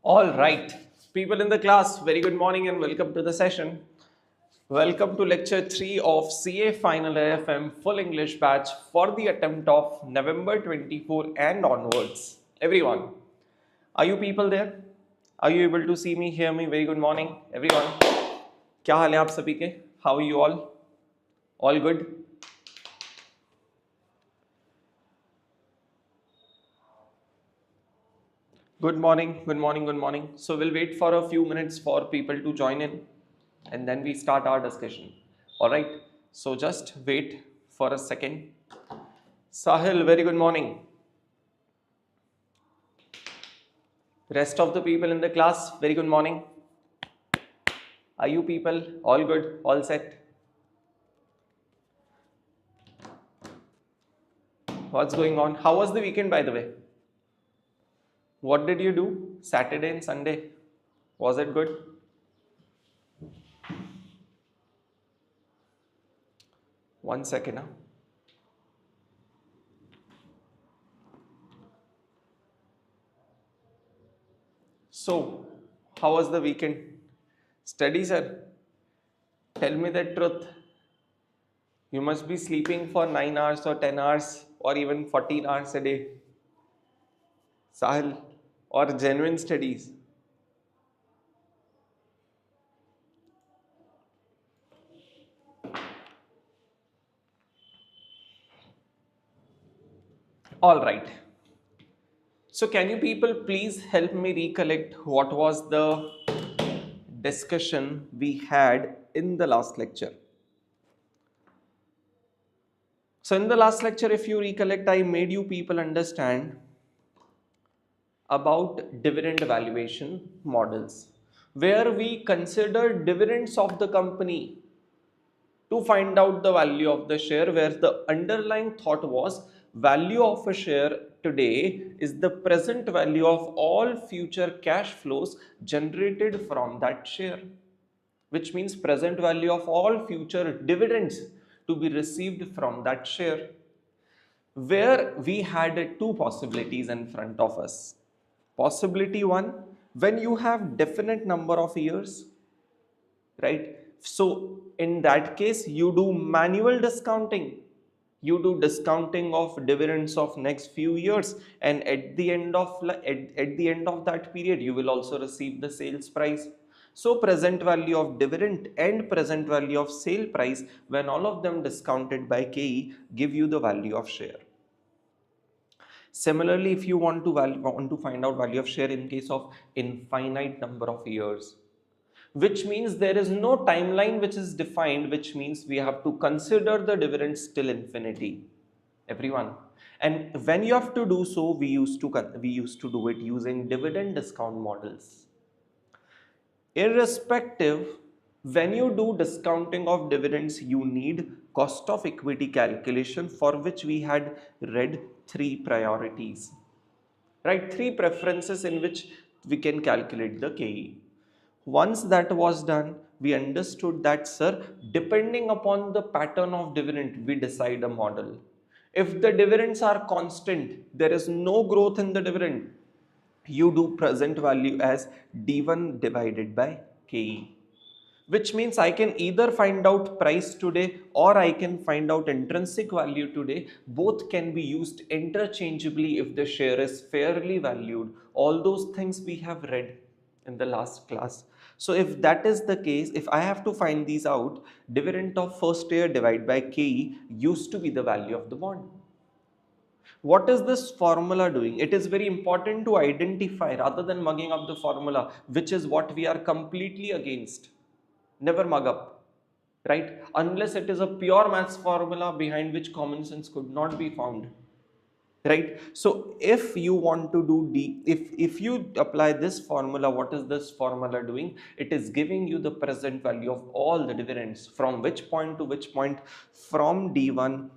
All right, people in the class, very good morning and welcome to the session. Welcome to lecture 3 of CA Final SFM Full English batch for the attempt of November 24 and onwards. Everyone, are you people there? Are you able to see me, hear me? Very good morning, everyone. क्या हाल है आप सभी के? How are you all? All good? Good morning, good morning, good morning. So we'll wait for a few minutes for people to join in and then we start our discussion. All right. So just wait for a second. Sahil, very good morning. Rest of the people in the class, very good morning. Are you people all good, all set? What's going on? How was the weekend, by the way? What did you do Saturday and Sunday? Was it good? One second. Huh? So, how was the weekend? Study, sir. Tell me the truth. You must be sleeping for 9 hours or 10 hours or even 14 hours a day. Sahil, or genuine studies. All right. So can you people please help me recollect what was the discussion we had in the last lecture? So in the last lecture, if you recollect, I made you people understand about dividend valuation models, where we consider dividends of the company to find out the value of the share, where the underlying thought was value of a share today is the present value of all future cash flows generated from that share, which means present value of all future dividends to be received from that share, where we had two possibilities in front of us. Possibility one, when you have definite number of years, right? So in that case, you do manual discounting. You do discounting of dividends of next few years, and at the end of that period, you will also receive the sales price. So present value of dividend and present value of sale price, when all of them discounted by KE, give you the value of share. Similarly, if you want to find out value of share in case of infinite number of years, which means there is no timeline which is defined, which means we have to consider the dividends till infinity, everyone. And when you have to do so, we used to do it using dividend discount models. Irrespective, when you do discounting of dividends, you need cost of equity calculation, for which we had read three priorities, right? Three preferences in which we can calculate the KE. Once that was done, we understood that, sir, depending upon the pattern of dividend, we decide a model. If the dividends are constant, there is no growth in the dividend, you do present value as D1 divided by KE, which means I can either find out price today or I can find out intrinsic value today. Both can be used interchangeably if the share is fairly valued. All those things we have read in the last class. So if that is the case, if I have to find these out, dividend of first year divided by KE used to be the value of the bond. What is this formula doing? It is very important to identify rather than mugging up the formula, which is what we are completely against. Never mug up, right? Unless it is a pure maths formula behind which common sense could not be found, right? So if you want to do if you apply this formula, what is this formula doing? It is giving you the present value of all the dividends from which point to which point, from D1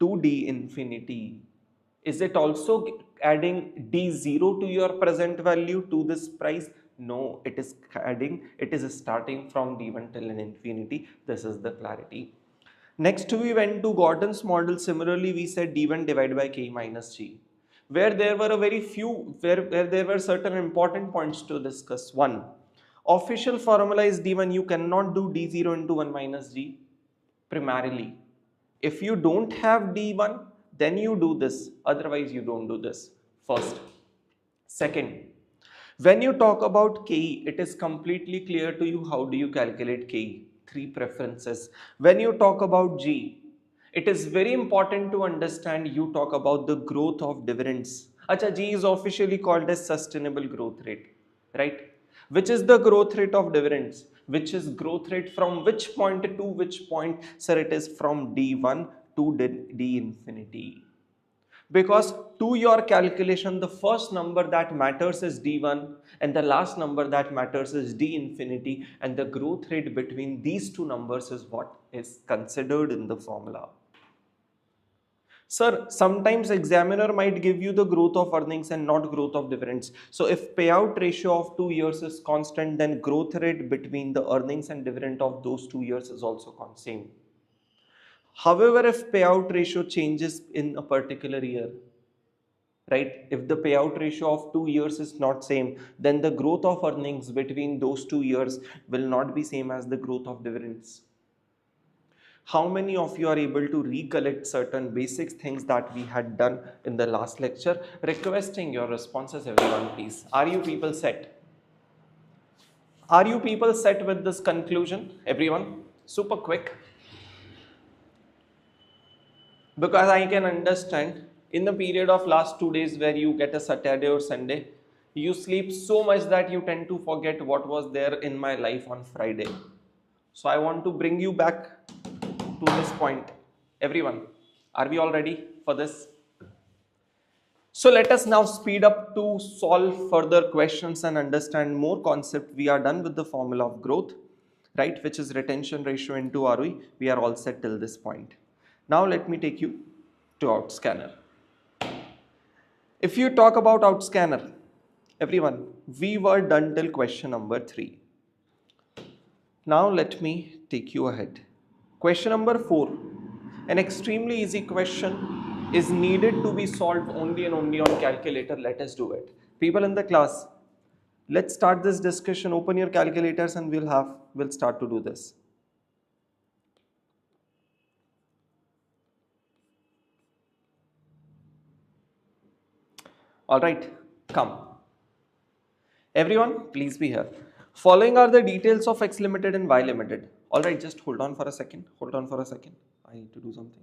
to D infinity. Is it also adding D0 to your present value to this price? No, it is starting from D1 till an infinity. This is the clarity. Next, we went to Gordon's model. Similarly, we said D1 divided by K minus G. where there were a very few, where there were certain important points to discuss. One, official formula is D1. You cannot do D0 into 1 minus G primarily. If you don't have D1, then you do this. Otherwise, you don't do this. First. Second, when you talk about KE, it is completely clear to you how do you calculate KE. Three preferences. When you talk about G, it is very important to understand you talk about the growth of dividends. Acha, G is officially called as sustainable growth rate, right? Which is the growth rate of dividends? Which is growth rate from which point to which point? Sir, it is from D1 to D infinity. Because to your calculation, the first number that matters is D1 and the last number that matters is D infinity, and the growth rate between these two numbers is what is considered in the formula. Sir, sometimes examiner might give you the growth of earnings and not growth of dividends. So if payout ratio of 2 years is constant, then growth rate between the earnings and dividend of those 2 years is also constant. However, if payout ratio changes in a particular year, right, if the payout ratio of 2 years is not same, then the growth of earnings between those 2 years will not be same as the growth of dividends. How many of you are able to recollect certain basic things that we had done in the last lecture? Requesting your responses, everyone, please. Are you people set? Are you people set with this conclusion? Everyone, super quick. Because I can understand in the period of last 2 days where you get a Saturday or Sunday, you sleep so much that you tend to forget what was there in my life on Friday. So I want to bring you back to this point. Everyone, are we all ready for this? So let us now speed up to solve further questions and understand more concept. We are done with the formula of growth, right, which is retention ratio into ROE. We are all set till this point. Now let me take you to outscanner. If you talk about outscanner, everyone, we were done till question number 3. Now let me take you ahead. Question number 4. An extremely easy question is needed to be solved only and only on calculator. Let us do it. People in the class, let's start this discussion. Open your calculators and we'll start to do this. All right, come. Everyone, please be here. Following are the details of X limited and Y limited. All right, just hold on for a second. Hold on for a second. I need to do something.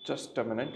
Just a minute.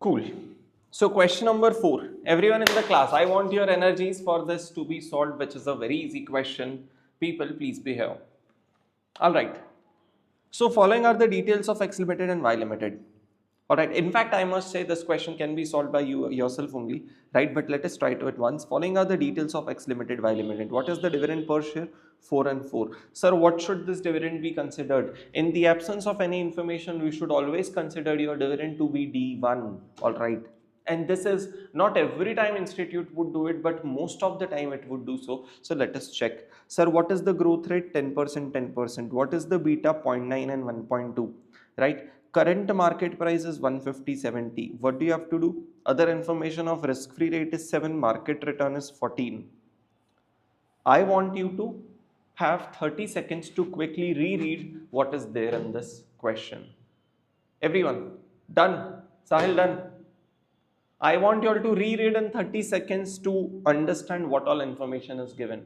Cool. So question number 4. Everyone in the class, I want your energies for this to be solved, which is a very easy question. People, please be here. All right. So following are the details of X limited and Y limited. All right. In fact, I must say this question can be solved by you yourself only, right? But let us try to it once. Following are the details of X limited, Y limited. What is the dividend per share? 4 and 4. Sir, what should this dividend be considered? In the absence of any information, we should always consider your dividend to be D1. All right. And this is not every time institute would do it, but most of the time it would do so. So let us check. Sir, what is the growth rate? 10%, 10%. What is the beta? 0.9 and 1.2, right? Current market price is 150.70. What do you have to do? Other information of risk-free rate is 7, market return is 14. I want you to have 30 seconds to quickly reread what is there in this question. Everyone, done? Sahil, done? I want you all to reread in 30 seconds to understand what all information is given.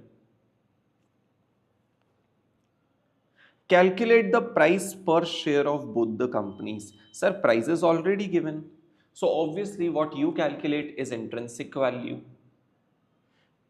Calculate the price per share of both the companies. Sir, price is already given. So obviously what you calculate is intrinsic value.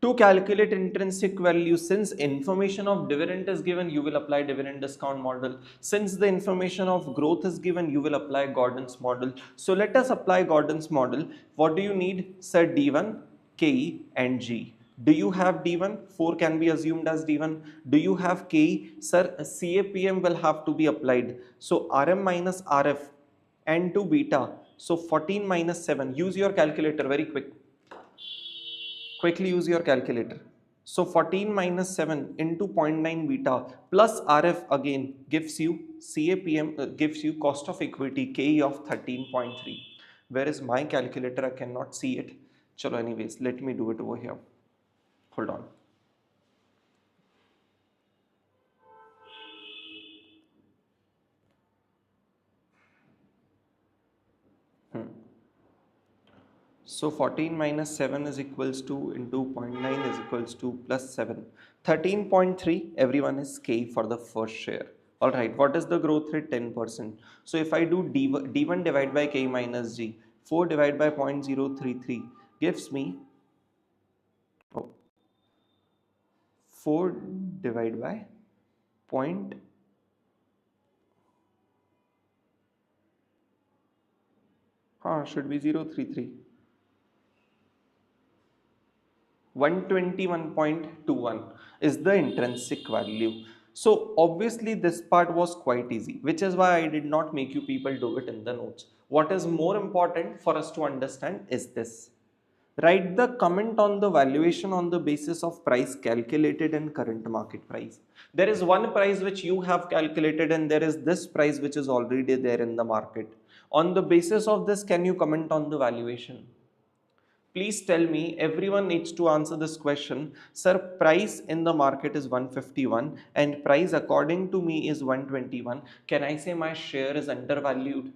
To calculate intrinsic value, since information of dividend is given, you will apply dividend discount model. Since the information of growth is given, you will apply Gordon's model. So let us apply Gordon's model. What do you need? Sir, D1, KE and G. Do you have D1? 4 can be assumed as D1. Do you have KE? Sir, CAPM will have to be applied. So RM minus RF and 2 beta. So 14 minus 7. Use your calculator very quick. Quickly use your calculator. So 14 minus 7 into 0.9 beta plus RF again gives you CAPM, gives you cost of equity KE of 13.3. Where is my calculator? I cannot see it. Chalo, anyways, let me do it over here. Hold on. So 14 minus 7 is equals to into 0.9 is equals to plus 7. 13.3, everyone is K for the first share. Alright, what is the growth rate? 10%. So if I do D1 divided by K minus G, 4 divided by 0.033 gives me 4 divided by point should be 033. 121.21 is the intrinsic value. So obviously this part was quite easy, which is why I did not make you people do it in the notes. What is more important for us to understand is this. Write the comment on the valuation on the basis of price calculated in current market price. There is one price which you have calculated and there is this price which is already there in the market. On the basis of this, can you comment on the valuation? Please tell me, everyone needs to answer this question. Sir, price in the market is 151 and price according to me is 121. Can I say my share is undervalued?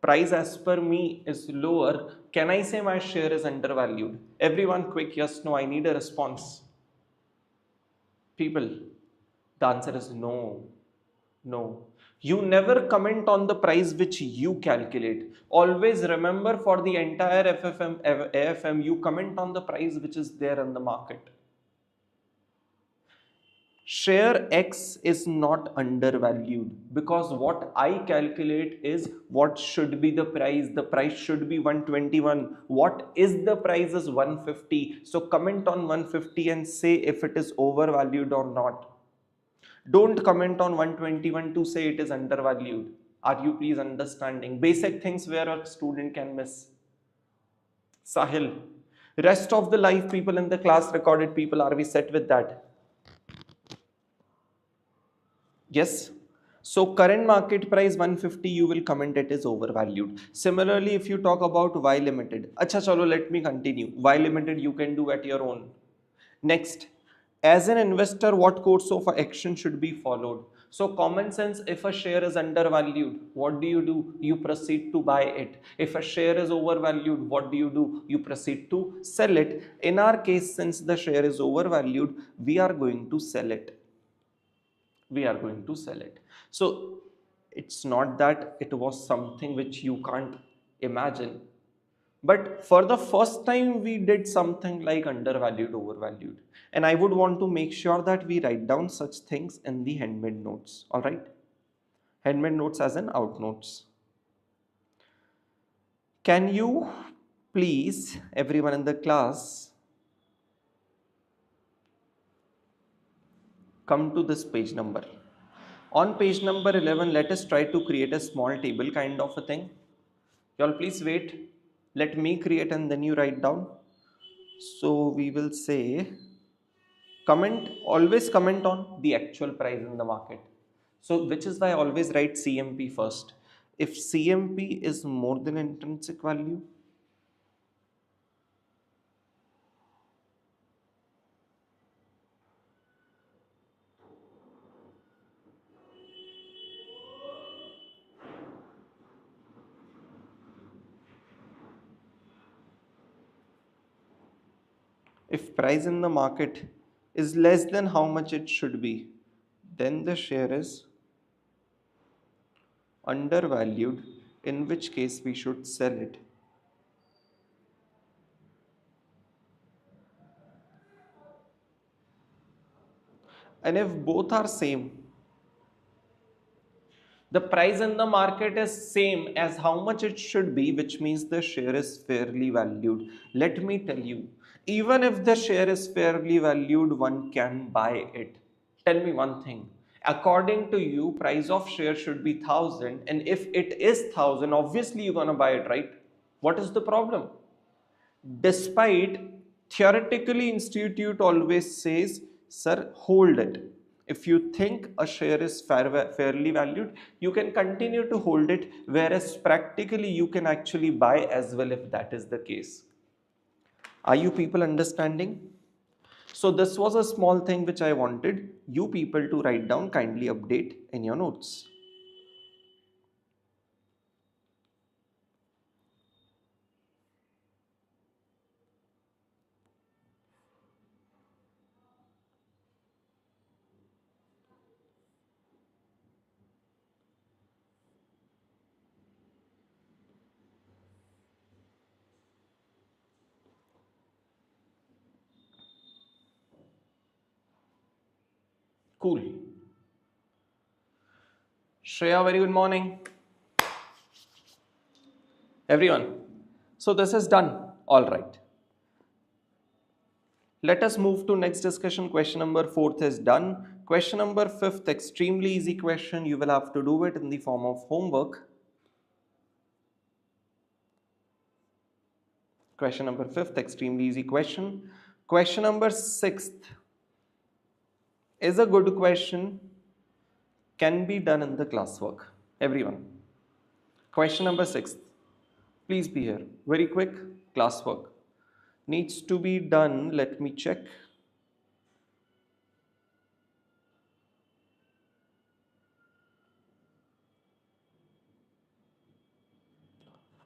Price as per me is lower. Can I say my share is undervalued? Everyone quick, yes, no, I need a response. People, the answer is no. No. You never comment on the price which you calculate. Always remember, for the entire AFM, you comment on the price which is there in the market. Share X is not undervalued because what I calculate is what should be the price. The price should be 121. What is the price is 150. So comment on 150 and say if it is overvalued or not. Don't comment on 121 to say it is undervalued. Are you please understanding? Basic things where a student can miss. Sahil. Rest of the live people in the class, recorded people, are we set with that? Yes. So current market price 150, you will comment it is overvalued. Similarly, if you talk about Y limited, acha chalo, let me continue. Y limited you can do at your own. Next, as an investor, what course of action should be followed? So common sense, if a share is undervalued, what do? You proceed to buy it. If a share is overvalued, what do? You proceed to sell it. In our case, since the share is overvalued, we are going to sell it. We are going to sell it. So it's not that it was something which you can't imagine. But for the first time, we did something like undervalued, overvalued. And I would want to make sure that we write down such things in the handmade notes. All right? Handmade notes as in out notes. Can you please, everyone in the class, come to this page number. On page number 11, let us try to create a small table kind of a thing. Y'all please wait. Let me create and then you write down. So we will say, comment, always comment on the actual price in the market. So which is why I always write CMP first. If CMP is more than intrinsic value, if price in the market is less than how much it should be, then the share is undervalued, in which case we should sell it. And if both are same, the price in the market is same as how much it should be, which means the share is fairly valued. Let me tell you, even if the share is fairly valued, one can buy it. Tell me one thing, according to you price of share should be 1000, and if it is 1000, obviously you're gonna buy it, right? What is the problem? Despite theoretically institute always says, sir, hold it. If you think a share is fairly valued, you can continue to hold it, whereas practically you can actually buy as well if that is the case. Are you people understanding? So this was a small thing which I wanted you people to write down. Kindly update in your notes. Cool. Shreya, very good morning everyone. So this is done. All right, let us move to next discussion. Question number 4 is done. Question number 5, extremely easy question. You will have to do it in the form of homework. Question number 5, extremely easy question. Question number 6 is a good question, can be done in the classwork. Everyone, question number 6, please be here. Very quick classwork needs to be done. Let me check.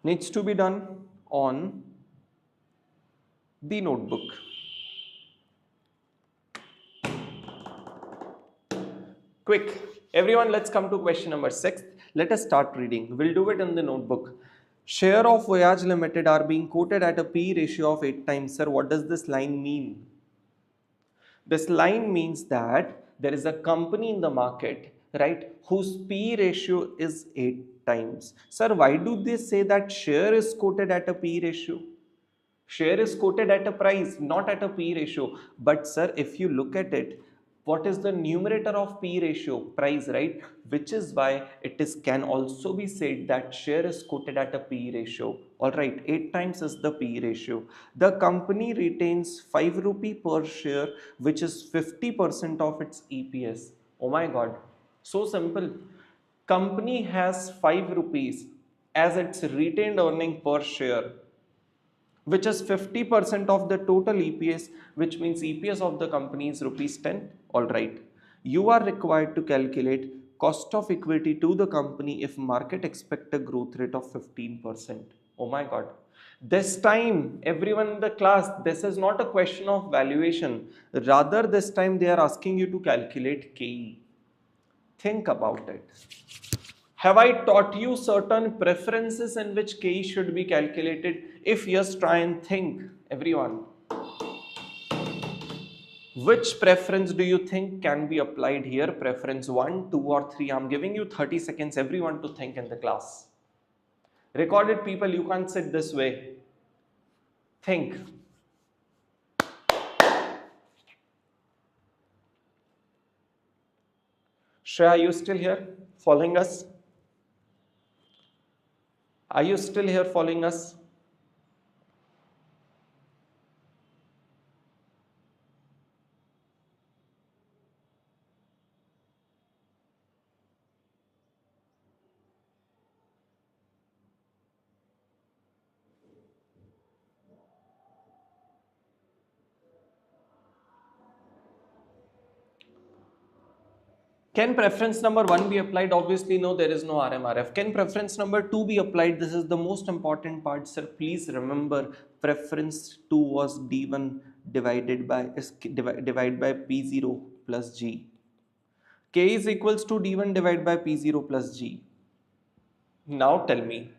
Needs to be done on the notebook. Quick, everyone, let's come to question number 6. Let us start reading. We'll do it in the notebook. Share of Voyage Limited are being quoted at a P ratio of 8 times. Sir, what does this line mean? This line means that there is a company in the market, right, whose P ratio is 8 times. Sir, why do they say that share is quoted at a P ratio? Share is quoted at a price, not at a P ratio. But sir, if you look at it, what is the numerator of P ratio? Price, right? Which is why it is can also be said that share is quoted at a P ratio. Alright, 8 times is the P ratio. The company retains 5 rupee per share, which is 50% of its EPS. Oh my god, so simple. Company has 5 rupees as its retained earning per share, which is 50% of the total EPS, which means EPS of the company is rupees 10. All right. You are required to calculate cost of equity to the company if market expect a growth rate of 15%. Oh my God. This time, everyone in the class, this is not a question of valuation. Rather, this time they are asking you to calculate KE. Think about it. Have I taught you certain preferences in which KE should be calculated? If yes, try and think, everyone. Which preference do you think can be applied here? Preference 1, 2 or 3? I'm giving you 30 seconds, everyone, to think in the class. Recorded people, you can't sit this way. Think. Shreya, are you still here following us? Are you still here following us? Can preference number 1 be applied? Obviously, no, there is no RMRF. Can preference number 2 be applied? This is the most important part, sir. Please remember, preference 2 was D1 divided by P0 plus G. K is equals to D1 divided by P0 plus G. Now tell me,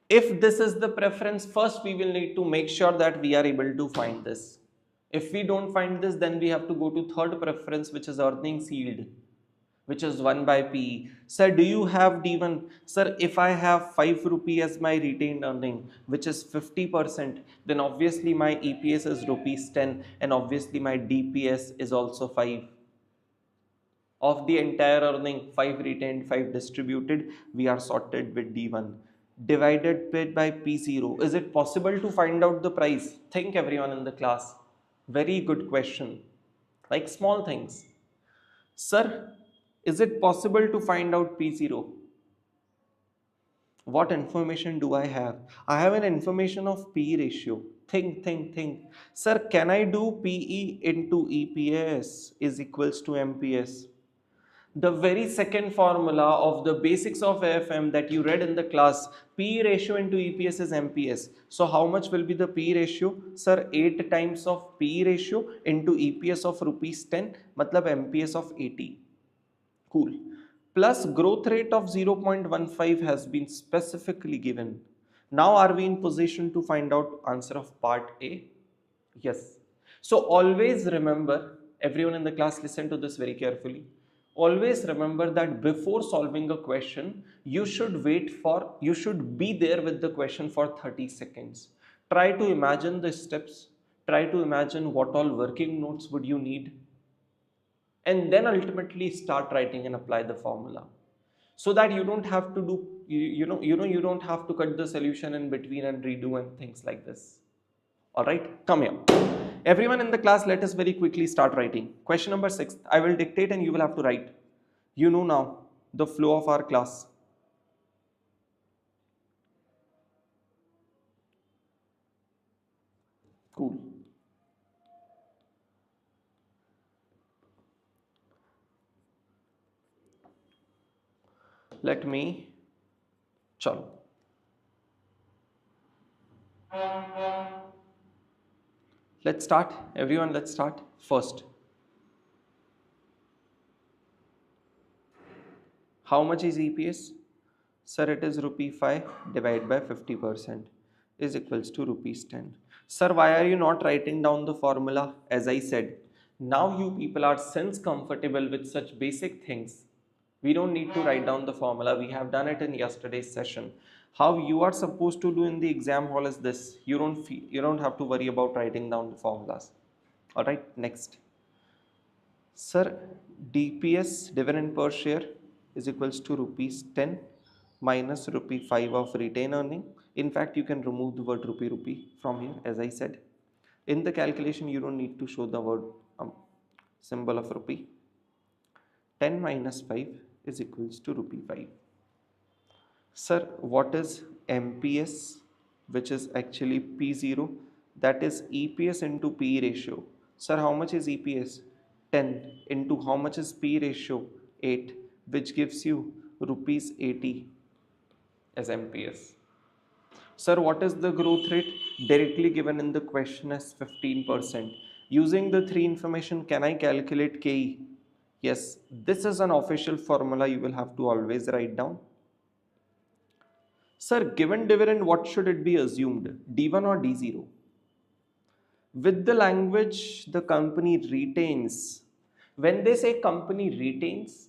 if this is the preference, first we will need to make sure that we are able to find this. If we don't find this, then we have to go to third preference, which is earnings yield, which is 1 by P. Sir, do you have D1? Sir, if I have 5 rupee as my retained earning, which is 50%, then obviously my EPS is rupees 10 and obviously my DPS is also 5. Of the entire earning, 5 retained, 5 distributed, we are sorted with D1. Divided by P0. Is it possible to find out the price? Think everyone in the class. Very good question. Like small things. Sir, is it possible to find out P0? What information do I have? I have an information of P ratio. Think. Sir, can I do PE into EPS is equals to MPS? The very second formula of the basics of AFM that you read in the class, P ratio into EPS is MPS. So how much will be the P ratio? Sir, 8 times of P ratio into EPS of rupees 10, matlab MPS of 80. Cool. Plus growth rate of 0.15 has been specifically given. Now are we in position to find out answer of part A? Yes. So always remember, everyone in the class listen to this very carefully. Always remember that before solving a question, you should be there with the question for 30 seconds. Try to imagine the steps. Try to imagine what all working notes would you need, and then ultimately start writing and apply the formula, so that you don't have to do you don't have to cut the solution in between and redo and things like this. All right, come here everyone in the class, let us very quickly start writing. Question number 6, I will dictate and you will have to write. You know now the flow of our class. Cool. Let me chalo. Let's start. Everyone, let's start. First, how much is EPS? Sir, it is rupee 5 divided by 50% is equals to rupees 10. Sir, why are you not writing down the formula? As I said, now you people are since comfortable with such basic things. We don't need to write down the formula. We have done it in yesterday's session. How you are supposed to do in the exam hall is this. You don't have to worry about writing down the formulas. All right, next. Sir, DPS, dividend per share, is equals to rupees 10 minus rupee 5 of retained earning. In fact, you can remove the word rupee from here, as I said. In the calculation, you don't need to show the word symbol of rupee. 10 minus 5 is equals to rupee 5. Sir, what is MPS, which is actually P0? That is EPS into P ratio. Sir, how much is EPS? 10 into how much is P ratio? 8, which gives you rupees 80 as MPS. Sir, what is the growth rate? Directly given in the question as 15%. Using the 3 information, can I calculate KE? Yes, this is an official formula you will have to always write down. Sir, given dividend, what should it be assumed? D1 or D0? With the language, the company retains. When they say company retains,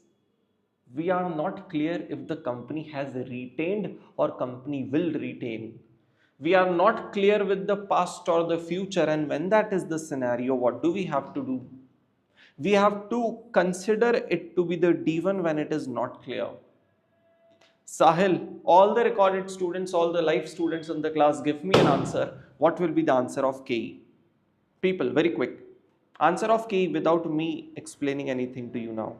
we are not clear if the company has retained or company will retain. We are not clear with the past or the future, and when that is the scenario, what do we have to do? We have to consider it to be the D1 when it is not clear. Sahil, all the recorded students, all the live students in the class, give me an answer. What will be the answer of KE? People, very quick. Answer of KE without me explaining anything to you now.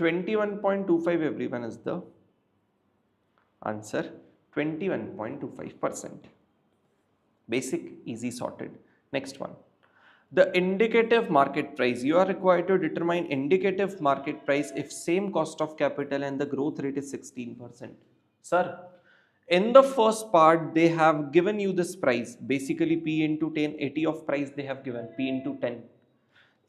21.25 everyone is the answer. 21.25%. Basic, easy, sorted. Next one. The indicative market price. You are required to determine indicative market price if same cost of capital and the growth rate is 16%. Sir, in the first part, they have given you this price. Basically, P into 10, 80 of price they have given, P into 10.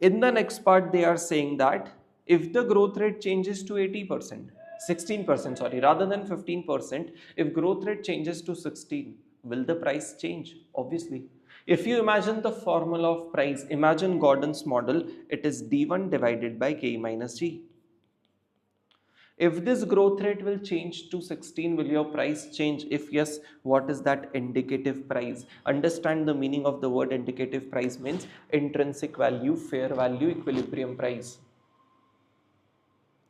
In the next part, they are saying that if the growth rate changes to 80%, 16%, sorry, rather than 15%, if growth rate changes to 16, will the price change? Obviously. If you imagine the formula of price, imagine Gordon's model, it is D1 divided by K minus G. If this growth rate will change to 16, will your price change? If yes, what is that indicative price? Understand the meaning of the word indicative price means intrinsic value, fair value, equilibrium price.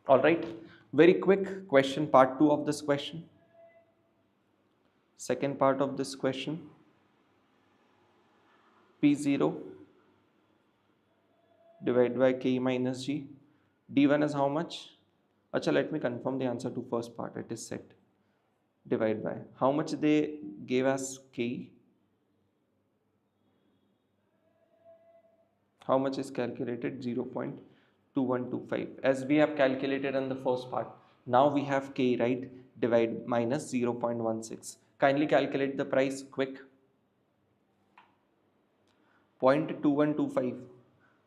Alright, very quick question, part 2 of this question. Second part of this question. P0 divided by K minus G. D1 is how much? Acha, let me confirm the answer to first part. It is set. Divide by how much they gave us K. How much is calculated? 0.2125 as we have calculated in the first part. Now we have K, right? Divide minus 0.16. Kindly calculate the price quick. 0.2125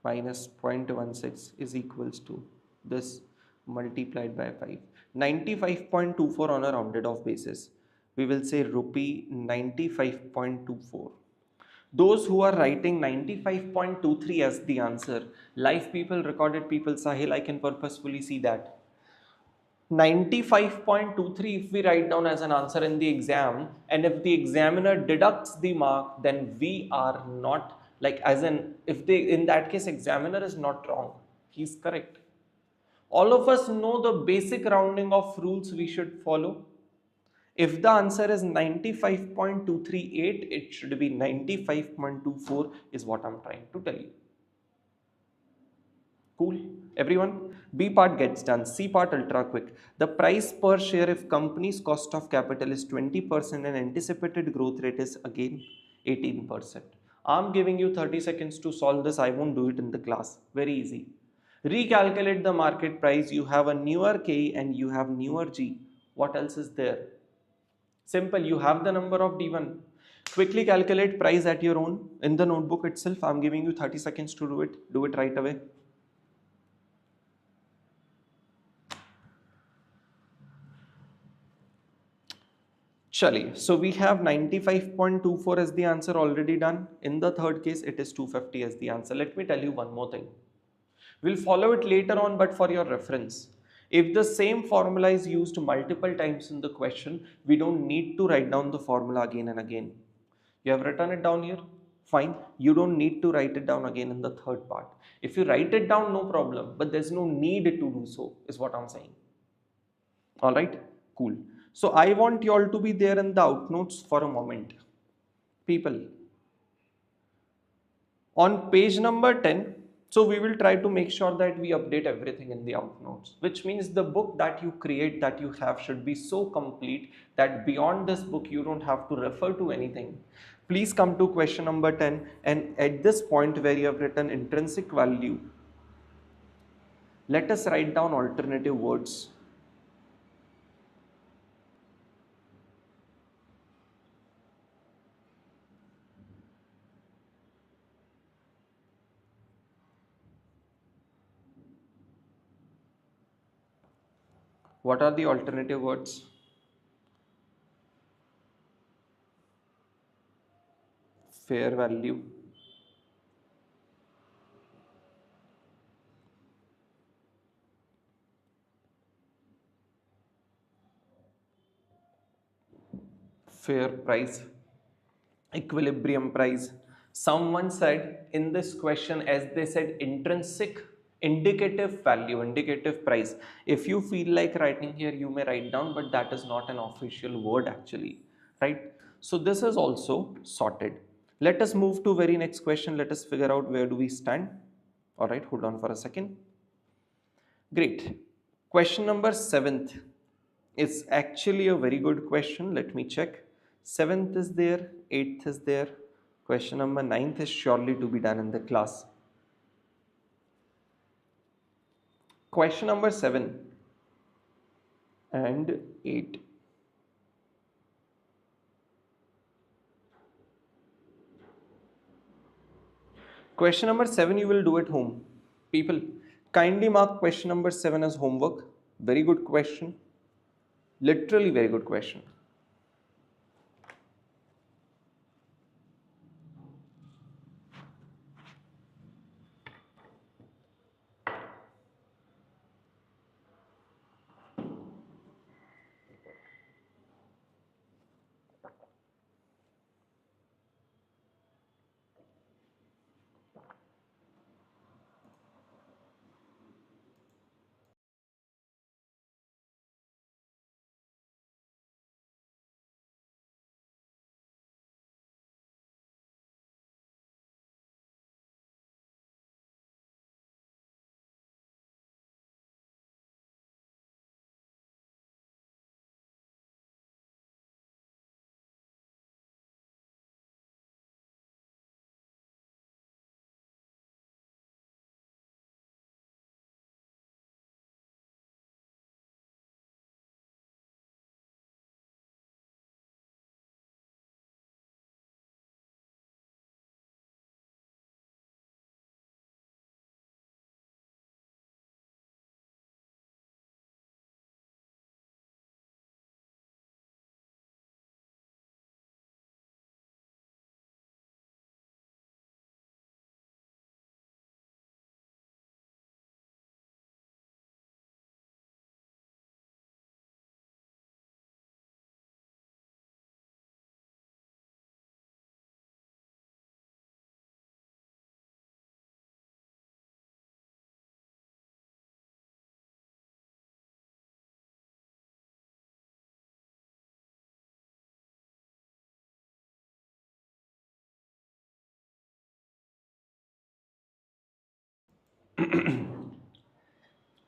minus 0.16 is equals to this multiplied by 5. 95.24 on a rounded off basis. We will say rupee 95.24. Those who are writing 95.23 as the answer, live people, recorded people, Sahil, I can purposefully see that. 95.23 if we write down as an answer in the exam, and if the examiner deducts the mark, then we are not, like, as in, if they, in that case, examiner is not wrong, he's correct. All of us know the basic rounding of rules we should follow. If the answer is 95.238, it should be 95.24 is what I'm trying to tell you. Cool, everyone? B part gets done. C part ultra quick. The price per share if company's cost of capital is 20% and anticipated growth rate is again 18%. I'm giving you 30 seconds to solve this. I won't do it in the class. Very easy. Recalculate the market price. You have a newer K and you have newer G. What else is there? Simple, you have the number of D1. Quickly calculate price at your own in the notebook itself. I'm giving you 30 seconds to do it. Do it right away. Chali, so we have 95.24 as the answer already done. In the third case, it is 250 as the answer. Let me tell you one more thing. We'll follow it later on, but for your reference. If the same formula is used multiple times in the question, we don't need to write down the formula again and again. You have written it down here? Fine. You don't need to write it down again in the third part. If you write it down, no problem, but there's no need to do so, is what I'm saying. Alright, cool. So I want you all to be there in the outnotes for a moment. People, on page number 10, so we will try to make sure that we update everything in the outnotes, which means the book that you create, that you have, should be so complete that beyond this book you don't have to refer to anything. Please come to question number 10, and at this point where you have written intrinsic value, let us write down alternative words. What are the alternative words? Fair value, fair price, equilibrium price. Someone said in this question, as they said, intrinsic, indicative value, indicative price. If you feel like writing here, you may write down, but that is not an official word actually, right? So this is also sorted. Let us move to very next question. Let us figure out where do we stand. All right, hold on for a second. Great. Question number 7th is actually a very good question. Let me check. 7th is there, 8th is there. Question number 9th is surely to be done in the class. Question number 7 and 8. Question number 7 you will do at home. People, kindly mark question number 7 as homework. Very good question. Literally very good question.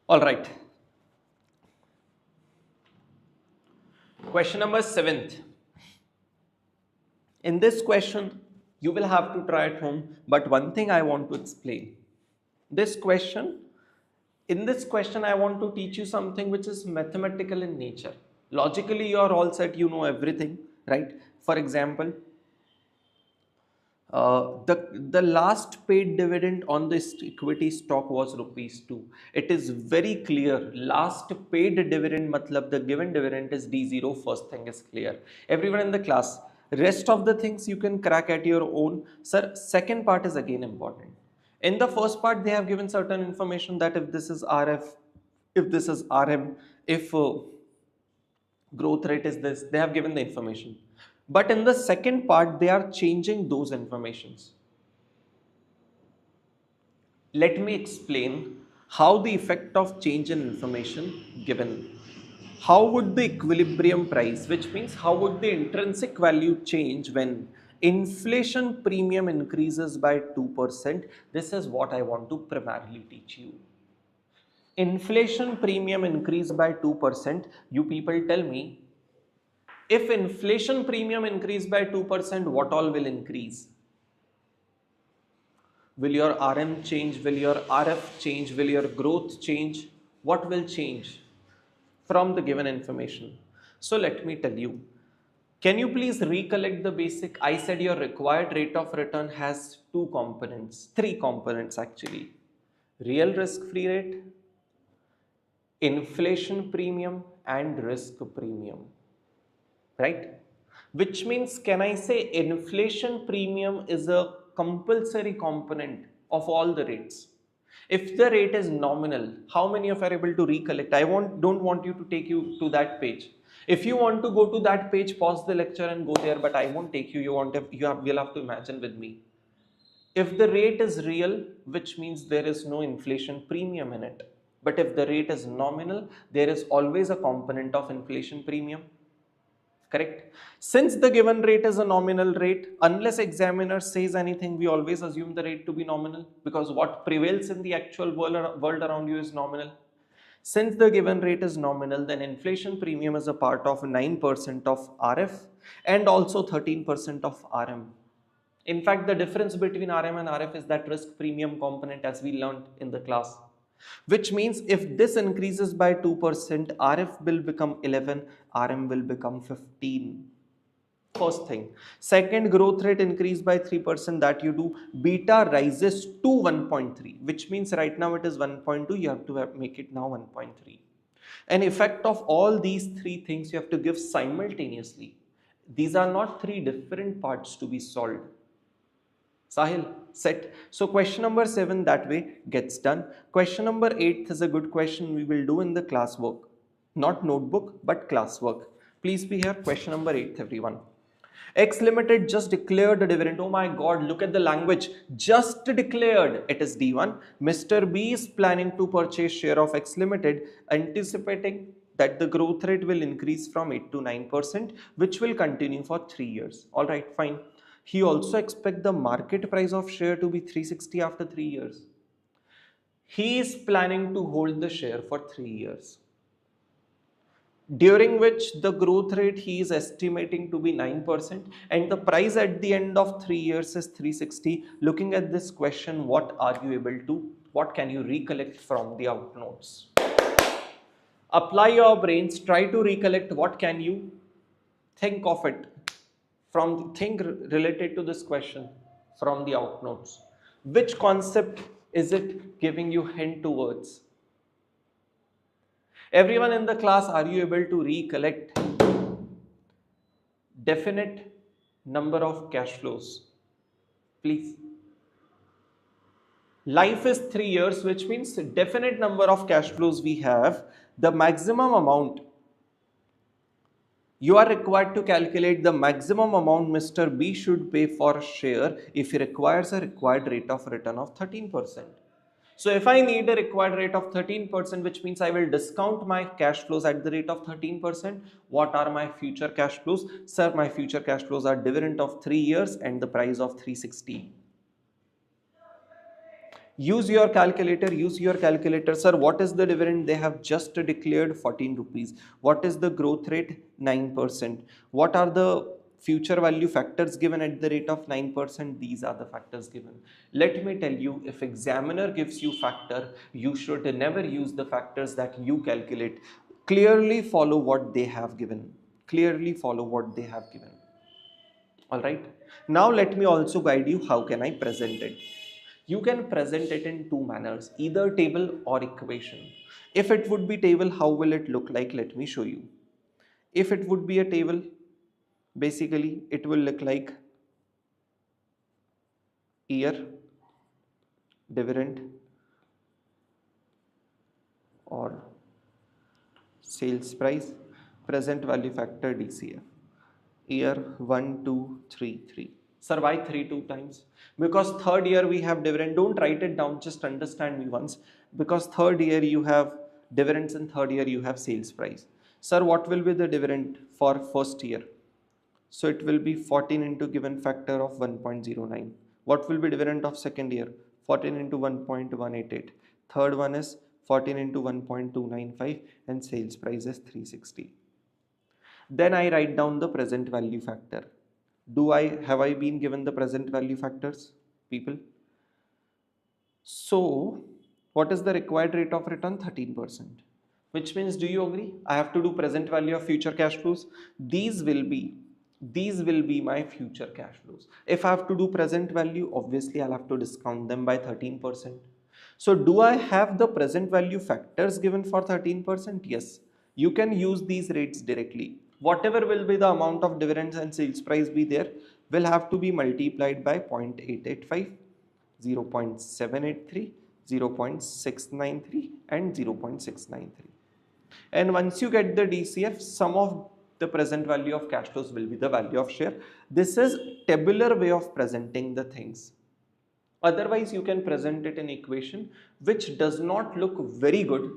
All right. Question number 7th. In this question, you will have to try at home, but one thing I want to explain. This question, in this question, I want to teach you something which is mathematical in nature. Logically, you are all set, you know everything, right? For example, the last paid dividend on this equity stock was rupees 2. It is very clear. Last paid dividend, matlab the given dividend is D0. First thing is clear. Everyone in the class, rest of the things you can crack at your own. Sir, second part is again important. In the first part, they have given certain information that if this is RF, if this is RM, if growth rate is this, they have given the information. But in the second part, they are changing those informations. Let me explain how the effect of change in information given. How would the equilibrium price, which means how would the intrinsic value change when inflation premium increases by 2%? This is what I want to primarily teach you. Inflation premium increased by 2%. You people tell me, if inflation premium increase by 2%, what all will increase? Will your RM change? Will your RF change? Will your growth change? What will change from the given information? So let me tell you. Can you please recollect the basic? I said your required rate of return has two components, three components actually. Real risk-free rate, inflation premium, and risk premium. Right? Which means, can I say inflation premium is a compulsory component of all the rates? If the rate is nominal, how many of you are able to recollect? Don't want you to take you to that page. If you want to go to that page, pause the lecture and go there, but I won't take you. You'll have to imagine with me. If the rate is real, which means there is no inflation premium in it. But if the rate is nominal, there is always a component of inflation premium. Correct? Since the given rate is a nominal rate, unless examiner says anything, we always assume the rate to be nominal, because what prevails in the actual world around you is nominal. Since the given rate is nominal, then inflation premium is a part of 9% of RF and also 13% of RM. In fact, the difference between RM and RF is that risk premium component, as we learned in the class. Which means if this increases by 2%, RF will become 11, RM will become 15. First thing. Second, growth rate increased by 3%, that you do. Beta rises to 1.3, which means right now it is 1.2, you have to make it now 1.3. An effect of all these three things you have to give simultaneously. These are not three different parts to be solved. Sahil, set. So question number 7 that way gets done. Question number 8 is a good question we will do in the classwork. Not notebook, but classwork. Please be here. Question number 8, everyone. X Limited just declared a dividend. Oh my god, look at the language. Just declared. It is D1. Mr. B is planning to purchase share of X Limited, anticipating that the growth rate will increase from 8 to 9%, which will continue for 3 years. Alright, fine. He also expects the market price of share to be 360 after 3 years. He is planning to hold the share for 3 years, during which the growth rate he is estimating to be 9% and the price at the end of 3 years is 360. Looking at this question, what can you recollect from the outnotes? Apply your brains, try to recollect what can you think of it from thing related to this question from the outnotes. Which concept is it giving you hint towards? Everyone in the class, are you able to recollect definite number of cash flows? Please. Life is 3 years, which means definite number of cash flows we have. The maximum amount, you are required to calculate the maximum amount Mr. B should pay for share if he requires a required rate of return of 13%. So if I need a required rate of 13%, which means I will discount my cash flows at the rate of 13%. What are my future cash flows? Sir, my future cash flows are dividend of 3 years and the price of 360. Use your calculator. Sir, what is the dividend? They have just declared 14 rupees. What is the growth rate? 9%. What are the future value factors given at the rate of 9%? These are the factors given. Let me tell you, if examiner gives you factor, you should never use the factors that you calculate. Clearly follow what they have given. Alright. Now let me also guide you how can I present it. You can present it in two manners, either table or equation. If it would be table, how will it look like? Let me show you. If it would be a table, basically it will look like year, dividend, or sales price, present value factor, DCF. Year 1, 2, 3, 3. Sir, why 3 2 times? Because third year we have dividend. Don't write it down, just understand me once. Because third year you have dividends and third year you have sales price. Sir, what will be the dividend for first year? So it will be 14 into given factor of 1.09. What will be dividend of second year? 14 into 1.188. Third one is 14 into 1.295 and sales price is 360. Then I write down the present value factor. Have I been given the present value factors, people? So what is the required rate of return? 13%. Which means, do you agree? I have to do present value of future cash flows. These will be my future cash flows. If I have to do present value, obviously I'll have to discount them by 13%. So do I have the present value factors given for 13%? Yes. You can use these rates directly. Whatever will be the amount of dividends and sales price be there will have to be multiplied by 0.885, 0.783, 0.693 and 0.693. And once you get the DCF, sum of the present value of cash flows will be the value of share. This is tabular way of presenting the things. Otherwise, you can present it in equation, which does not look very good.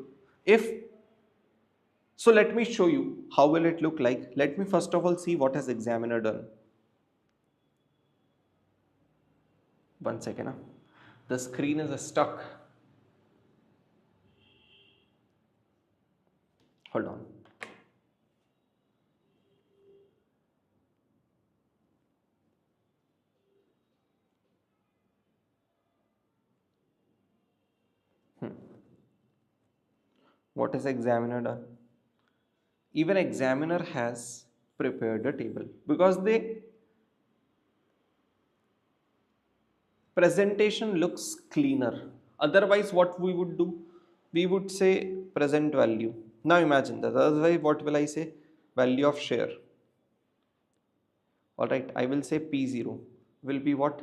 So let me show you how will it look like. Let me first of all see what has examiner done. One second. The screen is stuck. What is examiner done? Even examiner has prepared a table because the presentation looks cleaner. Otherwise, what we would do? We would say present value. Now imagine that. Otherwise, what will I say? Value of share. Alright, I will say P0 will be what?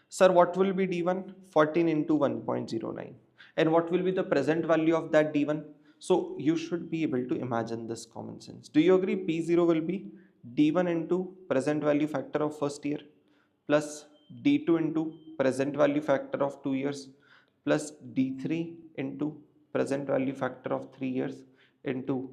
Sir, what will be D1? 14 into 1.09. And what will be the present value of that D1? So you should be able to imagine this common sense. Do you agree? P0 will be D1 into present value factor of first year plus D2 into present value factor of 2 years plus D3 into present value factor of 3 years into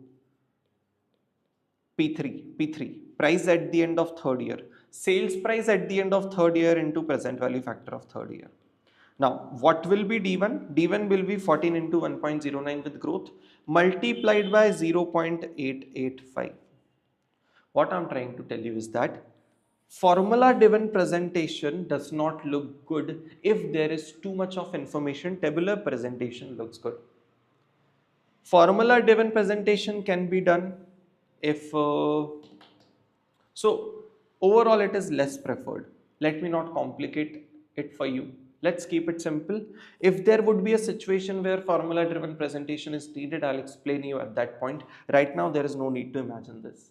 P3, price at the end of third year, sales price at the end of third year into present value factor of third year. Now, what will be D1? D1 will be 14 into 1.09 with growth multiplied by 0.885. What I'm trying to tell you is that formula driven presentation does not look good if there is too much of information. Tabular presentation looks good. Formula driven presentation can be done if so overall it is less preferred. Let me not complicate it for you. Let's keep it simple. If there would be a situation where formula driven presentation is needed, I'll explain you at that point. Right now there is no need to imagine this.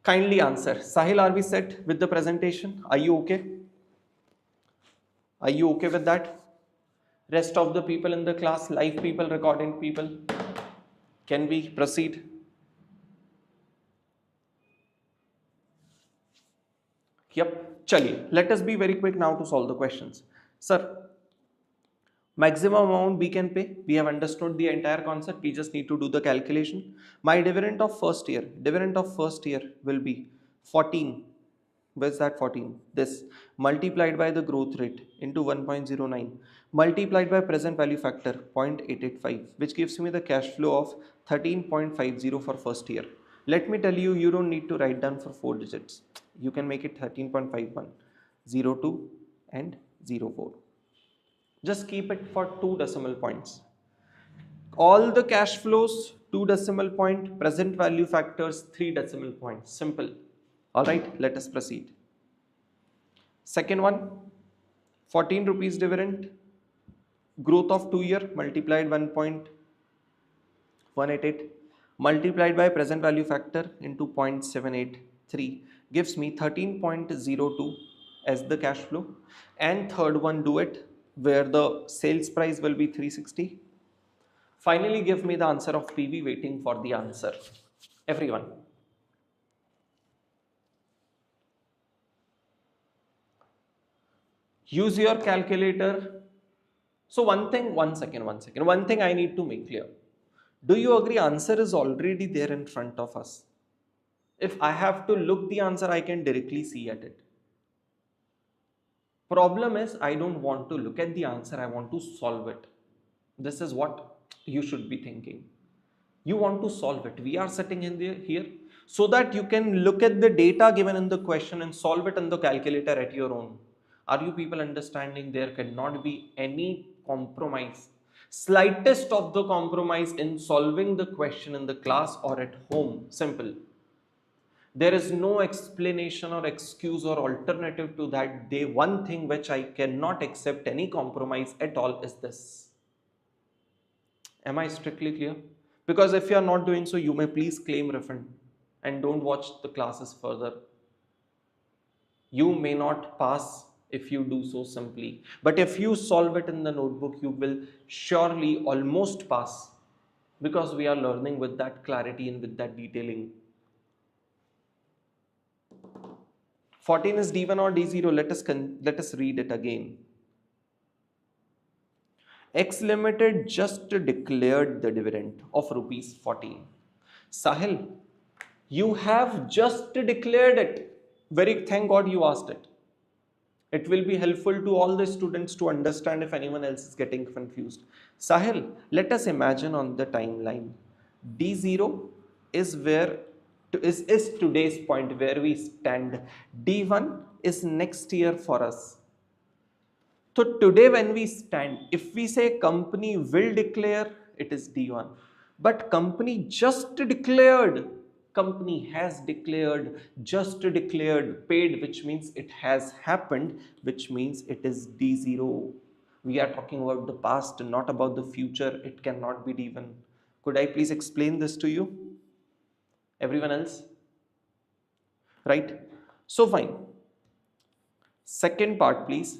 Kindly answer. Sahil, are we set with the presentation? Are you okay? Are you okay with that? Rest of the people in the class, live people, recording people, can we proceed? Yep, chaliye. Let us be very quick now to solve the questions. Sir, maximum amount we can pay. We have understood the entire concept. We just need to do the calculation. My dividend of first year will be 14. Where's that 14? This multiplied by the growth rate into 1.09 multiplied by present value factor 0.885, which gives me the cash flow of 13.50 for first year. Let me tell you, you don't need to write down for 4 digits. You can make it 13.51, 02 and 04. Just keep it for 2 decimal points. All the cash flows 2 decimal point, present value factors 3 decimal points. Simple. Alright, let us proceed. Second one, 14 rupees dividend, growth of 2 year multiplied 1.188 multiplied by present value factor into 0.783 gives me 13.02 as the cash flow. And third one, do it where the sales price will be 360. Finally, give me the answer of PV. Waiting for the answer. Everyone. Use your calculator. So one thing I need to make clear. Do you agree answer is already there in front of us? If I have to look the answer, I can directly see at it. Problem is, I don't want to look at the answer, I want to solve it. This is what you should be thinking. You want to solve it. We are sitting in here so that you can look at the data given in the question and solve it in the calculator at your own. Are you people understanding? There cannot be any compromise, slightest of the compromise in solving the question in the class or at home. Simple. There is no explanation or excuse or alternative to that. The one thing which I cannot accept any compromise at all is this. Am I strictly clear? Because if you are not doing so, you may please claim refund and don't watch the classes further. You may not pass if you do so simply. But if you solve it in the notebook, you will surely almost pass, because we are learning with that clarity and with that detailing. 14 is D1 or D0? Let us read it again. X Limited just declared the dividend of rupees 14. Sahil, you have just declared it. Thank God you asked it. It will be helpful to all the students to understand if anyone else is getting confused. Sahil, let us imagine on the timeline. D0 is today's point where we stand. D1 is next year for us. So today when we stand, if we say company will declare, it is D1. But company just declared, company has declared, just declared, paid, which means it has happened, which means it is D0. We are talking about the past, not about the future. It cannot be D1. Could I please explain this to you? Everyone else? Right? So fine. Second part, please.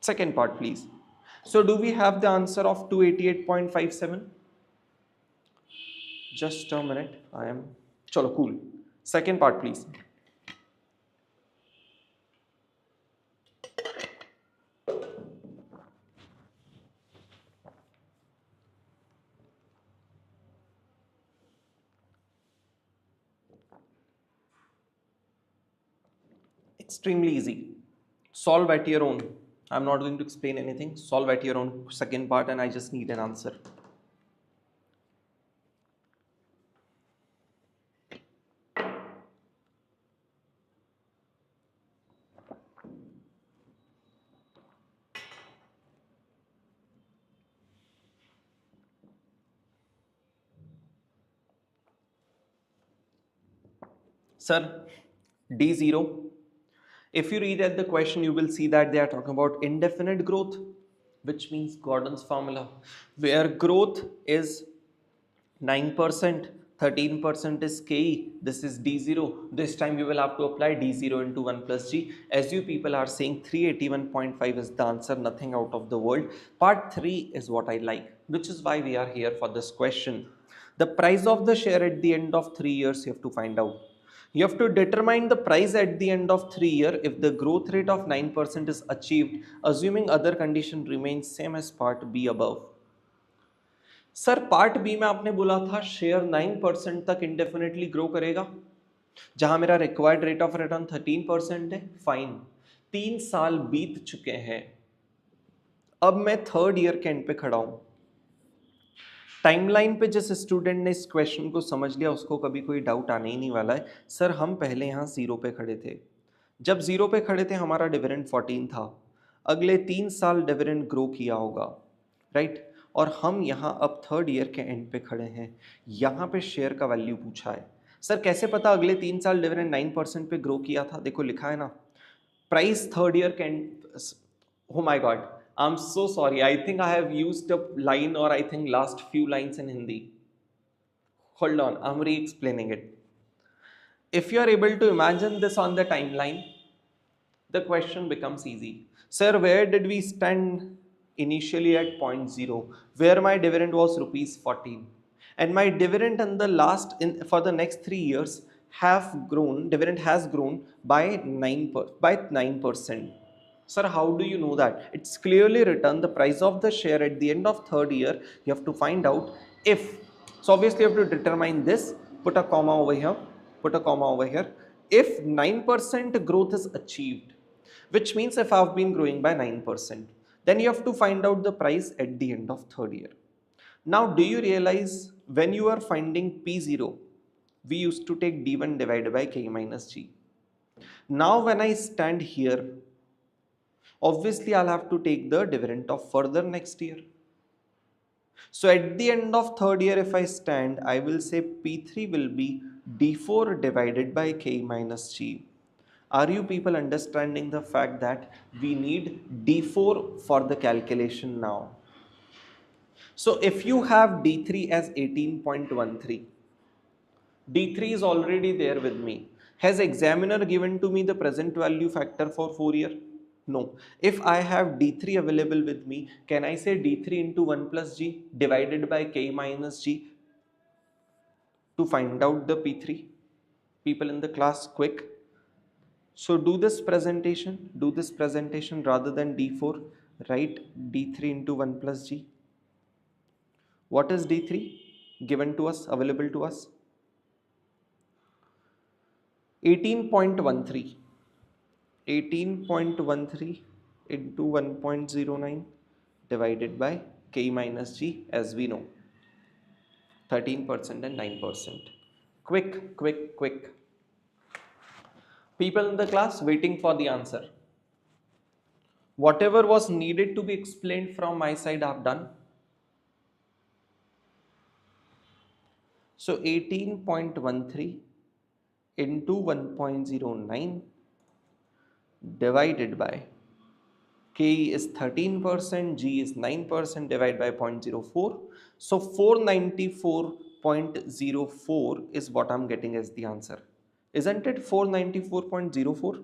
Second part, please. So do we have the answer of 288.57? Just a minute. I am. Chalo, cool. Second part, please. Extremely easy. Solve at your own. I'm not going to explain anything. Solve at your own second part, and I just need an answer. Sir, D0. If you read at the question, you will see that they are talking about indefinite growth, which means Gordon's formula, where growth is 9%, 13% is KE, this is D0. This time you will have to apply D0 into 1 plus G. As you people are saying, 381.5 is the answer, nothing out of the world. Part 3 is what I like, which is why we are here for this question. The price of the share at the end of 3 years, you have to find out. You have to determine the price at the end of 3 years if the growth rate of 9% is achieved, assuming other condition remains same as part B above. Sir part B में आपने बोला था share 9% तक indefinitely grow करेगा, जहां मेरा required rate of return 13% है. Fine, 3 साल बीत चुके हैं, अब मैं थर्ड ईयर के एंड पे खड़ा हूं. टाइमलाइन पे जिस स्टूडेंट ने इस क्वेश्चन को समझ लिया उसको कभी कोई डाउट आने ही नहीं वाला है. सर हम पहले यहाँ 0 पे खड़े थे, जब 0 पे खड़े थे हमारा डिविडेंड 14 था, अगले 3 साल डिविडेंड ग्रो किया होगा, राइट. और हम यहाँ अब थर्ड ईयर के एंड पे खड़े हैं, यहाँ पे शेयर का वैल्यू पूछा है. सर कैसे पता अगले 3 साल डिविडेंड 9% पे ग्रो किया था? देखो लिखा है ना, प्राइस थर्ड ईयर के and. Oh my God, I'm so sorry. I think I have used a line or I think last few lines in Hindi. Hold on, I'm re-explaining it. If you are able to imagine this on the timeline, the question becomes easy. Sir, where did we stand initially at point 0, where my dividend was rupees 14, and my dividend in the last for the next 3 years have grown, dividend has grown by 9%. Sir, how do you know that? It's clearly written the price of the share at the end of third year. You have to find out if. So obviously you have to determine this. Put a comma over here. Put a comma over here. If 9% growth is achieved, which means if I've been growing by 9%, then you have to find out the price at the end of third year. Now, do you realize when you are finding P0, we used to take D1 divided by K minus G. Now, when I stand here, obviously I'll have to take the dividend of further next year. So at the end of third year, if I stand, I will say P3 will be D4 divided by K minus G. Are you people understanding the fact that we need D4 for the calculation now? So if you have D3 as 18.13, D3 is already there with me. Has examiner given to me the present value factor for 4 year? No. If I have D3 available with me, can I say D3 into 1 plus G divided by K minus G to find out the P3? People in the class, quick. So do this presentation rather than D4. Write D3 into 1 plus G. What is D3 given to us, available to us? 18.13. 18.13 into 1.09 divided by K minus G, as we know, 13% and 9%. Quick. People in the class waiting for the answer. Whatever was needed to be explained from my side, I've done. So 18.13 into 1.09 divided by K is 13%, G is 9%, divided by 0.04. So 494.04 is what I'm getting as the answer. Isn't it 494.04?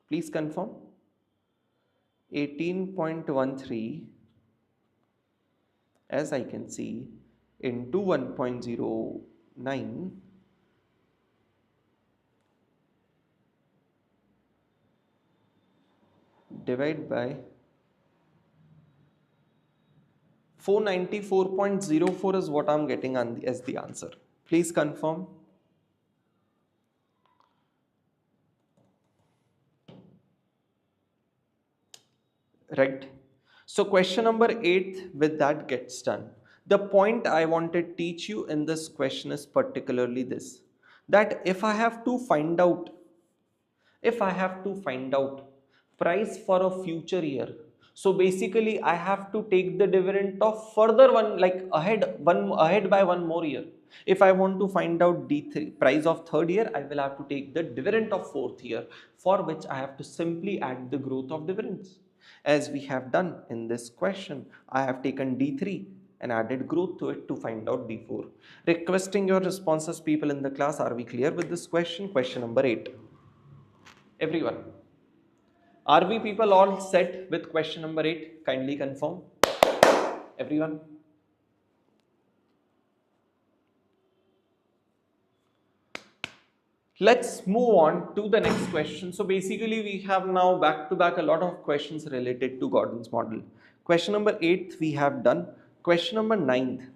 Please confirm. 18.13, as I can see, into 1.09 divided by 494.04 is what I'm getting as the answer. Please confirm. Right. So question number 8 with that gets done. The point I wanted to teach you in this question is particularly this, that if I have to find out price for a future year, so basically I have to take the dividend of further one, like ahead by one more year. If I want to find out D3 price of third year, I will have to take the dividend of fourth year, for which I have to simply add the growth of dividends. As we have done in this question, I have taken D3 and added growth to it to find out D4. Requesting your responses, people in the class. Are we clear with this question? Question number 8. Everyone. Are we people all set with question number 8? Kindly confirm. Everyone. Let's move on to the next question. So basically we have now back to back a lot of questions related to Gordon's model. Question number 8 we have done. Question number 9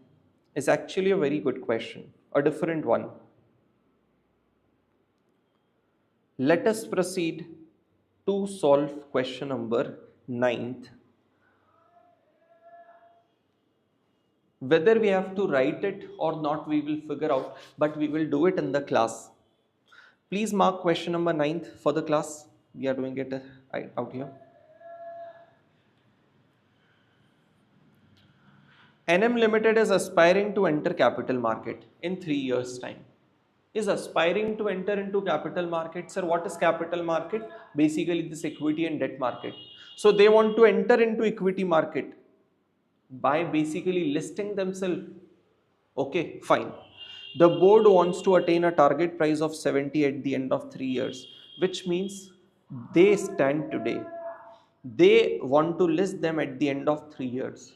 is actually a very good question, a different one. Let us proceed to solve question number 9. Whether we have to write it or not, we will figure out, but we will do it in the class. Please mark question number 9 for the class. We are doing it out here. NM Limited is aspiring to enter capital market in 3 years' time. Is aspiring to enter into capital market. Sir, what is capital market? Basically this equity and debt market. So they want to enter into equity market by basically listing themselves. Okay, fine. The board wants to attain a target price of 70 at the end of 3 years, which means they stand today. They want to list them at the end of 3 years.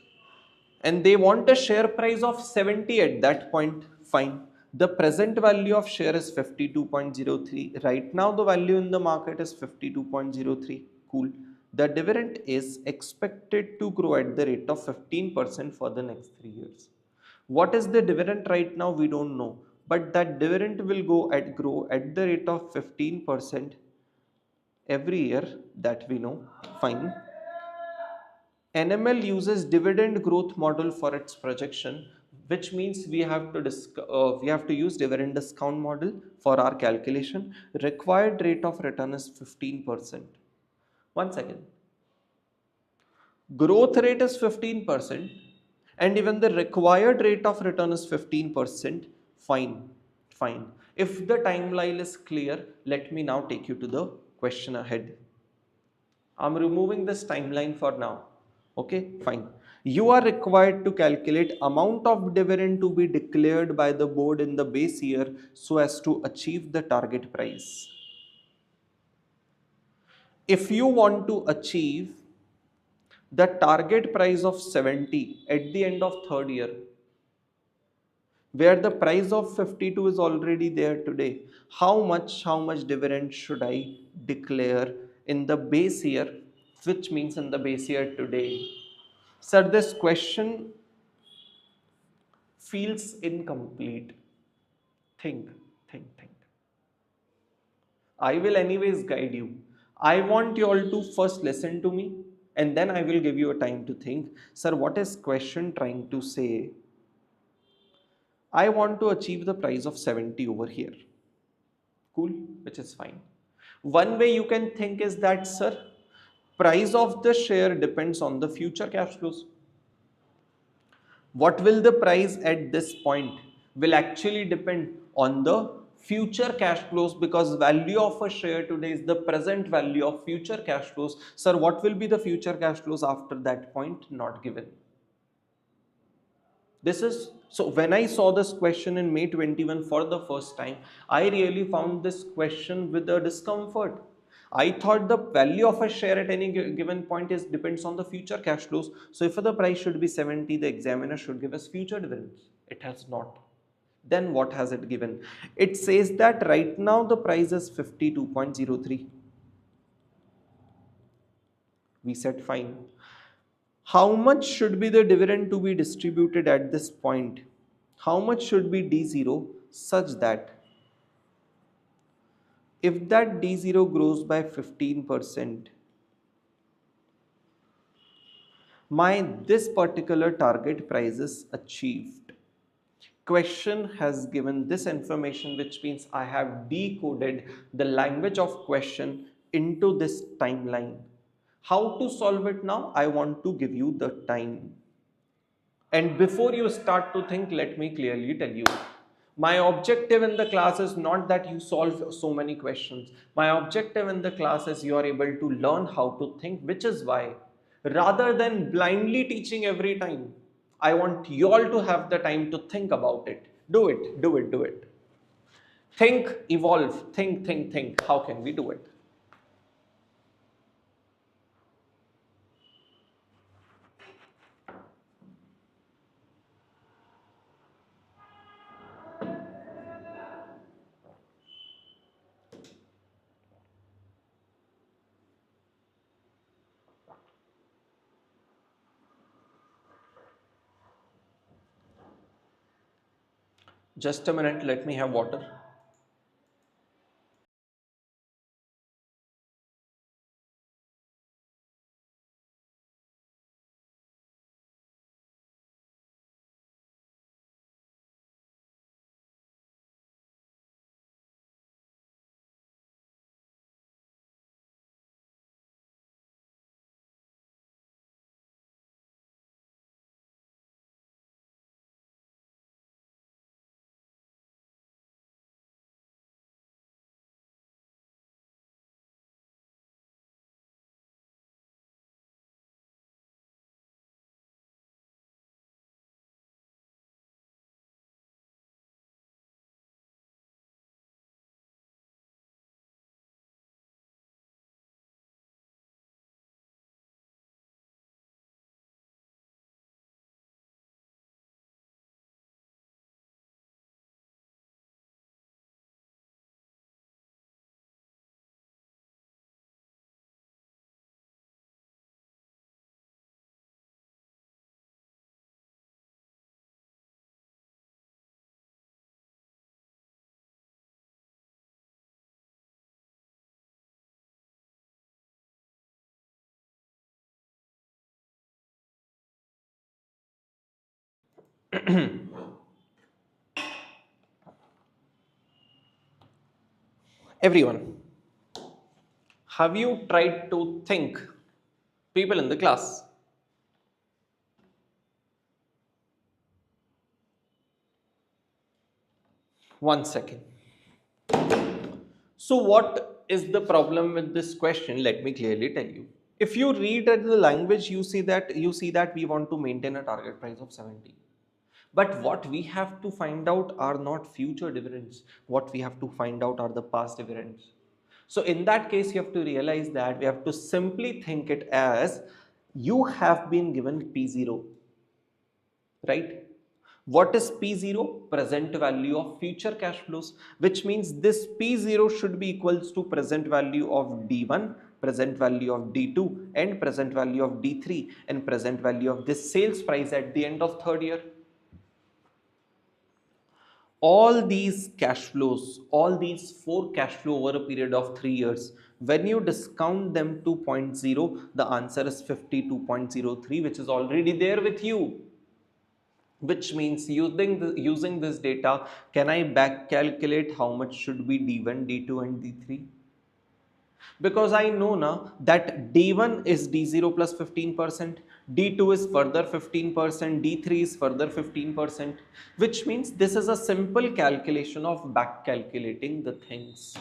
And they want a share price of 70 at that point. Fine. The present value of share is 52.03. Right now the value in the market is 52.03. Cool. The dividend is expected to grow at the rate of 15% for the next 3 years. What is the dividend right now? We don't know. But that dividend will grow at the rate of 15% every year, that we know. Fine. NML uses dividend growth model for its projection, which means we have to use dividend discount model for our calculation. Required rate of return is 15%. One second. Growth rate is 15% and even the required rate of return is 15%. Fine. If the timeline is clear, let me now take you to the question ahead. I'm removing this timeline for now. Okay, fine. You are required to calculate amount of dividend to be declared by the board in the base year so as to achieve the target price. If you want to achieve the target price of 70 at the end of third year, where the price of 52 is already there today, how much dividend should I declare in the base year, which means in the base year today? Sir, this question feels incomplete. Think. I will anyways guide you. I want you all to first listen to me and then I will give you a time to think. Sir, what is question trying to say? I want to achieve the price of 70 over here. Cool, which is fine. One way you can think is that, sir, price of the share depends on the future cash flows. What will the price at this point will actually depend on the future cash flows, because value of a share today is the present value of future cash flows. Sir, what will be the future cash flows after that point? Not given. This is so when I saw this question in May 21 for the first time, I really found this question with a discomfort. I thought the value of a share at any given point is depends on the future cash flows. So if the price should be 70, the examiner should give us future dividends. It has not. Then what has it given? It says that right now the price is 52.03. We said fine. How much should be the dividend to be distributed at this point? How much should be D0 such that if that D0 grows by 15%, my this particular target price is achieved. Question has given this information, which means I have decoded the language of question into this timeline. How to solve it now? I want to give you the time. And before you start to think, let me clearly tell you. My objective in the class is not that you solve so many questions. My objective in the class is you are able to learn how to think, which is why, rather than blindly teaching every time, I want you all to have the time to think about it. Do it, do it, do it. Think, evolve, think, think, think. How can we do it? Just a minute, let me have water. Everyone, have you tried to think? People in the class. One second. So what is the problem with this question? Let me clearly tell you. If you read at the language, you see that we want to maintain a target price of 70. But what we have to find out are not future dividends. What we have to find out are the past dividends. So in that case, you have to realize that we have to simply think it as you have been given P0, right? What is P0? Present value of future cash flows, which means this P0 should be equals to present value of D1, present value of D2, and present value of D3, and present value of this sales price at the end of third year. All these cash flows, all these four cash flow over a period of 3 years, when you discount them to 0.0, the answer is 52.03, which is already there with you. Which means using this data, can I back calculate how much should be D1, D2 and D3? Because I know now that D1 is D0 plus 15%, D2 is further 15%, D3 is further 15%, which means this is a simple calculation of back calculating the things.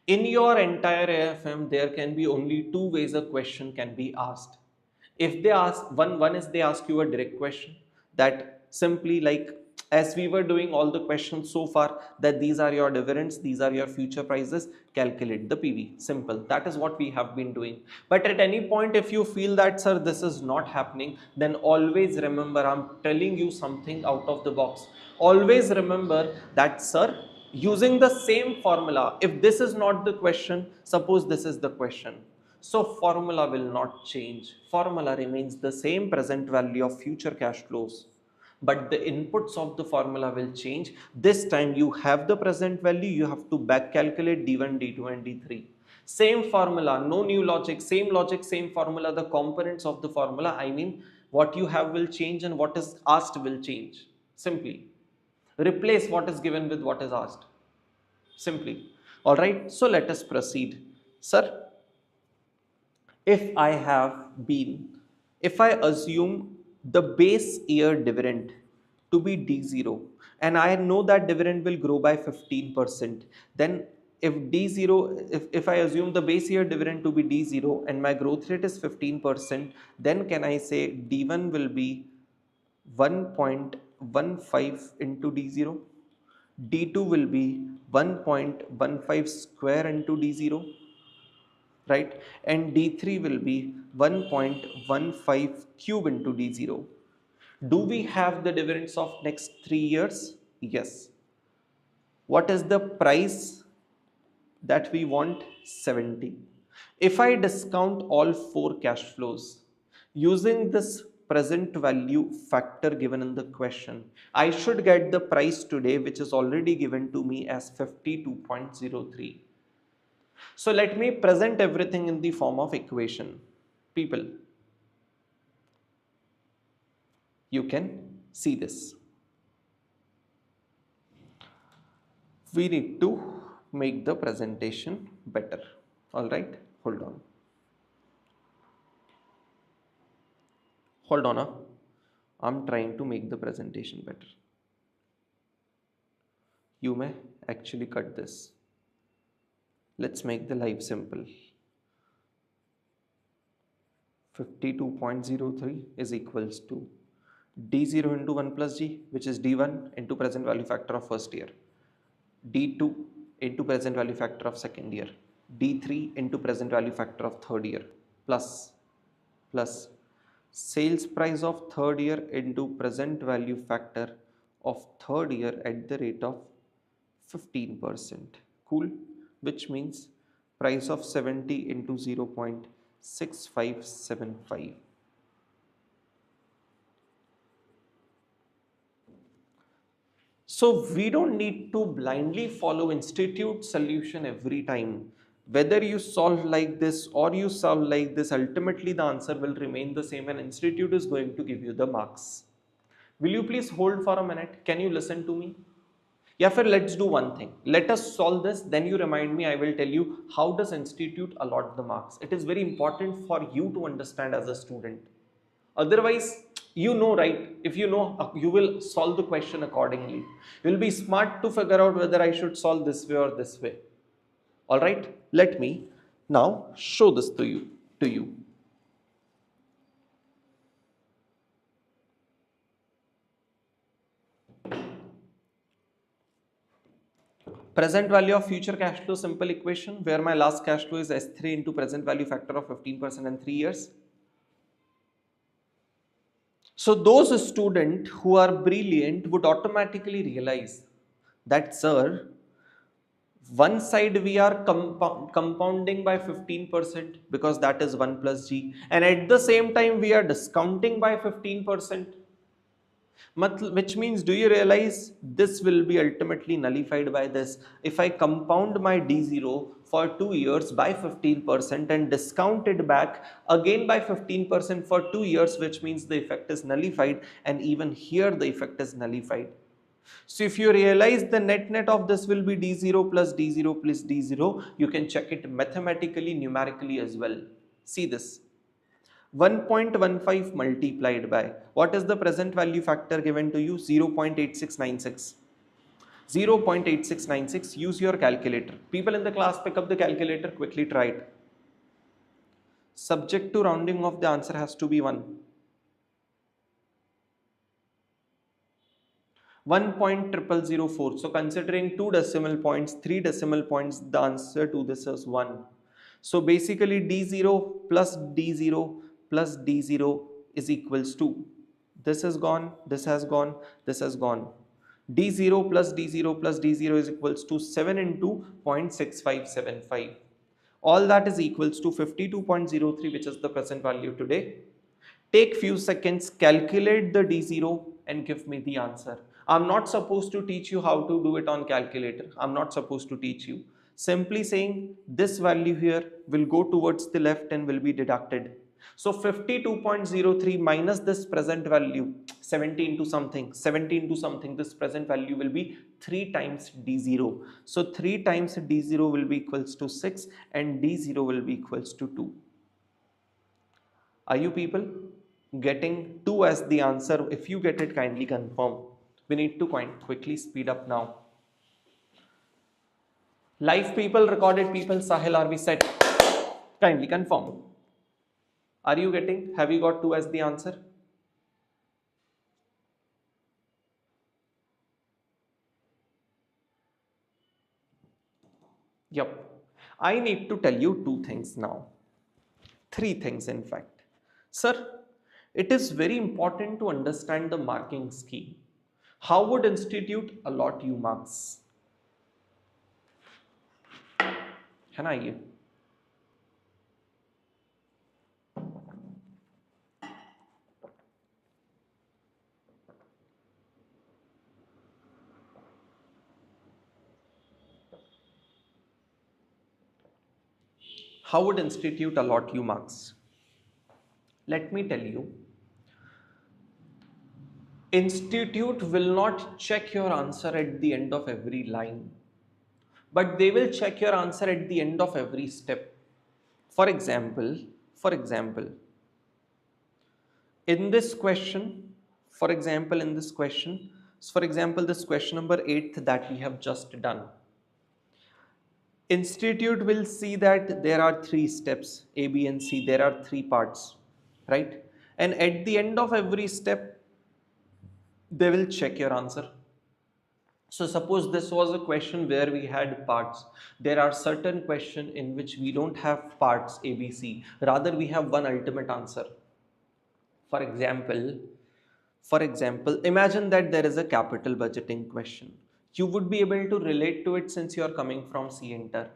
In your entire AFM, there can be only two ways a question can be asked. If they ask, one is they ask you a direct question that simply like as we were doing all the questions so far, that these are your dividends, these are your future prices, calculate the PV. Simple. That is what we have been doing. But at any point, if you feel that, sir, this is not happening, then always remember, I'm telling you something out of the box. Always remember that, sir, using the same formula, if this is not the question, suppose this is the question, so formula will not change. Formula remains the same, present value of future cash flows, but the inputs of the formula will change. This time you have the present value, you have to back calculate D1, D2 and D3. Same formula, no new logic, same formula, the components of the formula, I mean what you have will change and what is asked will change. Simply replace what is given with what is asked. Simply. Alright, so let us proceed. Sir, if I assume the base year dividend to be D0 and I know that dividend will grow by 15%, then if D0, if I assume the base year dividend to be D0 and my growth rate is 15%, then can I say D1 will be 1.15 into D0? D2 will be 1.15 square into D0, right? And D3 will be 1.15 cube into D0. Do we have the dividends of next 3 years? Yes. What is the price that we want? 70. If I discount all 4 cash flows using this present value factor given in the question, I should get the price today, which is already given to me as 52.03. So let me present everything in the form of equation. People, you can see this. We need to make the presentation better. All right, hold on. Hold on. I'm trying to make the presentation better. You may actually cut this. Let's make the life simple. 52.03 is equals to D0 into 1 plus G, which is D1 into present value factor of first year, D2 into present value factor of second year, D3 into present value factor of third year, plus sales price of third year into present value factor of third year at the rate of 15%. Cool. Which means price of 70 into 0.6575. So we don't need to blindly follow institute solution every time. Whether you solve like this or you solve like this, ultimately the answer will remain the same and institute is going to give you the marks. Will you please hold for a minute? Can you listen to me? Yeah, sir, let's do one thing. Let us solve this, then you remind me, I will tell you how does institute allot the marks. It is very important for you to understand as a student. Otherwise, you know, right? If you know, you will solve the question accordingly. You will be smart to figure out whether I should solve this way or this way. All right, let me now show this to you. Present value of future cash flow, simple equation where my last cash flow is S3 into present value factor of 15% and 3 years. So those students who are brilliant would automatically realize that, sir, one side we are compounding by 15% because that is 1 plus G, and at the same time we are discounting by 15%. Which means, do you realize this will be ultimately nullified by this? If I compound my D0 for 2 years by 15% and discount it back again by 15% for 2 years, which means the effect is nullified, and even here the effect is nullified. So if you realize the net of this will be D0 plus D0 plus D0, you can check it mathematically, numerically as well. See this. 1.15 multiplied by, what is the present value factor given to you? 0.8696. 0.8696. Use your calculator. People in the class, pick up the calculator, quickly try it. Subject to rounding off, the answer has to be 1. 1.0004. So considering 2 decimal points, 3 decimal points, the answer to this is 1. So basically D0 plus D0 plus D0 is equals to, this is gone, this has gone, this has gone. D0 plus D0 plus D0 is equals to 7 into 0.6575. All that is equals to 52.03, which is the present value today. Take few seconds, calculate the D0 and give me the answer. I'm not supposed to teach you how to do it on calculator. I'm not supposed to teach you. Simply saying this value here will go towards the left and will be deducted. So 52.03 minus this present value, 70 into something, this present value will be 3 times D0. So 3 times D0 will be equals to 6 and D0 will be equals to 2. Are you people getting 2 as the answer? If you get it, kindly confirm. We need to quickly speed up now. Live people, recorded people, Sahil, are we set? Kindly confirm. Are you getting? Have you got 2 as the answer? Yep. I need to tell you 2 things now. 3 things in fact. Sir, it is very important to understand the marking scheme. How would institute allot you marks? Can I hear? How would institute allot you marks? Let me tell you. Institute will not check your answer at the end of every line, but they will check your answer at the end of every step. For example, for example, in this question, for example, this question number 8 that we have just done. Institute will see that there are 3 steps, A, B and C, there are 3 parts, right? And at the end of every step, they will check your answer. So suppose this was a question where we had parts. There are certain questions in which we don't have parts A, B, C. Rather, we have one ultimate answer. For example, imagine that there is a capital budgeting question. You would be able to relate to it since you are coming from C Inter.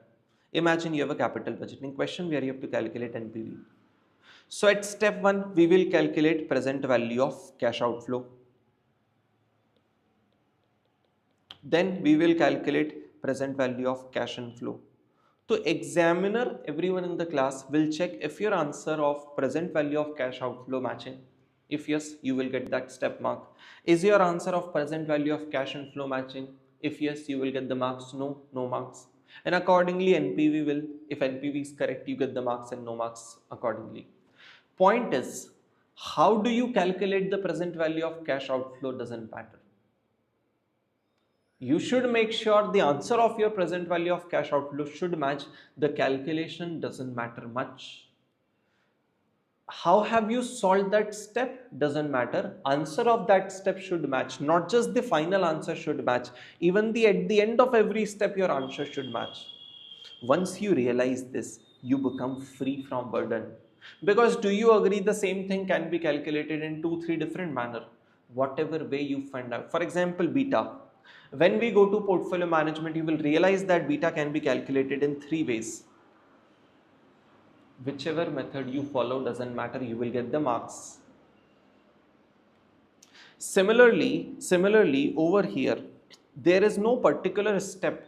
Imagine you have a capital budgeting question where you have to calculate NPV. So at step 1, we will calculate present value of cash outflow. Then we will calculate present value of cash inflow. So examiner, everyone in the class will check if your answer of present value of cash outflow matching. If yes, you will get that step mark. Is your answer of present value of cash inflow matching? If yes, you will get the marks. No, no marks. And accordingly, NPV will, if NPV is correct, you get the marks and no marks accordingly. Point is, how do you calculate the present value of cash outflow doesn't matter. You should make sure the answer of your present value of cash outflow should match. The calculation doesn't matter much. How have you solved that step doesn't matter. Answer of that step should match. Not just the final answer should match. Even at the end of every step, your answer should match. Once you realize this, you become free from burden. Because do you agree the same thing can be calculated in 2-3 different manner? Whatever way you find out. For example, beta. When we go to portfolio management, you will realize that beta can be calculated in 3 ways. Whichever method you follow doesn't matter, you will get the marks. Similarly, over here, there is no particular step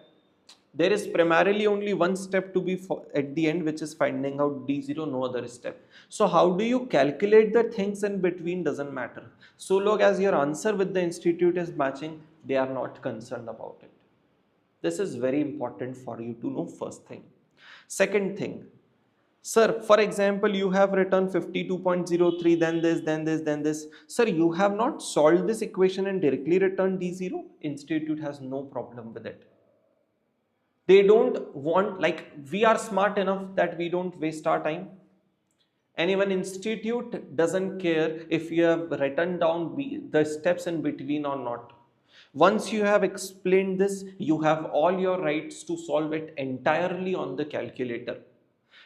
There is primarily only one step to be at the end, which is finding out D0, no other step. So how do you calculate the things in between doesn't matter. So long as your answer with the institute is matching, they are not concerned about it. This is very important for you to know, first thing. Second thing, sir, for example, you have written 52.03, then this, then this, then this. Sir, you have not solved this equation and directly returned D0. Institute has no problem with it. They don't want, like, we are smart enough that we don't waste our time. And even institute doesn't care if you have written down the steps in between or not. Once you have explained this, you have all your rights to solve it entirely on the calculator.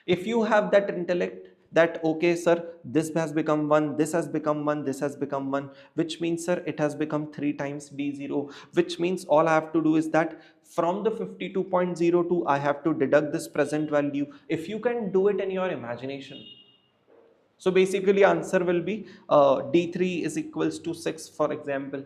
If you have that intellect that, okay, sir, this has become 1, this has become 1, this has become 1, which means, sir, it has become 3 times D0, which means all I have to do is that from the 52.02, I have to deduct this present value. If you can do it in your imagination. So basically answer will be D3 is equals to 6, for example.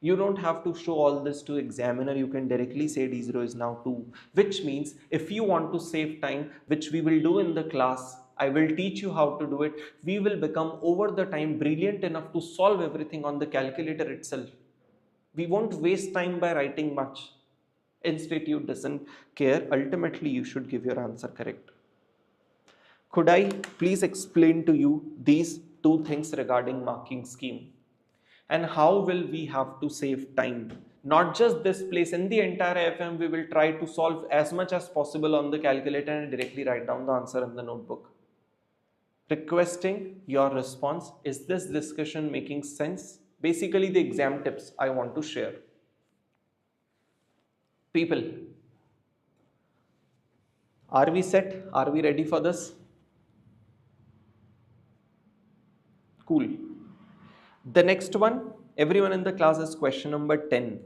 You don't have to show all this to examiner. You can directly say D0 is now 2, which means if you want to save time, which we will do in the class, I will teach you how to do it. We will become over the time brilliant enough to solve everything on the calculator itself. We won't waste time by writing much. Institute doesn't care. Ultimately, you should give your answer correct. Could I please explain to you these two things regarding marking scheme? And how will we have to save time? Not just this place, in the entire AFM, we will try to solve as much as possible on the calculator and directly write down the answer in the notebook. Requesting your response. Is this discussion making sense? Basically, the exam tips I want to share. People, are we set? Are we ready for this? Cool. The next one, everyone in the class, is question number 10.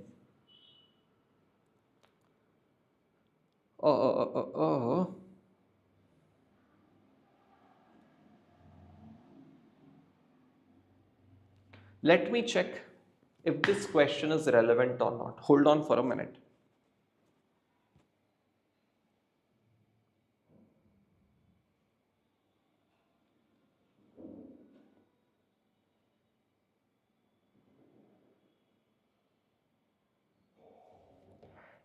Let me check if this question is relevant or not. Hold on for a minute.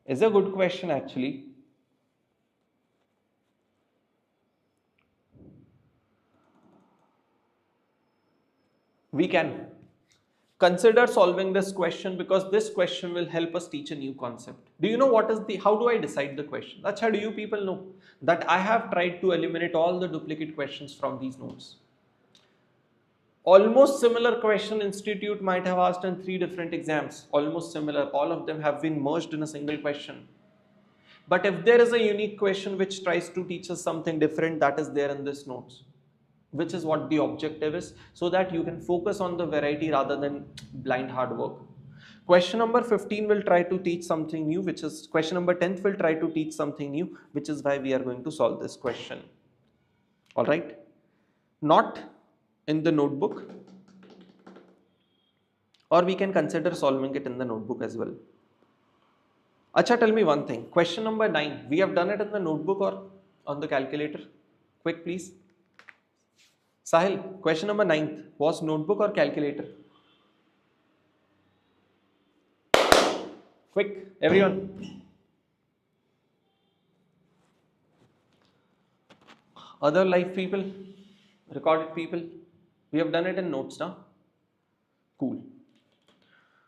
It's a good question actually. We can consider solving this question because this question will help us teach a new concept. Do you know what is how do I decide the question? That's how do you people know that I have tried to eliminate all the duplicate questions from these notes. Almost similar question institute might have asked in 3 different exams. Almost similar. All of them have been merged in a single question. But if there is a unique question which tries to teach us something different, that is there in this notes, which is what the objective is, so that you can focus on the variety rather than blind hard work. Question number 15 will try to teach something new, which is question number 10 will try to teach something new, which is why we are going to solve this question. All right, not in the notebook, or we can consider solving it in the notebook as well. Acha, tell me one thing. Question number 9, we have done it in the notebook or on the calculator? Quick, please. Sahil, question number 9 was notebook or calculator? Quick, everyone. Other live people, recorded people, we have done it in notes now. Cool.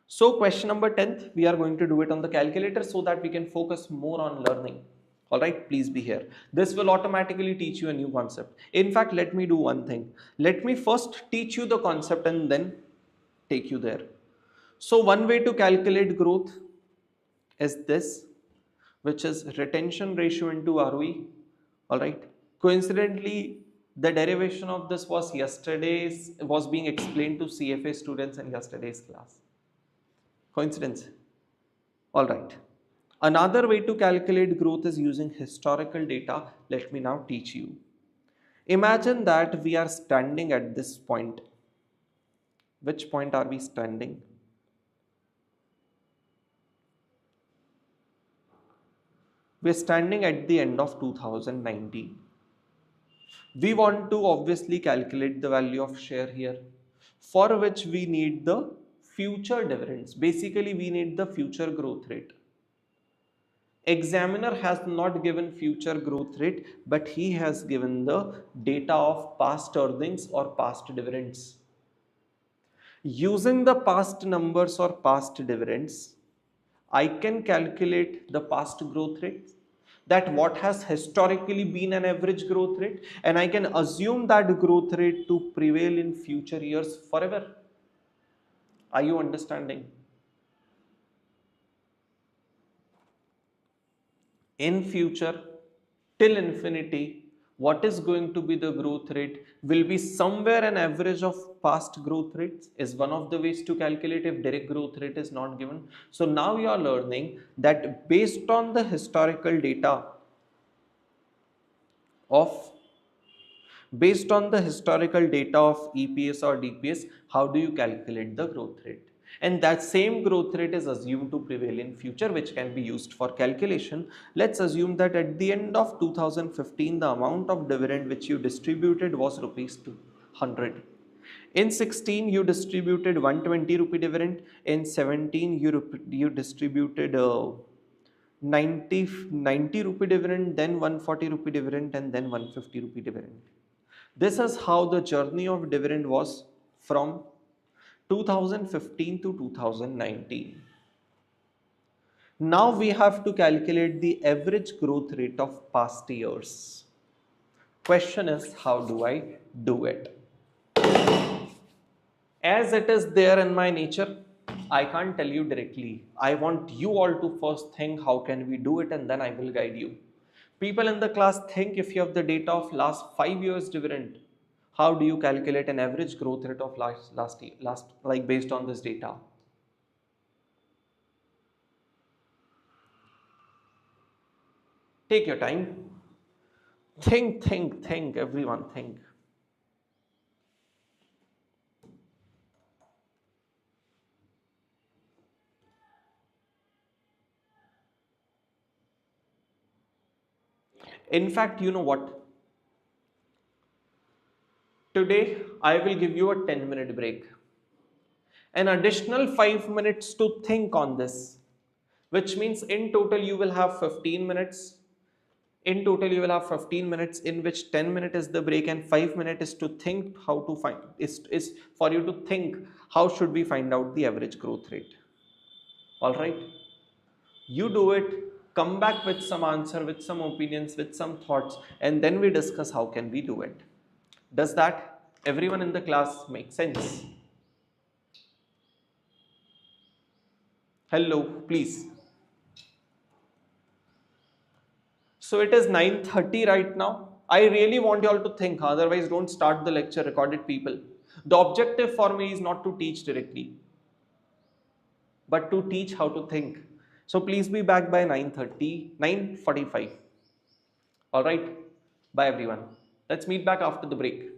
So question number 10th, we are going to do it on the calculator so that we can focus more on learning. All right, please be here. This will automatically teach you a new concept. In fact, let me do one thing. Let me first teach you the concept and then take you there. So one way to calculate growth is this, which is retention ratio into ROE. All right. Coincidentally, the derivation of this was being explained to CFA students in yesterday's class. Coincidence? All right. Another way to calculate growth is using historical data. Let me now teach you. Imagine that we are standing at this point. Which point are we standing? We're standing at the end of 2019. We want to obviously calculate the value of share here, for which we need the future dividends. Basically, we need the future growth rate. Examiner has not given future growth rate, but he has given the data of past earnings or past dividends. Using the past numbers or past dividends, I can calculate the past growth rate, that what has historically been an average growth rate, and I can assume that growth rate to prevail in future years forever. Are you understanding? In future, till infinity, what is going to be the growth rate will be somewhere an average of past growth rates, is one of the ways to calculate if direct growth rate is not given. So now you are learning that of based on the historical data of EPS or DPS, how do you calculate the growth rate? And that same growth rate is assumed to prevail in future, which can be used for calculation. Let's assume that at the end of 2015, the amount of dividend which you distributed was rupees 200. In 16, you distributed 120 rupee dividend. In 17, you distributed 90 rupee dividend, then 140 rupee dividend, and then 150 rupee dividend. This is how the journey of dividend was from 2015 to 2019. Now we have to calculate the average growth rate of past years. Question is, how do I do it? As it is there in my nature, I can't tell you directly. I want you all to first think how can we do it, and then I will guide you. People in the class think, if you have the data of last 5 years dividend, how do you calculate an average growth rate of last like based on this data? Take your time. Think, everyone think. In fact, you know what? Today, I will give you a 10-minute break. An additional 5 minutes to think on this, which means in total you will have 15 minutes. In total, you will have 15 minutes, in which 10 minutes is the break and 5 minutes is to think how to find, is for you to think how should we find out the average growth rate. All right. You do it, come back with some answer, with some opinions, with some thoughts, and then we discuss how can we do it. Does that, everyone in the class, make sense? Hello, please. So it is 9:30 right now. I really want you all to think, otherwise don't start the lecture, recorded people. The objective for me is not to teach directly, but to teach how to think. So please be back by 9:30, 9:45. All right. Bye everyone. Let's meet back after the break.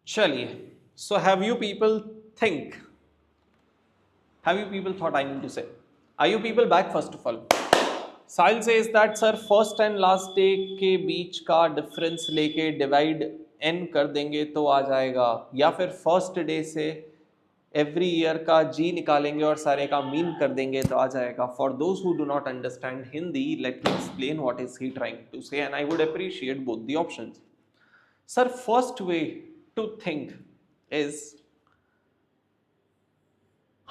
चलिए, so have you people think, have you people thought, I need to say, are you people back first of all? Sahil says that sir first and last day के बीच का difference लेके divide N कर देंगे तो आ जाएगा, या फिर फर्स्ट डे से एवरी ईयर का जी निकालेंगे और सारे का मीन कर देंगे तो आ जाएगा. For those who do not understand Hindi, let me explain what is he trying to say and I would appreciate both the options. Sir first way to think is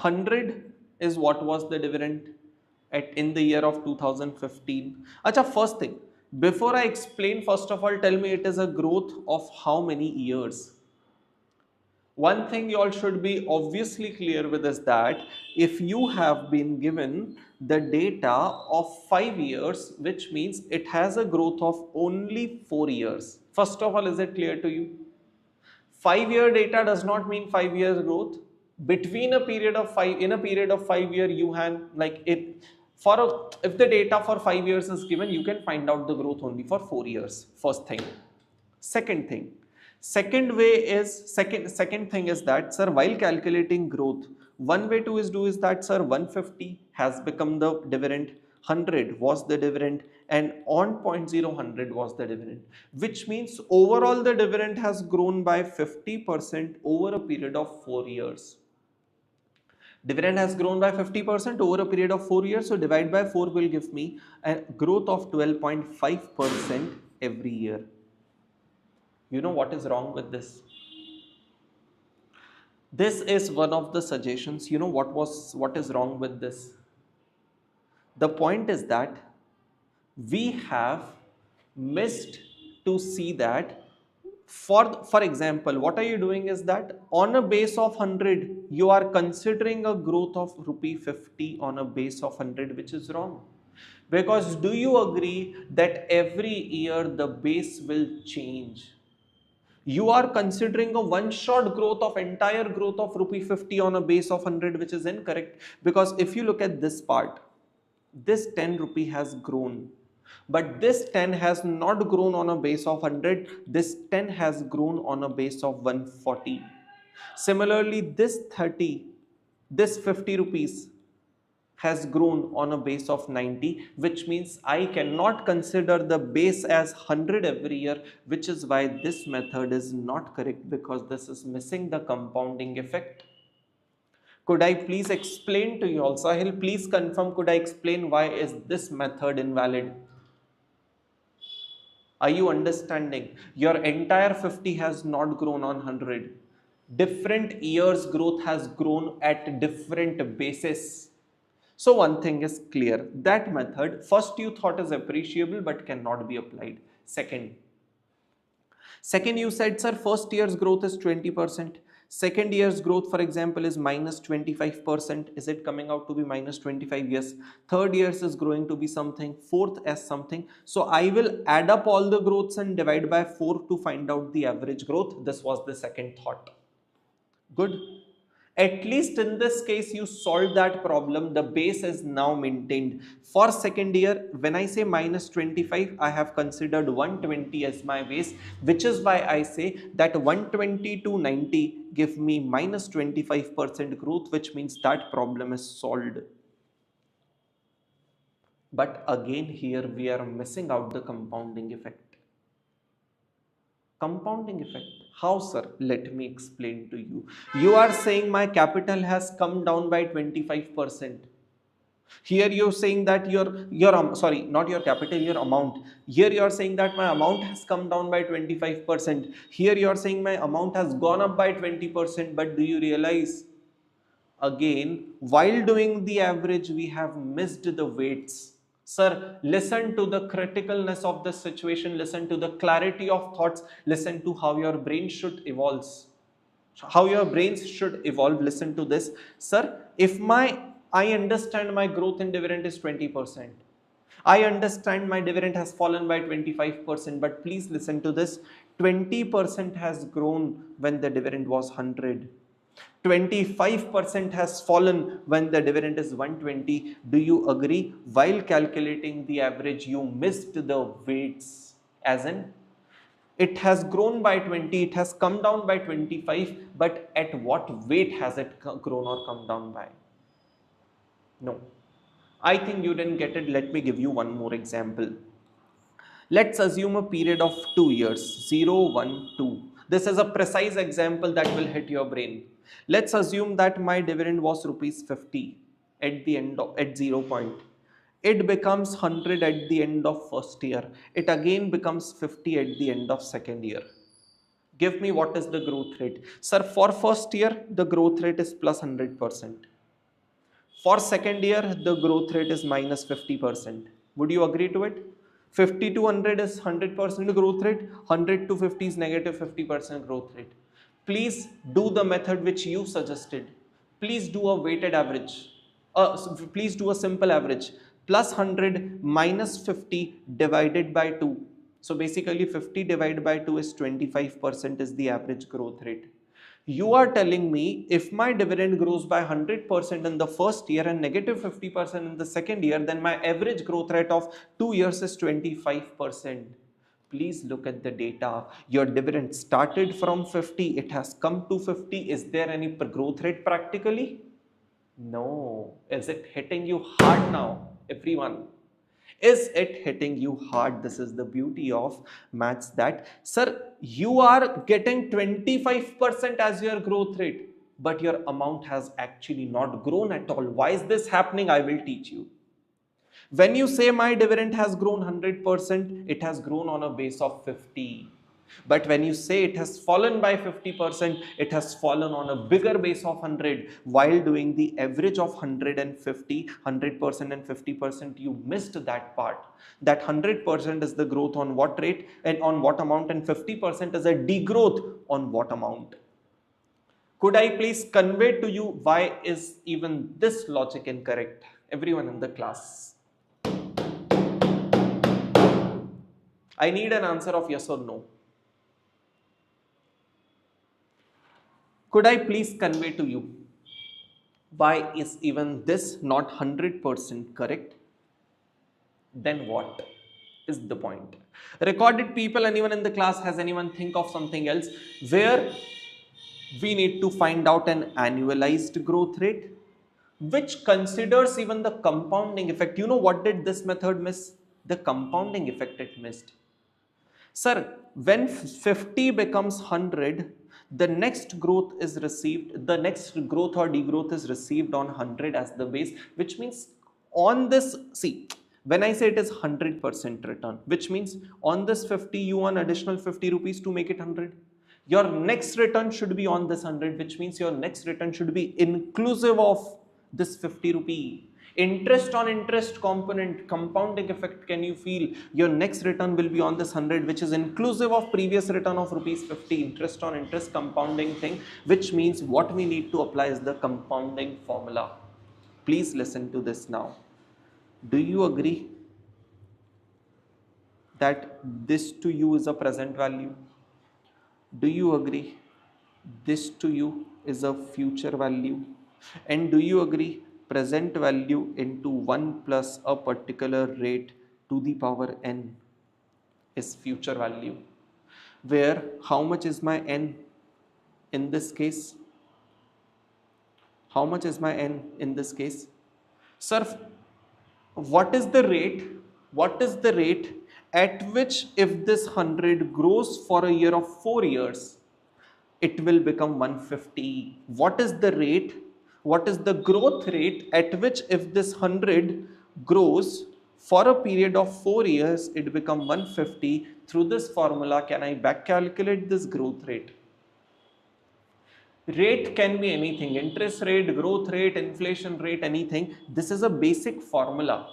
100 is what was the dividend at in the year of 2015. Acha, first thing, before I explain, first of all tell me it is a growth of how many years. One thing you all should be obviously clear with is that if you have been given the data of 5 years, which means it has a growth of only 4 years. First of all, is it clear to you? 5-year data does not mean 5 years growth. Between a period of 5, in a period of 5 year, you can like it for a, if the data for 5 years is given, you can find out the growth only for 4 years. First thing. Second thing, second thing is that, sir, while calculating growth, one way to is do is that, sir, 150 has become the dividend, 100 was the dividend, and on 0.0 was the dividend, which means overall the dividend has grown by 50% over a period of 4 years. Dividend has grown by 50% over a period of 4 years, so divide by 4 will give me a growth of 12.5% every year. You know what is wrong with this? This is one of the suggestions. You know what is wrong with this? The point is that we have missed to see that, for example, what are you doing is that on a base of 100 you are considering a growth of rupee 50 on a base of 100, which is wrong. Because do you agree that every year the base will change? You are considering a one shot growth of entire growth of rupee 50 on a base of 100, which is incorrect. Because if you look at this part, this 10 rupee has grown, but this 10 has not grown on a base of 100, this 10 has grown on a base of 140. Similarly, this 30, this 50 rupees has grown on a base of 90, which means I cannot consider the base as 100 every year, which is why this method is not correct, because this is missing the compounding effect. Could I please explain to you all? Sahil, please confirm, could I explain why is this method invalid? Are you understanding? Your entire 50 has not grown on 100. Different years growth has grown at different bases. So one thing is clear, that method, first you thought is appreciable but cannot be applied. Second you said, sir, first year's growth is 20%. Second year's growth, for example, is minus 25%. Is it coming out to be minus 25? Yes. Third year's is growing to be something. Fourth as something. So I will add up all the growths and divide by 4 to find out the average growth. This was the second thought. Good. At least in this case, you solved that problem. The base is now maintained. For second year, when I say minus 25, I have considered 120 as my base, which is why I say that 120 to 90 give me minus 25% growth, which means that problem is solved. But again, here we are missing out the compounding effect. Compounding effect. How, sir? Let me explain to you. You are saying my capital has come down by 25%. Here you're saying that your sorry, not your capital, your amount. Here you are saying that my amount has come down by 25%. Here you are saying my amount has gone up by 20%. But do you realize? Again, while doing the average, we have missed the weights. Sir, listen to the criticalness of the situation, listen to the clarity of thoughts, listen to how your brain should evolve. How your brains should evolve, listen to this. Sir, if I understand my growth in dividend is 20%. I understand my dividend has fallen by 25%, but please listen to this. 20% has grown when the dividend was 100. 25% has fallen when the dividend is 120. Do you agree? While calculating the average, you missed the weights. As in, It has grown by 20, it has come down by 25, but at what weight has it grown or come down by? No. I think you didn't get it. Let me give you one more example. Let's assume a period of 2 years, 0, 1, 2. This is a precise example that will hit your brain. Let's assume that my dividend was rupees 50 at the end of at 0 point. It becomes 100 at the end of first year. It again becomes 50 at the end of second year. Give me what is the growth rate. Sir, for first year, the growth rate is plus 100%. For second year, the growth rate is minus 50%. Would you agree to it? 50 to 100 is 100% growth rate. 100 to 50 is negative 50% growth rate. Please do the method which you suggested. Please do a weighted average. Please do a simple average. Plus 100 minus 50 divided by 2. So basically 50 divided by 2 is 25% is the average growth rate. You are telling me if my dividend grows by 100% in the first year and negative 50% in the second year, then my average growth rate of 2 years is 25%. Please look at the data. Your dividend started from 50, it has come to 50. Is there any growth rate practically? No. Is it hitting you hard now, everyone? Is it hitting you hard? This is the beauty of maths, that, sir, you are getting 25% as your growth rate, but your amount has actually not grown at all. Why is this happening? I will teach you. When you say my dividend has grown 100%, it has grown on a base of 50. But when you say it has fallen by 50%, it has fallen on a bigger base of 100. While doing the average of 150, 100% and 50%, you missed that part. That 100% is the growth on what rate and on what amount, and 50% is a degrowth on what amount. Could I please convey to you why is even this logic incorrect? Everyone in the class. I need an answer of yes or no. Could I please convey to you why is even this not 100% correct? Then what is the point? Recorded people, anyone in the class, has anyone think of something else where we need to find out an annualized growth rate which considers even the compounding effect? You know what did this method miss? The compounding effect it missed. Sir, when 50 becomes 100, the next growth is received, the next growth or degrowth is received on 100 as the base, which means on this, see, when I say it is 100% return, which means on this 50, you earn additional 50 rupees to make it 100. Your next return should be on this 100, which means your next return should be inclusive of this 50 rupee. Interest on interest component, compounding effect, can you feel? Your next return will be on this 100, which is inclusive of previous return of rupees 50. Interest on interest compounding thing, which means what we need to apply is the compounding formula. Please listen to this now. Do you agree that this to you is a present value? Do you agree this to you is a future value? And do you agree present value into 1 plus a particular rate to the power n is future value? Where how much is my n in this case? How much is my n in this case? Sir, what is the rate? What is the rate at which if this 100 grows for a year of 4 years, it will become 150? What is the rate? What is the growth rate at which if this 100 grows for a period of 4 years, it become 150? Through this formula, can I back calculate this growth rate? Rate can be anything, interest rate, growth rate, inflation rate, anything. This is a basic formula.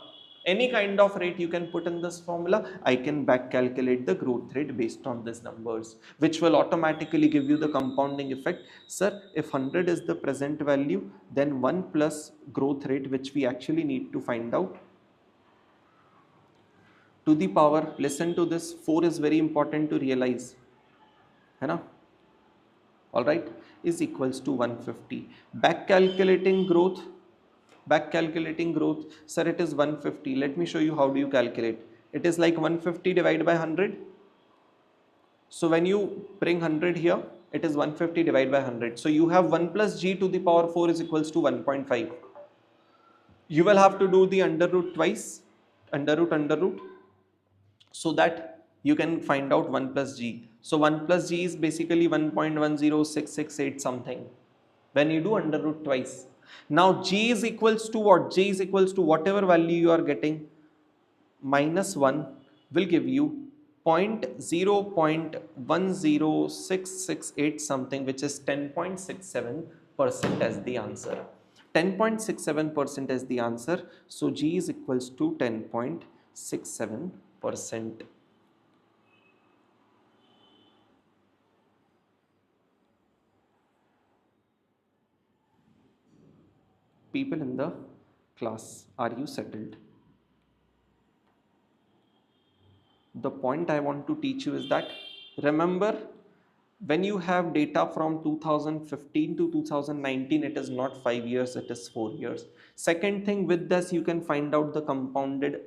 Any kind of rate you can put in this formula, I can back calculate the growth rate based on these numbers, which will automatically give you the compounding effect. Sir, if 100 is the present value, then 1 plus growth rate, which we actually need to find out, to the power, listen to this, 4 is very important to realize, hai na? All right, is equals to 150. Back calculating growth, sir, it is 150. Let me show you how do you calculate. It is like 150 divided by 100. So when you bring 100 here, it is 150 divided by 100. So you have 1 plus g to the power 4 is equals to 1.5. You will have to do the under root twice, under root, so that you can find out 1 plus g. So 1 plus g is basically 1.10668 something when you do under root twice. Now g is equals to what? G is equals to whatever value you are getting minus 1 will give you 0.10668 something, which is 10.67% as the answer. 10.67% as the answer. So G is equals to 10.67%. People in the class, are you settled? The point I want to teach you is that, remember, when you have data from 2015 to 2019, it is not 5 years, it is 4 years. Second thing, with this you can find out the compounded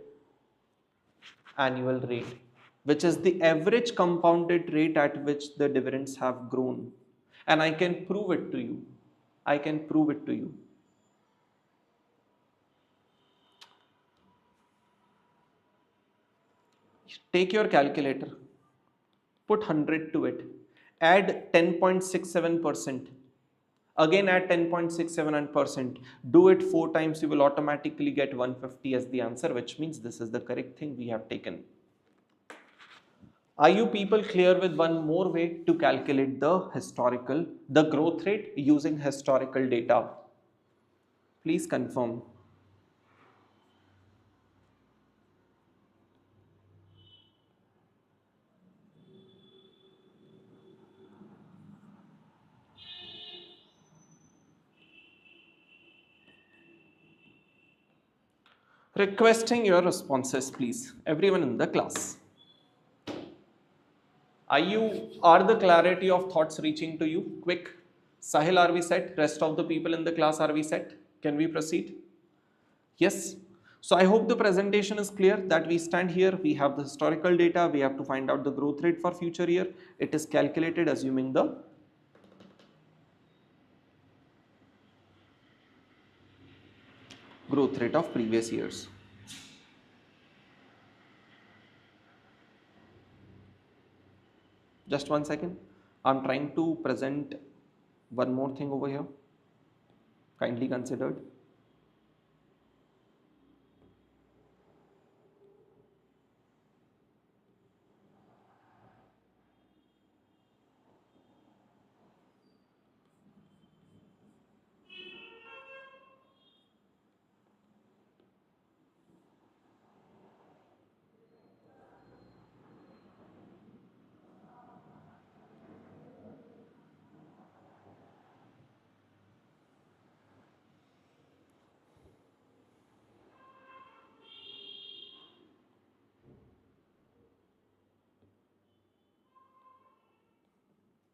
annual rate, which is the average compounded rate at which the dividends have grown. And I can prove it to you. I can prove it to you. Take your calculator, put 100 to it, add 10.67%. Again add 10.67%. Do it 4 times, you will automatically get 150 as the answer, which means this is the correct thing we have taken. Are you people clear with one more way to calculate the growth rate using historical data? Please confirm. Requesting your responses, please. Everyone in the class. Are the clarity of thoughts reaching to you? Quick. Sahil, are we set? Rest of the people in the class, are we set? Can we proceed? Yes. So I hope the presentation is clear that we stand here, we have the historical data, we have to find out the growth rate for future year. It is calculated assuming the growth rate of previous years. Just 1 second. I'm trying to present one more thing over here. Kindly considered.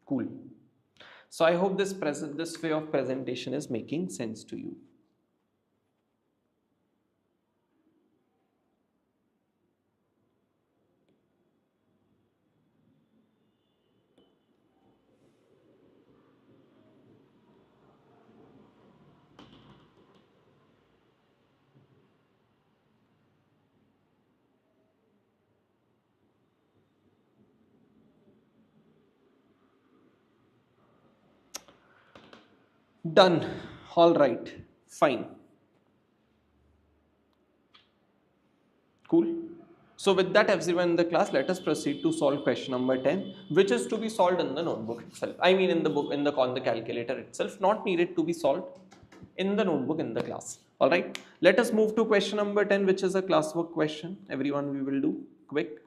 Cool. So I hope this way of presentation is making sense to you. Done. All right. Fine. Cool. So with that, everyone in the class, let us proceed to solve question number 10, which is to be solved in the notebook itself. I mean in the book, on the calculator itself, not needed to be solved in the notebook in the class. All right. Let us move to question number 10, which is a classwork question. Everyone, we will do quick.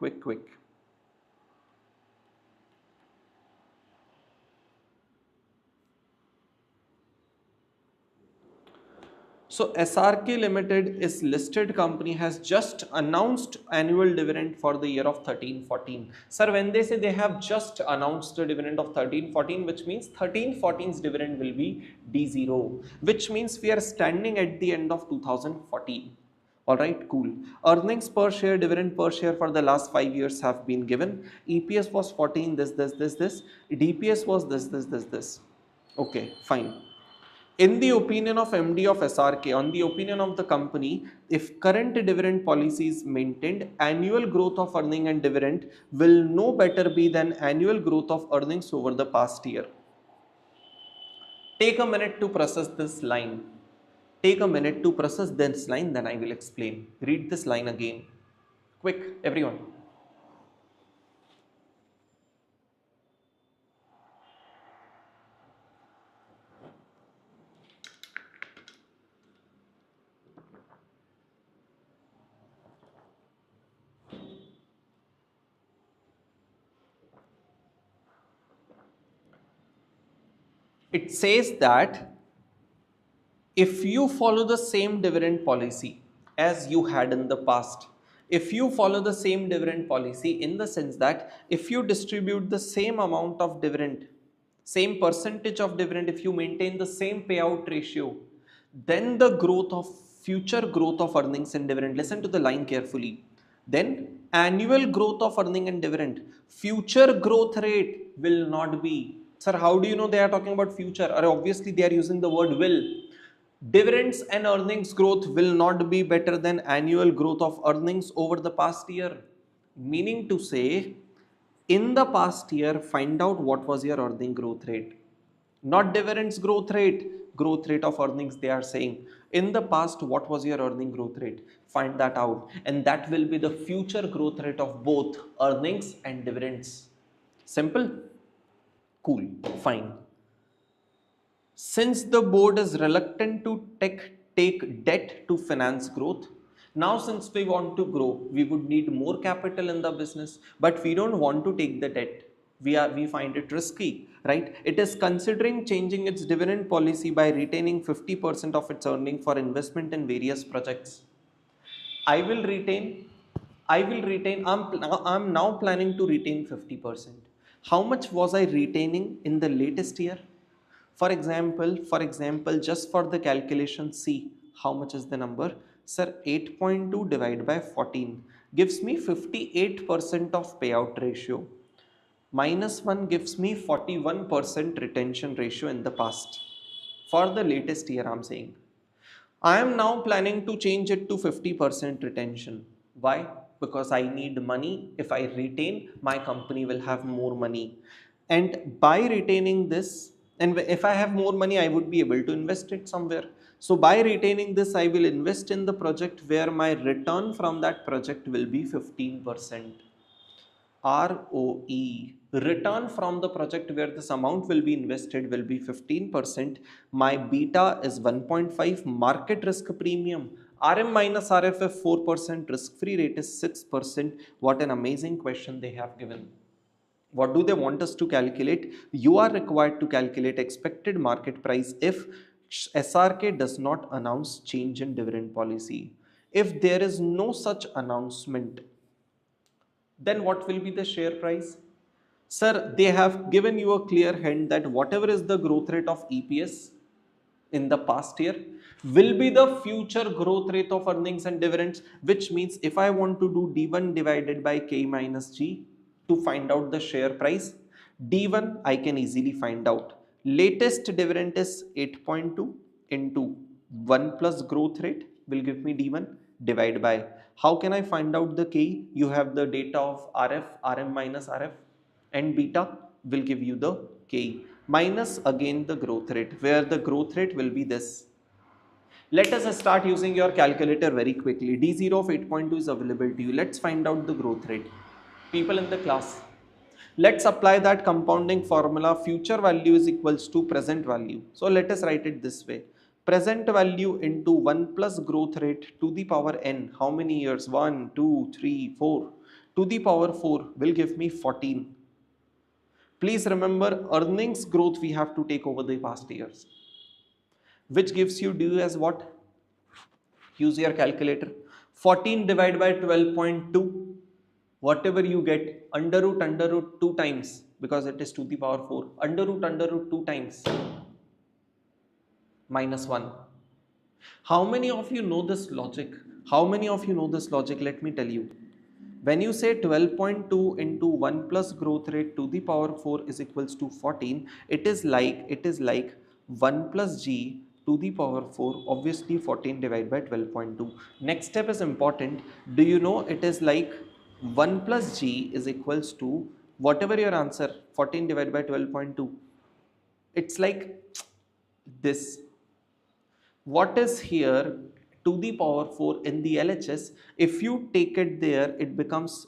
So SRK Limited is listed company, has just announced annual dividend for the year of 13-14. Sir, when they say they have just announced the dividend of 13-14, which means 13-14's dividend will be D0, which means we are standing at the end of 2014. Alright, cool. Earnings per share, dividend per share for the last 5 years have been given. EPS was 14, this. DPS was this. Okay, fine. In the opinion of MD of SRK, on the opinion of the company, if current dividend policy is maintained, annual growth of earning and dividend will no better be than annual growth of earnings over the past year. Take a minute to process this line. Take a minute to process this line, then I will explain. Read this line again. Quick, everyone. It says that if you follow the same dividend policy as you had in the past, if you follow the same dividend policy in the sense that if you distribute the same amount of dividend, same percentage of dividend, if you maintain the same payout ratio, then the growth of future growth of earnings and dividend, listen to the line carefully, then annual growth of earning and dividend, future growth rate will not be. Sir, how do you know they are talking about future? Or obviously they are using the word will. Dividends and earnings growth will not be better than annual growth of earnings over the past year. Meaning to say, in the past year, find out what was your earning growth rate. Not dividends growth rate of earnings they are saying. In the past, what was your earning growth rate? Find that out. And that will be the future growth rate of both earnings and dividends. Simple? Cool. Fine. Since the board is reluctant to take debt to finance growth, now since we want to grow, we would need more capital in the business, but we don't want to take the debt. We find it risky, right? It is considering changing its dividend policy by retaining 50% of its earning for investment in various projects. I will retain, I'm now planning to retain 50%. How much was I retaining in the latest year? For example, just for the calculation, see how much is the number. Sir, 8.2 divided by 14 gives me 58% of payout ratio. Minus 1 gives me 41% retention ratio in the past. For the latest year, I'm saying. I am now planning to change it to 50% retention. Why? Because I need money. If I retain, my company will have more money. And by retaining this, and if I have more money, I would be able to invest it somewhere. So by retaining this, I will invest in the project where my return from that project will be 15%. ROE, return from the project where this amount will be invested will be 15%. My beta is 1.5, market risk premium. RM minus RFF 4%, risk-free rate is 6%. What an amazing question they have given. What do they want us to calculate? You are required to calculate expected market price if SRK does not announce change in dividend policy. If there is no such announcement, then what will be the share price? Sir, they have given you a clear hint that whatever is the growth rate of EPS in the past year will be the future growth rate of earnings and dividends, which means if I want to do D1 divided by K minus G to find out the share price, D1 I can easily find out. Latest dividend is 8.2 into 1 plus growth rate will give me D1 divide by. How can I find out the K? You have the data of RF, RM minus RF, and beta will give you the K minus again the growth rate, where the growth rate will be this. Let us start using your calculator very quickly. D0 of 8.2 is available to you. Let's find out the growth rate. People in the class, let's apply that compounding formula. Future value is equals to present value. So let us write it this way. Present value into 1 plus growth rate to the power n. How many years? 1, 2, 3, 4. To the power 4 will give me 14. Please remember, earnings growth we have to take over the past years, which gives you due as what? Use your calculator. 14 divided by 12.2. Whatever you get, under root 2 times, because it is to the power 4. Under root 2 times minus 1. How many of you know this logic? How many of you know this logic? Let me tell you. When you say 12.2 into 1 plus growth rate to the power 4 is equals to 14, it is like 1 plus g to the power 4, obviously 14 divided by 12.2. Next step is important. Do you know it is like 1 plus g is equals to whatever your answer, 14 divided by 12.2. It's like this. What is here to the power 4 in the LHS, if you take it there, it becomes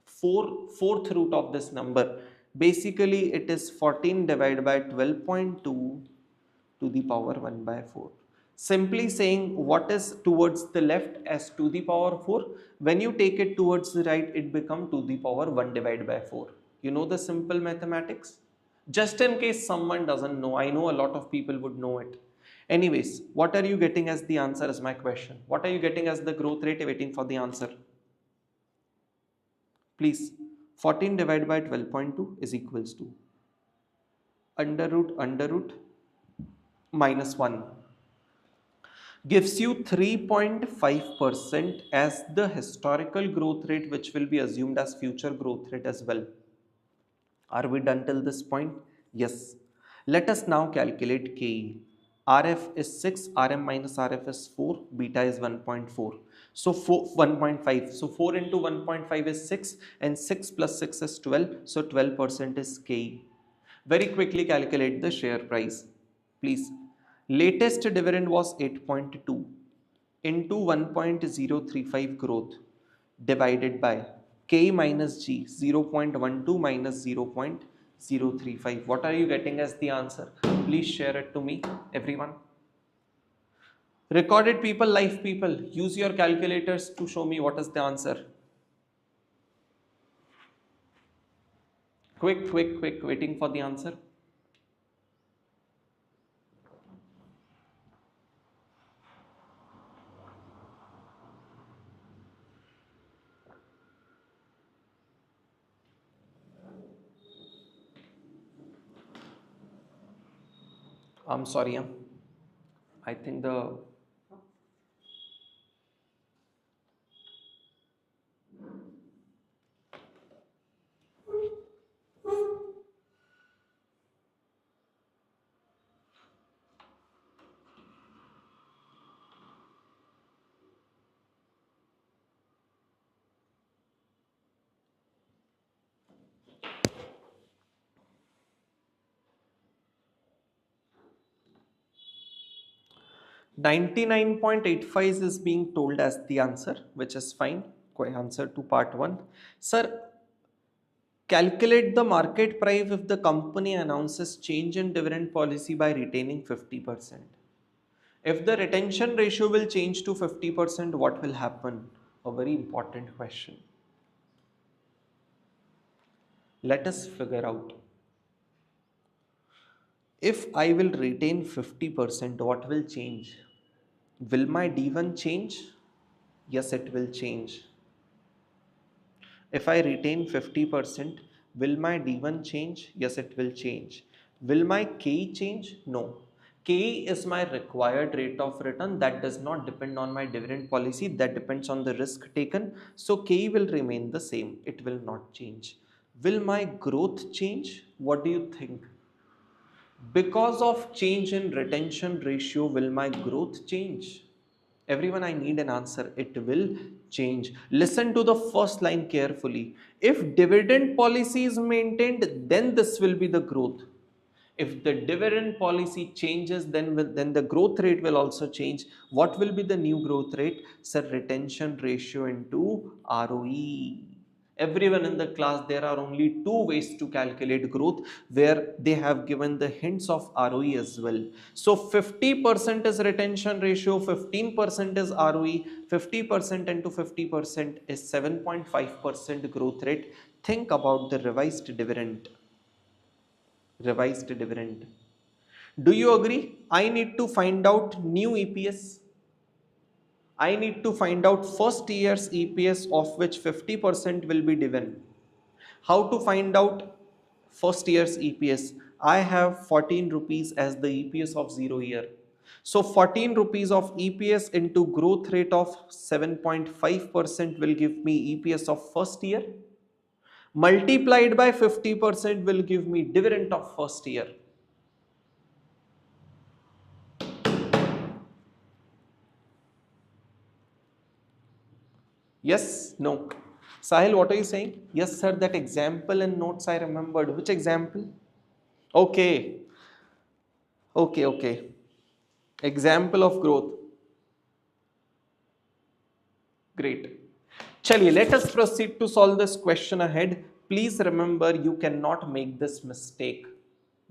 fourth root of this number. Basically it is 14 divided by 12.2 to the power 1 by 4. Simply saying what is towards the left as to the power 4, when you take it towards the right, it becomes to the power 1 divided by 4. You know the simple mathematics? Just in case someone doesn't know, I know a lot of people would know it. Anyways, what are you getting as the answer is my question. What are you getting as the growth rate? Waiting for the answer. Please, 14 divided by 12.2 is equals to under root minus 1 gives you 3.5% as the historical growth rate, which will be assumed as future growth rate as well. Are we done till this point? Yes. Let us now calculate KE. RF is 6, RM minus RF is 4, beta is 1.4. So 1.5. So 4 into 1.5 is 6 and 6 plus 6 is 12. So 12% is KE. Very quickly calculate the share price. Please. Latest dividend was 8.2 into 1.035 growth divided by K minus G 0.12 minus 0.035. What are you getting as the answer? Please share it to me, everyone. Recorded people, live people, use your calculators to show me what is the answer. Quick, waiting for the answer. I'm sorry, I think the 99.85 is being told as the answer, which is fine. Answer to part 1. Sir, calculate the market price if the company announces change in dividend policy by retaining 50%. If the retention ratio will change to 50%, what will happen? A very important question. Let us figure out. If I will retain 50%, what will change? Will my D1 change? Yes, it will change. If I retain 50%, will my D1 change? Yes, it will change. Will my K change? No. K is my required rate of return. That does not depend on my dividend policy. That depends on the risk taken. So K will remain the same. It will not change. Will my growth change? What do you think? Because of change in retention ratio, will my growth change? Everyone, I need an answer. It will change. Listen to the first line carefully. If dividend policy is maintained, then this will be the growth. If the dividend policy changes, then the growth rate will also change. What will be the new growth rate? Sir, retention ratio into ROE. Everyone in the class, there are only two ways to calculate growth, where they have given the hints of ROE as well. So 50% is retention ratio, 15% is ROE, 50% into 50% is 7.5% growth rate. Think about the revised dividend. Do you agree? I need to find out new EPS. I need to find out first year's EPS, of which 50% will be dividend. How to find out first year's EPS? I have 14 rupees as the EPS of 0 year. So 14 rupees of EPS into growth rate of 7.5% will give me EPS of first year. Multiplied by 50% will give me dividend of first year. Yes, no. Sahil, what are you saying? Yes, sir, that example in notes I remembered. Which example? Okay, okay. Example of growth. Great. Chaliye, let us proceed to solve this question ahead. Please remember, you cannot make this mistake.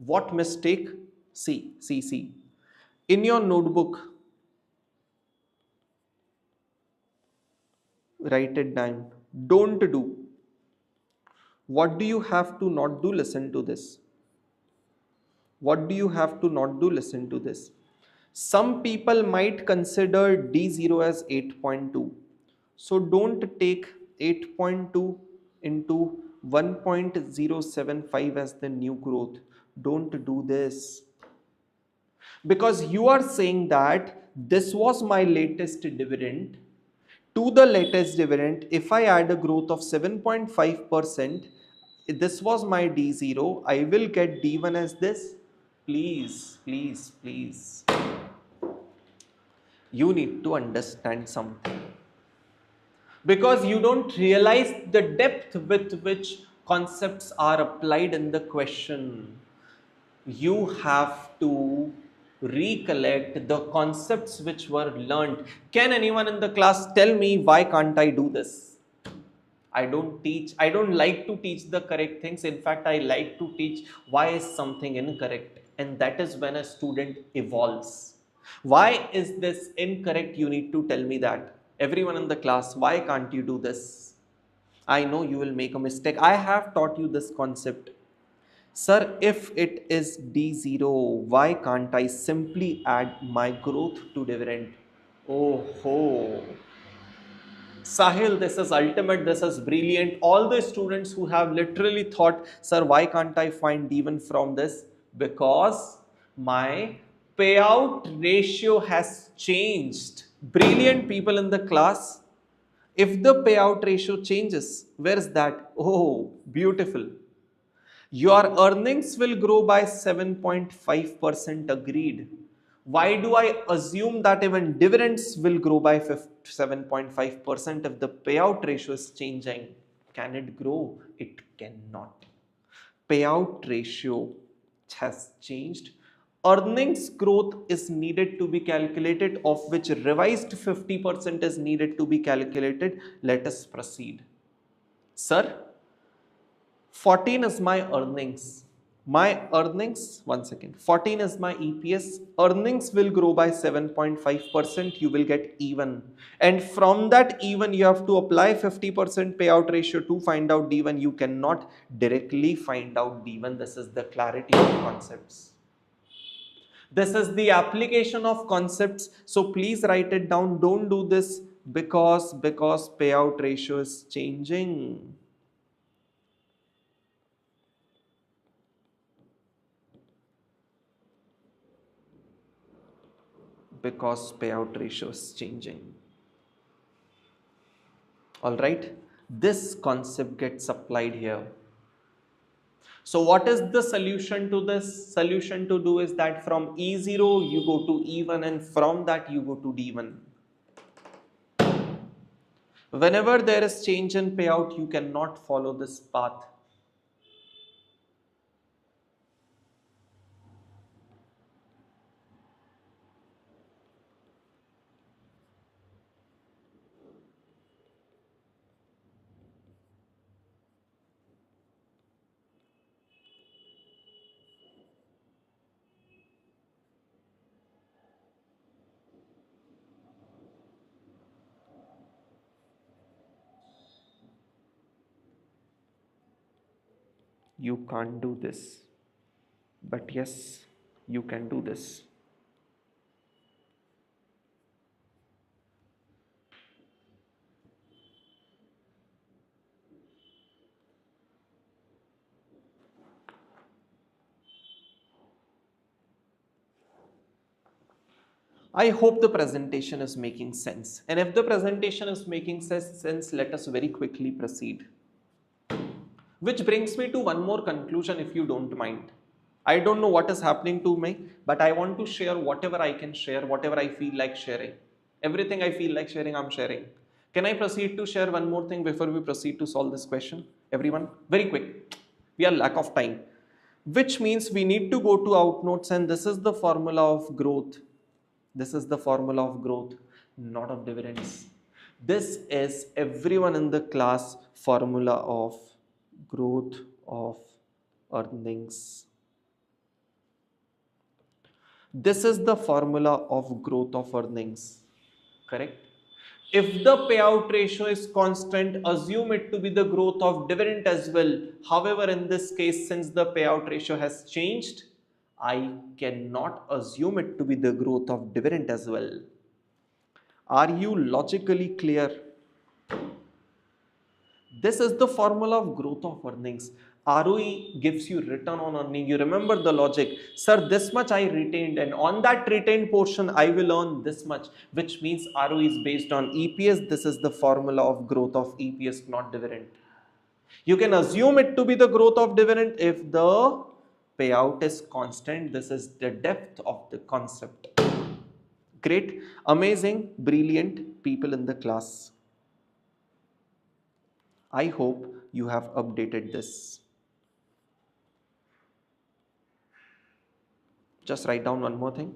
What mistake? See. In your notebook, write it down. Don't do. What do you have to not do? Listen to this. What do you have to not do? Listen to this. Some people might consider D0 as 8.2. So don't take 8.2 into 1.075 as the new growth. Don't do this. Because you are saying that this was my latest dividend. To the latest dividend, if I add a growth of 7.5%, this was my D0, I will get D1 as this. Please. You need to understand something. Because you don't realize the depth with which concepts are applied in the question. You have to recollect the concepts which were learned. Can anyone in the class tell me why can't I do this? I don't like to teach the correct things. In fact, I like to teach why is something incorrect. And that is when a student evolves. Why is this incorrect? You need to tell me that. Everyone in the class, why can't you do this? I know you will make a mistake. I have taught you this concept. Sir, if it is D0, why can't I simply add my growth to dividend? Oh ho. Sahil, this is ultimate, this is brilliant. All the students who have literally thought, sir, why can't I find D1 from this? Because my payout ratio has changed. Brilliant people in the class. If the payout ratio changes, where is that? Oh, beautiful. Your earnings will grow by 7.5%, agreed. Why do I assume that even dividends will grow by 7.5% if the payout ratio is changing? Can it grow? It cannot. Payout ratio has changed. Earnings growth is needed to be calculated, of which revised 50% is needed to be calculated. Let us proceed. Sir, 14 is my earnings. My earnings, one second, 14 is my EPS. Earnings will grow by 7.5%. You will get even. And from that even, you have to apply 50% payout ratio to find out D1. You cannot directly find out D1. This is the clarity of concepts. This is the application of concepts. So please write it down. Don't do this because payout ratio is changing. Because payout ratio is changing. All right, this concept gets applied here. So what is the solution to this? Solution to do is that from E0 you go to E1 and from that you go to D1. Whenever there is change in payout, you cannot follow this path. You can't do this. But yes, you can do this. I hope the presentation is making sense. And if the presentation is making sense, let us very quickly proceed. Which brings me to one more conclusion, if you don't mind. I don't know what is happening to me, but I want to share whatever I can share, whatever I feel like sharing. Everything I feel like sharing, I'm sharing. Can I proceed to share one more thing before we proceed to solve this question? Everyone, very quick. We are lack of time. Which means we need to go to outnotes, and this is the formula of growth. This is the formula of growth, not of dividends. This is everyone in the class formula of growth of earnings. This is the formula of growth of earnings, correct? If the payout ratio is constant, assume it to be the growth of dividend as well. However, in this case, since the payout ratio has changed, I cannot assume it to be the growth of dividend as well. Are you logically clear? This is the formula of growth of earnings. ROE gives you return on earning. You remember the logic. Sir, this much I retained, and on that retained portion, I will earn this much, which means ROE is based on EPS. This is the formula of growth of EPS, not dividend. You can assume it to be the growth of dividend if the payout is constant. This is the depth of the concept. Great, amazing, brilliant people in the class. I hope you have updated this. Just write down one more thing.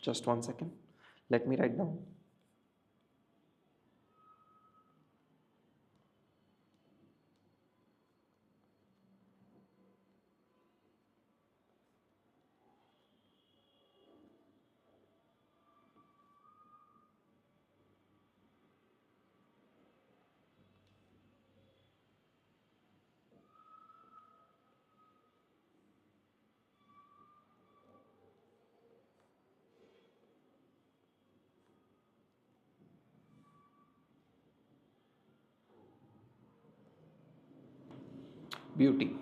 Just 1 second. Let me write down. Beauty.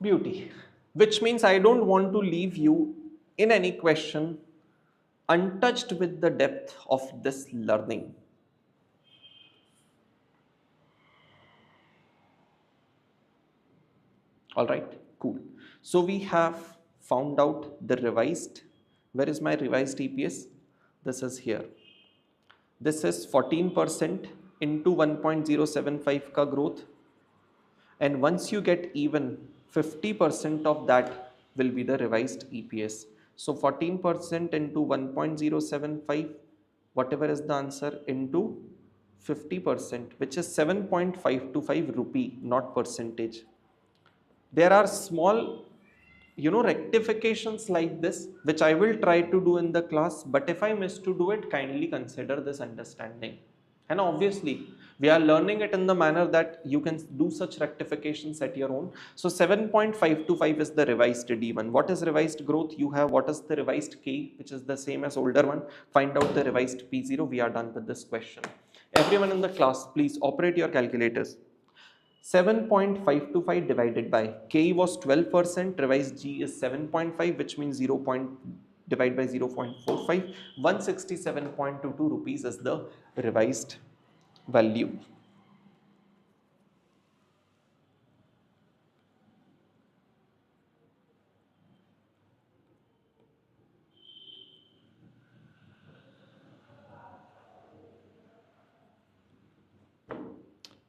Beauty. Which means I don't want to leave you in any question untouched with the depth of this learning. All right, cool. So we have found out the revised. Where is my revised EPS? This is here. This is 14% into 1.075 ka growth. And once you get even, 50% of that will be the revised EPS. So 14% into 1.075, whatever is the answer, into 50%, which is 7.525 rupee, not percentage. There are small, rectifications like this, which I will try to do in the class, but if I miss to do it, kindly consider this understanding. And obviously, we are learning it in the manner that you can do such rectifications at your own. So 7.525 is the revised D1. What is revised growth? You have what is the revised K, which is the same as older one. Find out the revised P0. We are done with this question. Everyone in the class, please operate your calculators. 7.525 divided by K was 12%, revised G is 7.5, which means 0. Divide by 0.45, 167.22 rupees is the revised value.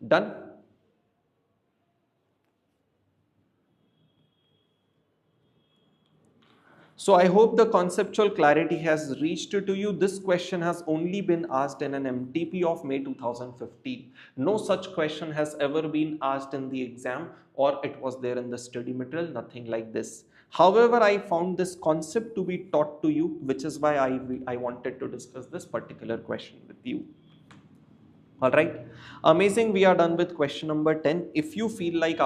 Done? So I hope the conceptual clarity has reached to you. This question has only been asked in an MTP of May 2015. No such question has ever been asked in the exam, or it was there in the study material, nothing like this. However, I found this concept to be taught to you, which is why I wanted to discuss this particular question with you. All right, amazing. We are done with question number 10. If you feel like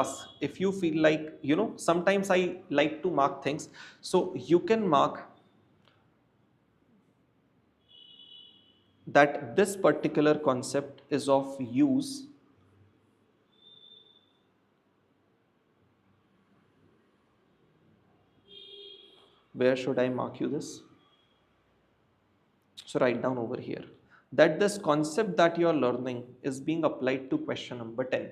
sometimes I like to mark things, so you can mark that this particular concept is of use where should I mark you this? So write down over here that this concept that you are learning is being applied to question number 10.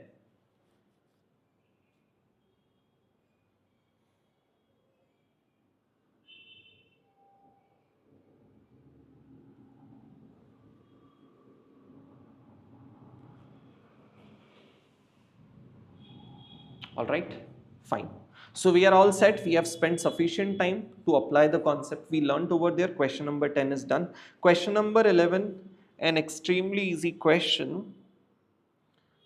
All right, fine. So we are all set. We have spent sufficient time to apply the concept we learned over there. Question number 10 is done. Question number 11, an extremely easy question.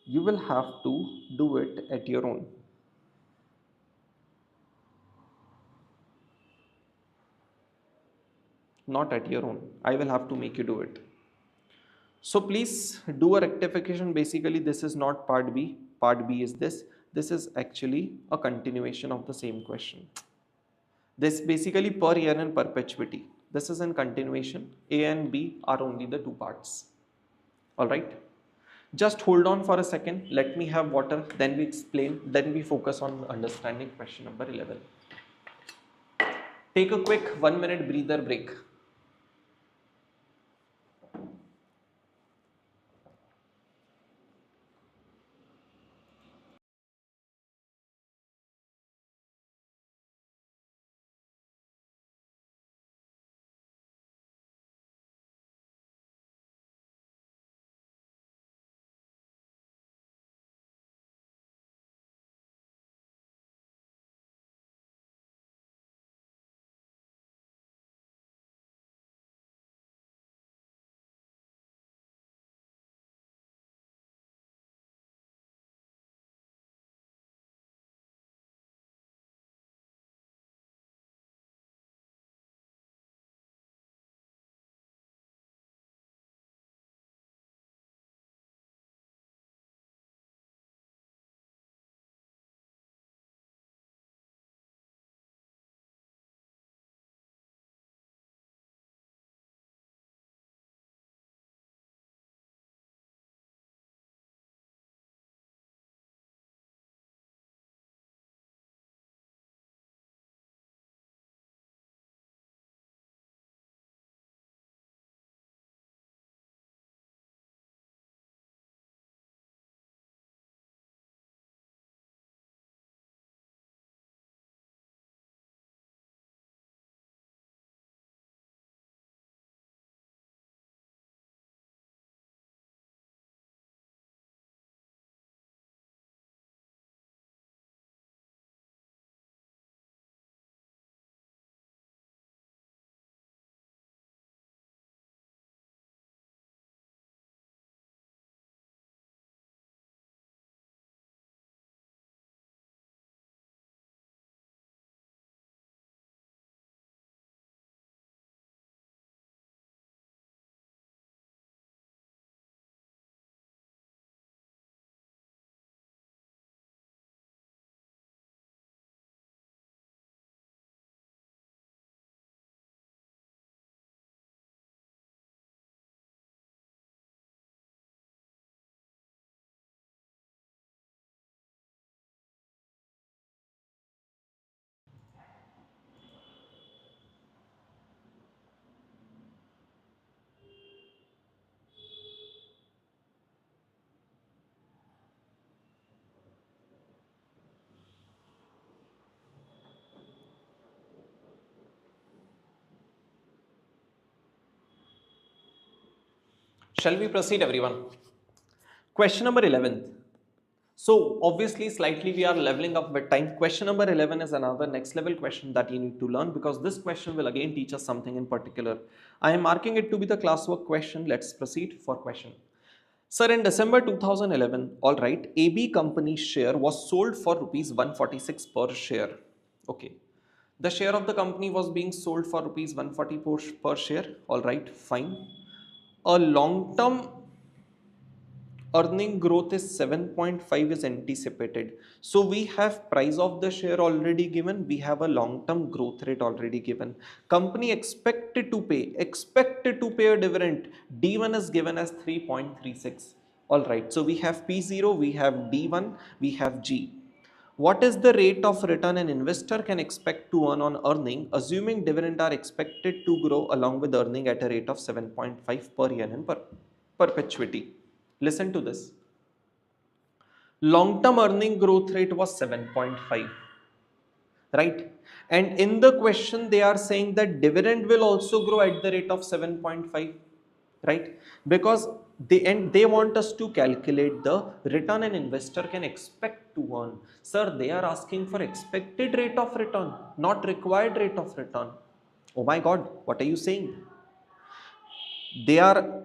You will have to do it at your own. Not at your own. I will have to make you do it. So please do a rectification. Basically, this is not part B. Part B is this. This is actually a continuation of the same question. This basically per year and perpetuity. This is in continuation. A and B are only the two parts. All right. Just hold on for a second. Let me have water. Then we explain. Then we focus on understanding question number 11. Take a quick 1 minute breather break. Shall we proceed, everyone? Question number 11. So obviously slightly we are leveling up with time. Question number 11 is another next level question that you need to learn because this question will again teach us something in particular. I am marking it to be the classwork question. Let's proceed for question. Sir, in December 2011, all right, AB company share was sold for rupees 146 per share. Okay. The share of the company was being sold for rupees 140 per share. All right, fine. A long term earning growth is 7.5 is anticipated. So we have price of the share already given, we have a long-term growth rate already given. Company expected to pay a dividend. D1 is given as 3.36. All right, so we have P0, we have D1, we have G. What is the rate of return an investor can expect to earn on earning, assuming dividend are expected to grow along with earning at a rate of 7.5 per annum per perpetuity? Listen to this. Long-term earning growth rate was 7.5, right? And in the question, they are saying that dividend will also grow at the rate of 7.5, right? Because they want us to calculate the return an investor can expect to earn. Sir, they are asking for expected rate of return, not required rate of return. Oh my God, what are you saying? They are,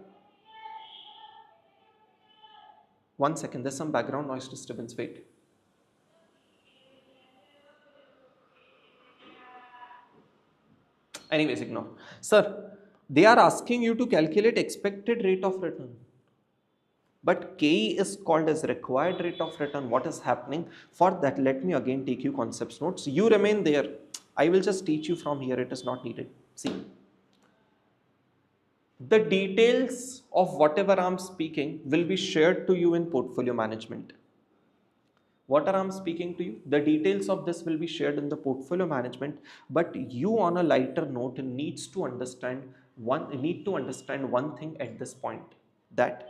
one second, there's some background noise disturbance, wait. Anyways, ignore. Sir, they are asking you to calculate expected rate of return. But KE is called as required rate of return. What is happening? For that, let me again take you concepts notes. You remain there. I will just teach you from here. It is not needed. See, the details of whatever I'm speaking will be shared to you in portfolio management. Whatever I'm speaking to you, the details of this will be shared in the portfolio management, but you on a lighter note need to understand one thing at this point, that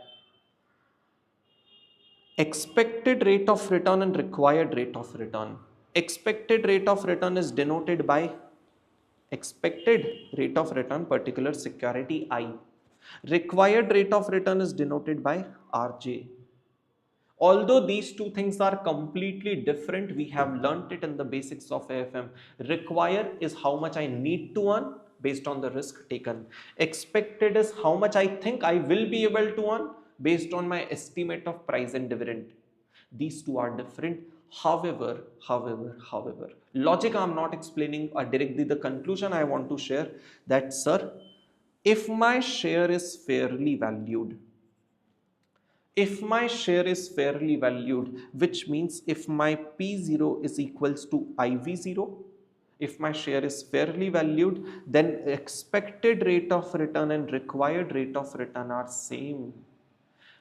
expected rate of return and required rate of return. Expected rate of return is denoted by expected rate of return particular security I. Required rate of return is denoted by RJ. Although these two things are completely different, we have learnt it in the basics of AFM. Require is how much I need to earn based on the risk taken. Expected is how much I think I will be able to earn based on my estimate of price and dividend. These two are different. However, logic I'm not explaining directly. The conclusion I want to share that, sir, if my share is fairly valued, which means if my P0 is equals to IV0, if my share is fairly valued, then expected rate of return and required rate of return are same.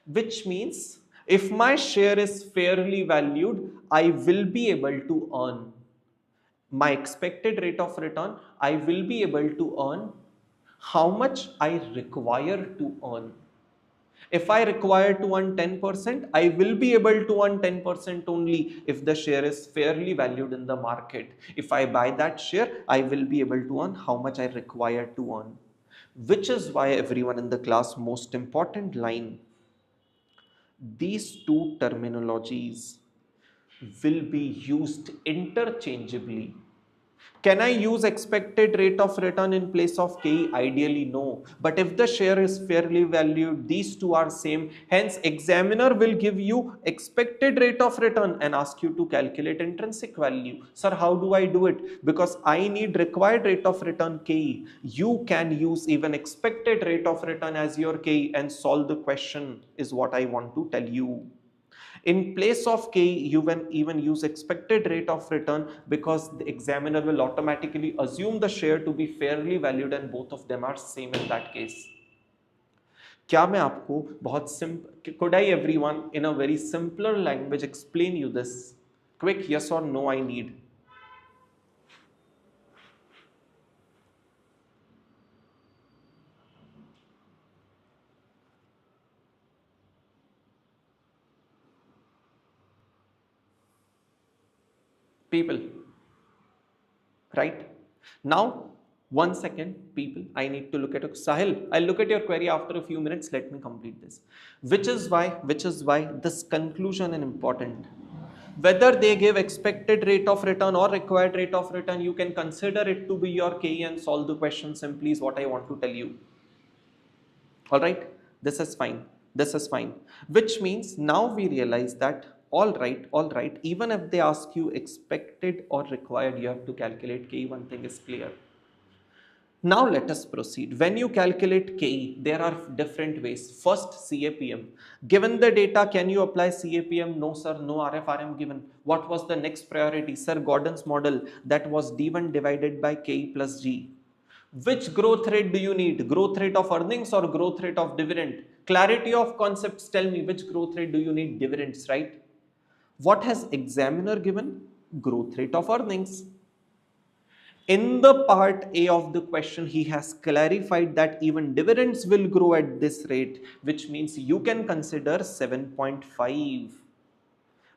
Which means if my share is fairly valued, I will be able to earn my expected rate of return. I will be able to earn how much I require to earn. If I require to earn 10%, I will be able to earn 10% only if the share is fairly valued in the market. If I buy that share, I will be able to earn how much I require to earn. Which is why everyone in the class, most important line, these two terminologies will be used interchangeably. Can I use expected rate of return in place of KE? Ideally, no. But if the share is fairly valued, these two are same. Hence, examiner will give you expected rate of return and ask you to calculate intrinsic value. Sir, how do I do it? Because I need required rate of return KE. You can use even expected rate of return as your KE and solve the question, is what I want to tell you. In place of K, you can even use expected rate of return because the examiner will automatically assume the share to be fairly valued and both of them are same in that case. क्या मैं आपको बहुत simple, could I everyone in a very simpler language explain you this? Quick yes or no I need. People, right? Now, 1 second, people, I need to look at Sahil. I'll look at your query after a few minutes. Let me complete this. Which is why this conclusion is important. Whether they give expected rate of return or required rate of return, you can consider it to be your KE and solve the question simply is what I want to tell you. All right, this is fine. This is fine. Which means now we realize that all right, even if they ask you expected or required, you have to calculate KE. One thing is clear. Now let us proceed. When you calculate KE, there are different ways. First, CAPM. Given the data, can you apply CAPM? No, sir. No RFRM given. What was the next priority? Sir, Gordon's model, that was D1 divided by KE plus G. Which growth rate do you need? Growth rate of earnings or growth rate of dividend? Clarity of concepts, tell me which growth rate do you need? Dividends, right? What has examiner given? Growth rate of earnings. In the part A of the question, he has clarified that even dividends will grow at this rate, which means you can consider 7.5,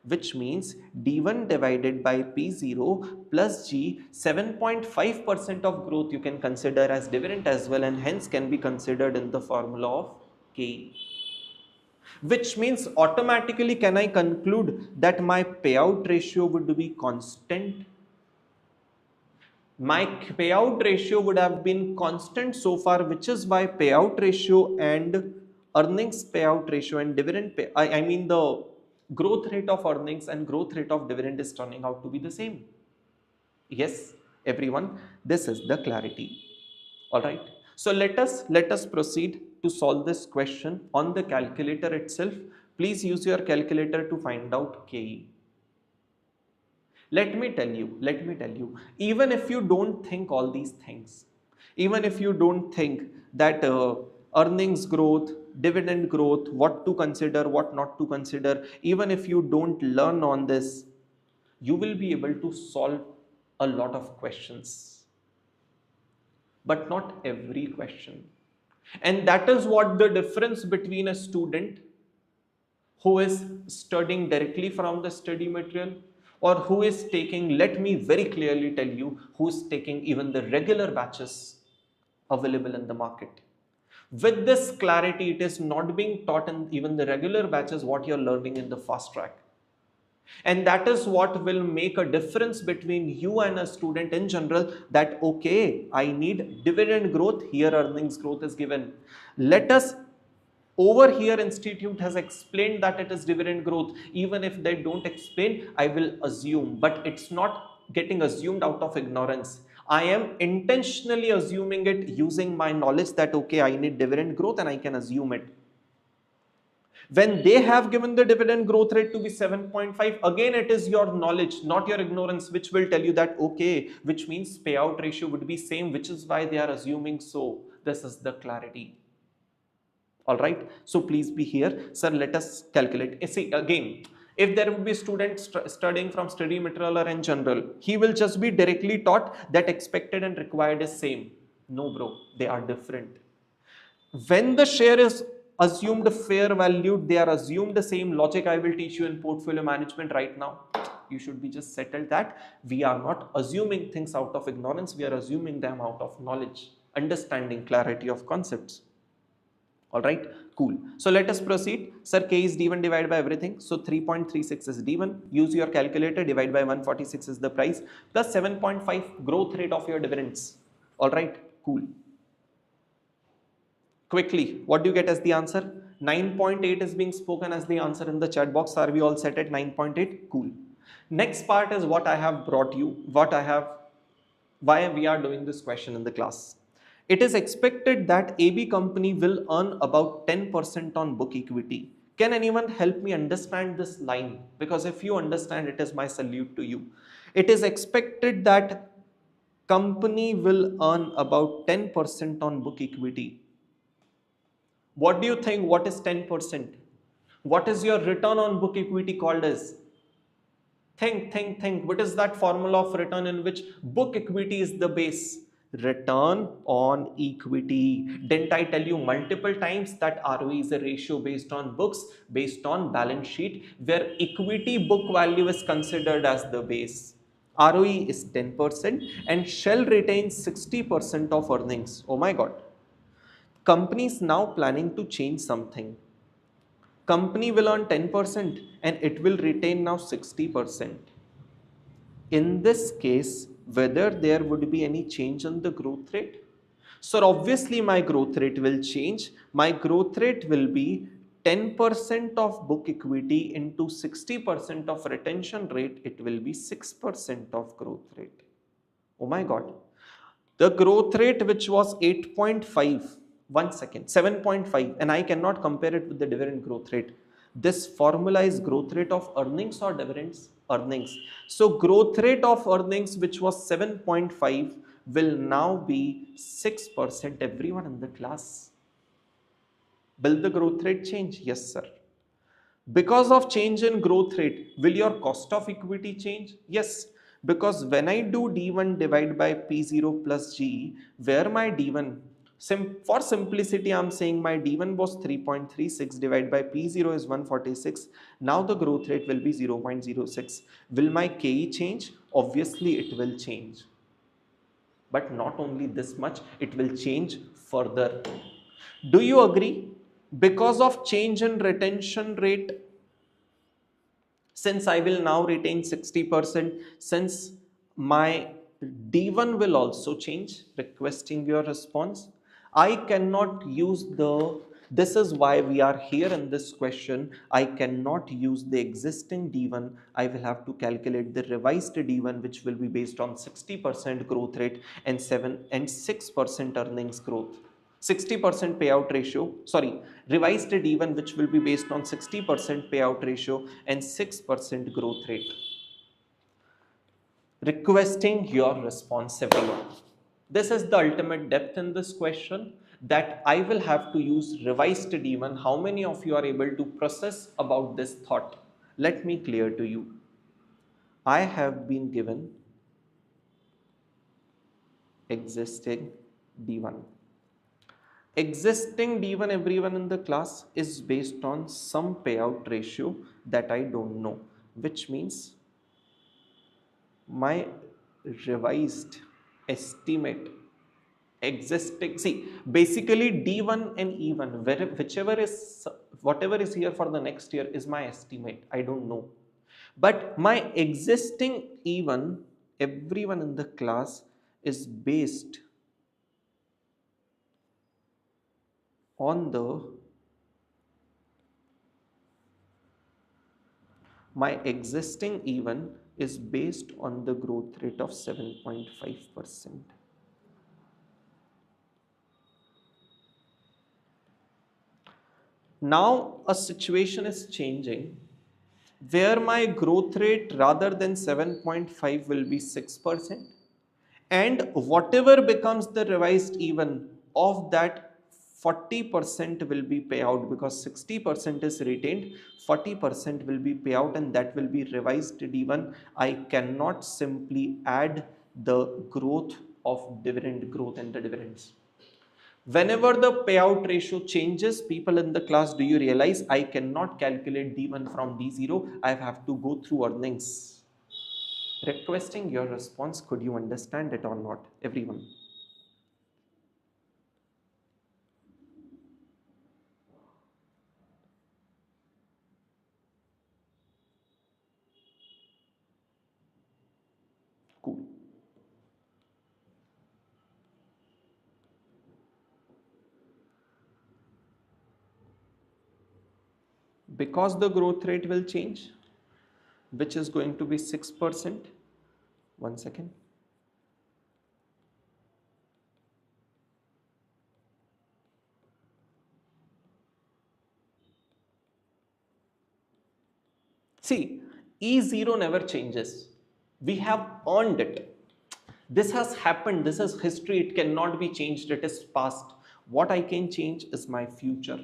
which means D1 divided by P0 plus G, 7.5% of growth you can consider as dividend as well, and hence can be considered in the formula of K. Which means automatically can I conclude that my payout ratio would be constant? My payout ratio would have been constant so far, which is why payout ratio and earnings payout ratio and dividend I mean the growth rate of earnings and growth rate of dividend is turning out to be the same. Yes, everyone, this is the clarity. All right. So let us proceed to solve this question on the calculator itself. Please use your calculator to find out KE. Let me tell you, even if you don't think all these things, even if you don't think that earnings growth, dividend growth, what to consider, what not to consider, even if you don't learn on this, you will be able to solve a lot of questions, but not every question. And that is what the difference between a student who is studying directly from the study material or who is taking, let me very clearly tell you, who is taking even the regular batches available in the market. With this clarity, it is not being taught in even the regular batches what you're learning in the fast track. And that is what will make a difference between you and a student in general, that okay, I need dividend growth, here earnings growth is given. Let us over here institute has explained that it is dividend growth. Even if they don't explain, I will assume, but it's not getting assumed out of ignorance. I am intentionally assuming it using my knowledge that okay, I need dividend growth and I can assume it. When they have given the dividend growth rate to be 7.5, again it is your knowledge, not your ignorance, which will tell you that okay, which means payout ratio would be same, which is why they are assuming so. This is the clarity. All right, so please be here. Sir, let us calculate. See, again, if there would be students studying from study material or in general, he will just be directly taught that expected and required is same. No bro, they are different. When the share is assumed fair valued, they are assumed the same logic I will teach you in portfolio management right now. You should be just settled that we are not assuming things out of ignorance, we are assuming them out of knowledge, understanding, clarity of concepts. All right, cool. So let us proceed. Sir, K is D1 divided by everything. So 3.36 is D1. Use your calculator, divide by 146 is the price, plus 7.5 growth rate of your dividends. All right, cool. Quickly, what do you get as the answer? 9.8 is being spoken as the answer in the chat box. Are we all set at 9.8? Cool. Next part is what I have brought you, why we are doing this question in the class. It is expected that AB company will earn about 10% on book equity. Can anyone help me understand this line? Because if you understand, it is my salute to you. It is expected that company will earn about 10% on book equity. What do you think? What is 10%? What is your return on book equity called as? Think. What is that formula of return in which book equity is the base? Return on equity. Didn't I tell you multiple times that ROE is a ratio based on books, based on balance sheet, where equity book value is considered as the base. ROE is 10% and shall retain 60% of earnings. Oh my God. Company is now planning to change something. Company will earn 10% and it will retain now 60%. In this case, whether there would be any change in the growth rate? So obviously my growth rate will change. My growth rate will be 10% of book equity into 60% of retention rate. It will be 6% of growth rate. Oh my God. The growth rate which was 8.5, 1 second, 7.5, and I cannot compare it with the dividend growth rate. This formula is growth rate of earnings or dividends? Earnings. So growth rate of earnings which was 7.5 will now be 6%. Everyone in the class. Will the growth rate change? Yes, sir. Because of change in growth rate, will your cost of equity change? Yes, because when I do D1 divide by P0 plus G, where my D1, for simplicity, I'm saying my D1 was 3.36 divided by P0 is 146. Now the growth rate will be 0.06. Will my KE change? Obviously, it will change. But not only this much, it will change further. Do you agree? Because of change in retention rate, since I will now retain 60%, since my D1 will also change, requesting your response, I cannot use this is why we are here in this question. I cannot use the existing D1. I will have to calculate the revised D1, which will be based on 60% growth rate and 6% earnings growth. 60% payout ratio, sorry, revised D1 which will be based on 60% payout ratio and 6% growth rate. Requesting your response, everyone. This is the ultimate depth in this question that I will have to use revised D1. How many of you are able to process about this thought? Let me clear to you. I have been given existing D1. Existing D1, everyone in the class, is based on some payout ratio that I don't know, which means my revised estimate existing, see, basically D1 and E1, whatever is here for the next year is my estimate. I don't know. But my existing E1, everyone in the class, is based on my existing E1 is based on the growth rate of 7.5%. Now a situation is changing where my growth rate rather than 7.5 will be 6%, and whatever becomes the revised even of that, 40% will be payout, because 60% is retained, 40% will be payout, and that will be revised D1. I cannot simply add the growth of dividend growth and the dividends. Whenever the payout ratio changes, people in the class, do you realize I cannot calculate D1 from D0? I have to go through earnings. Requesting your response, could you understand it or not, everyone? Cool. Because the growth rate will change, which is going to be 6%. 1 second. See, E0 never changes. We have earned it. This has happened. This is history. It cannot be changed. It is past. What I can change is my future.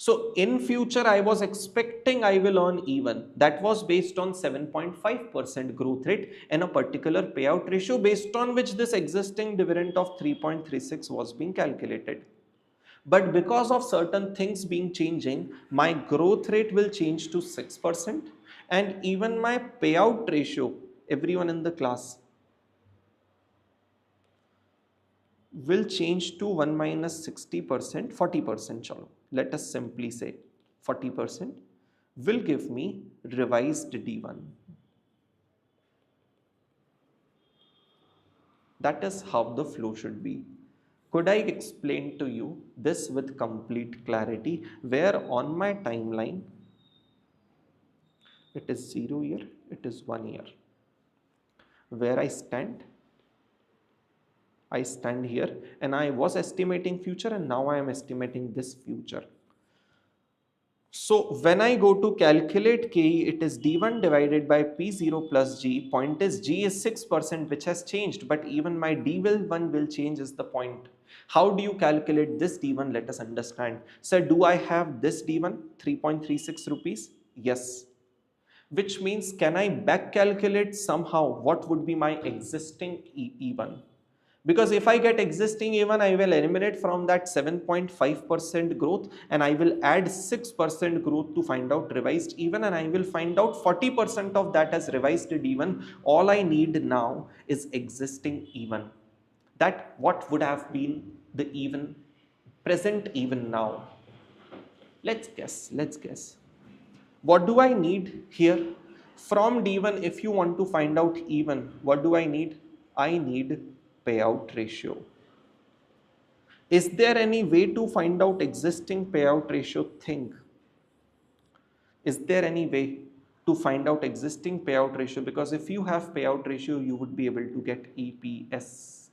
So in future, I was expecting I will earn even. That was based on 7.5% growth rate and a particular payout ratio based on which this existing dividend of 3.36 was being calculated. But because of certain things being changing, my growth rate will change to 6%, and even my payout ratio, everyone in the class, will change to 1 minus 60%, 40%. Chalo. Let us simply say 40% will give me revised D1. That is how the flow should be. Could I explain to you this with complete clarity, where on my timeline it is 0 year, it is 1 year. Where I stand, I stand here and I was estimating future and now I am estimating this future. So when I go to calculate KE, it is D1 divided by P0 plus G. Point is G is 6%, which has changed, but even my D1 will change is the point. How do you calculate this D1? Let us understand. So do I have this D1, 3.36 rupees? Yes. Which means can I back calculate somehow what would be my existing E1? Because if I get existing E1, I will eliminate from that 7.5% growth and I will add 6% growth to find out revised even, and I will find out 40% of that as revised even. All I need now is existing even. That what would have been the even, present even now. Let's guess, let's guess. What do I need here? From D1, if you want to find out even, what do I need? I need payout ratio. Is there any way to find out existing payout ratio? Think. Is there any way to find out existing payout ratio? Because if you have payout ratio, you would be able to get EPS,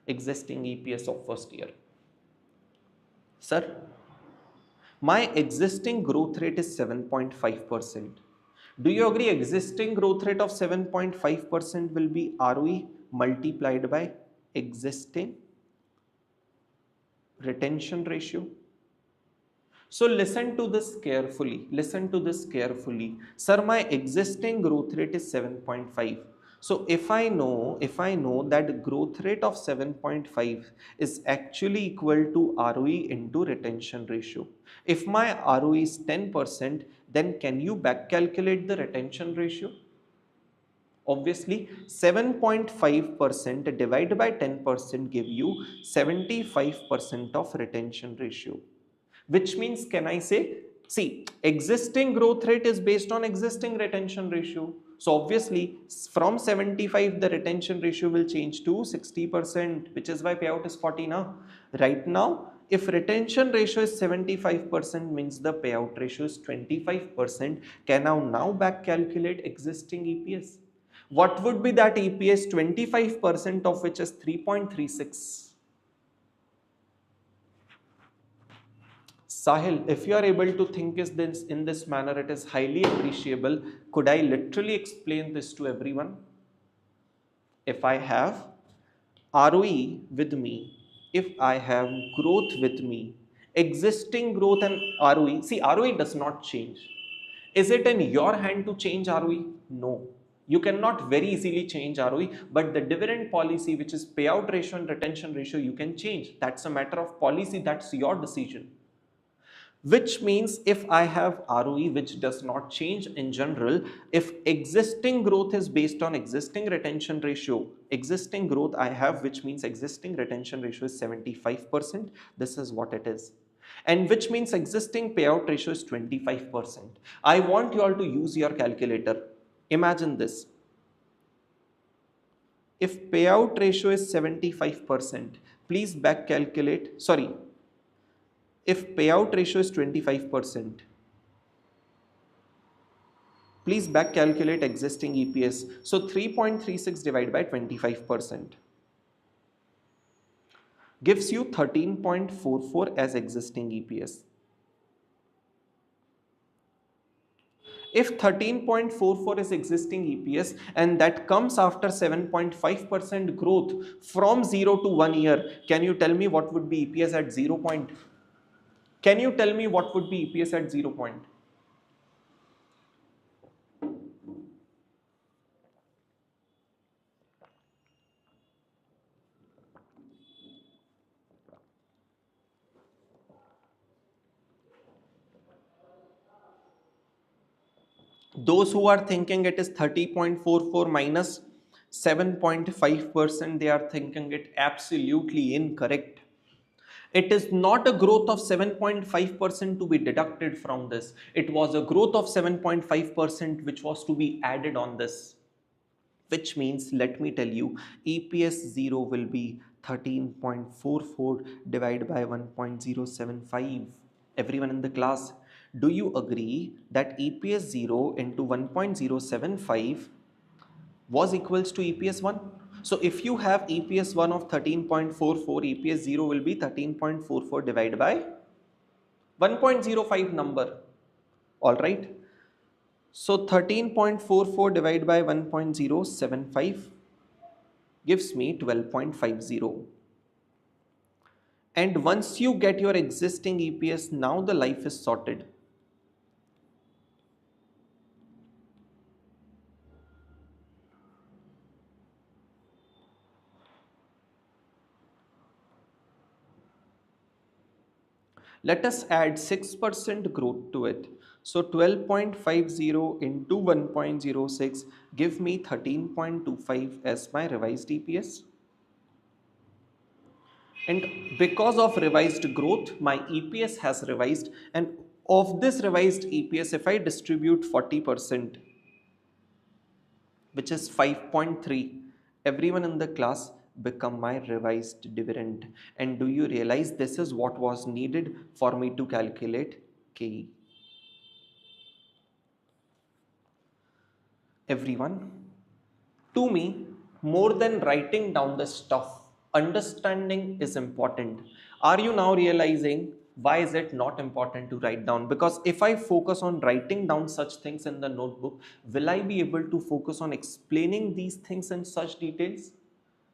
existing EPS of first year. Sir, my existing growth rate is 7.5%. Do you agree existing growth rate of 7.5% will be ROE multiplied by existing retention ratio? So listen to this carefully. Listen to this carefully. Sir, my existing growth rate is 7.5. So if I know that growth rate of 7.5 is actually equal to ROE into retention ratio. If my ROE is 10%, then can you back calculate the retention ratio? Obviously, 7.5% divided by 10% give you 75% of retention ratio. Which means, can I say, see, existing growth rate is based on existing retention ratio. So obviously, from 75, the retention ratio will change to 60%, which is why payout is 40 now. Right now, if retention ratio is 75%, means the payout ratio is 25%. Can I now back calculate existing EPS? What would be that EPS? 25% of which is 3.36. Sahil, if you are able to think is this in this manner, it is highly appreciable. Could I literally explain this to everyone? If I have ROE with me, if I have growth with me, existing growth and ROE, see, ROE does not change. Is it in your hand to change ROE? No. You cannot very easily change ROE, but the dividend policy, which is payout ratio and retention ratio, you can change. That's a matter of policy, that's your decision. Which means if I have ROE which does not change in general, if existing growth is based on existing retention ratio, existing growth I have, which means existing retention ratio is 75%, this is what it is. And which means existing payout ratio is 25%. I want you all to use your calculator. Imagine this. If payout ratio is 75%, please back calculate, sorry, if payout ratio is 25%, please back calculate existing EPS. So 3.36 divided by 25% gives you 13.44 as existing EPS. If 13.44 is existing EPS and that comes after 7.5% growth from 0 to 1 year, can you tell me what would be EPS at 0 point? Can you tell me what would be EPS at 0 point? Those who are thinking it is 30.44 minus 7.5%, they are thinking it absolutely incorrect. It is not a growth of 7.5% to be deducted from this. It was a growth of 7.5% which was to be added on this. Which means, let me tell you, EPS 0 will be 13.44 divided by 1.075. Everyone in the class, do you agree that EPS 0 into 1.075 was equals to EPS 1? So if you have EPS 1 of 13.44, EPS 0 will be 13.44 divided by 1.05 number. All right. So 13.44 divided by 1.075 gives me 12.50. And once you get your existing EPS, now the life is sorted. Let us add 6% growth to it. So 12.50 into 1.06 give me 13.25 as my revised EPS. And because of revised growth, my EPS has revised, and of this revised EPS, if I distribute 40%, which is 5.3, everyone in the class become my revised dividend. And do you realize this is what was needed for me to calculate KE? Everyone, to me, more than writing down the stuff, understanding is important. Are you now realizing why is it not important to write down? Because if I focus on writing down such things in the notebook, will I be able to focus on explaining these things in such details?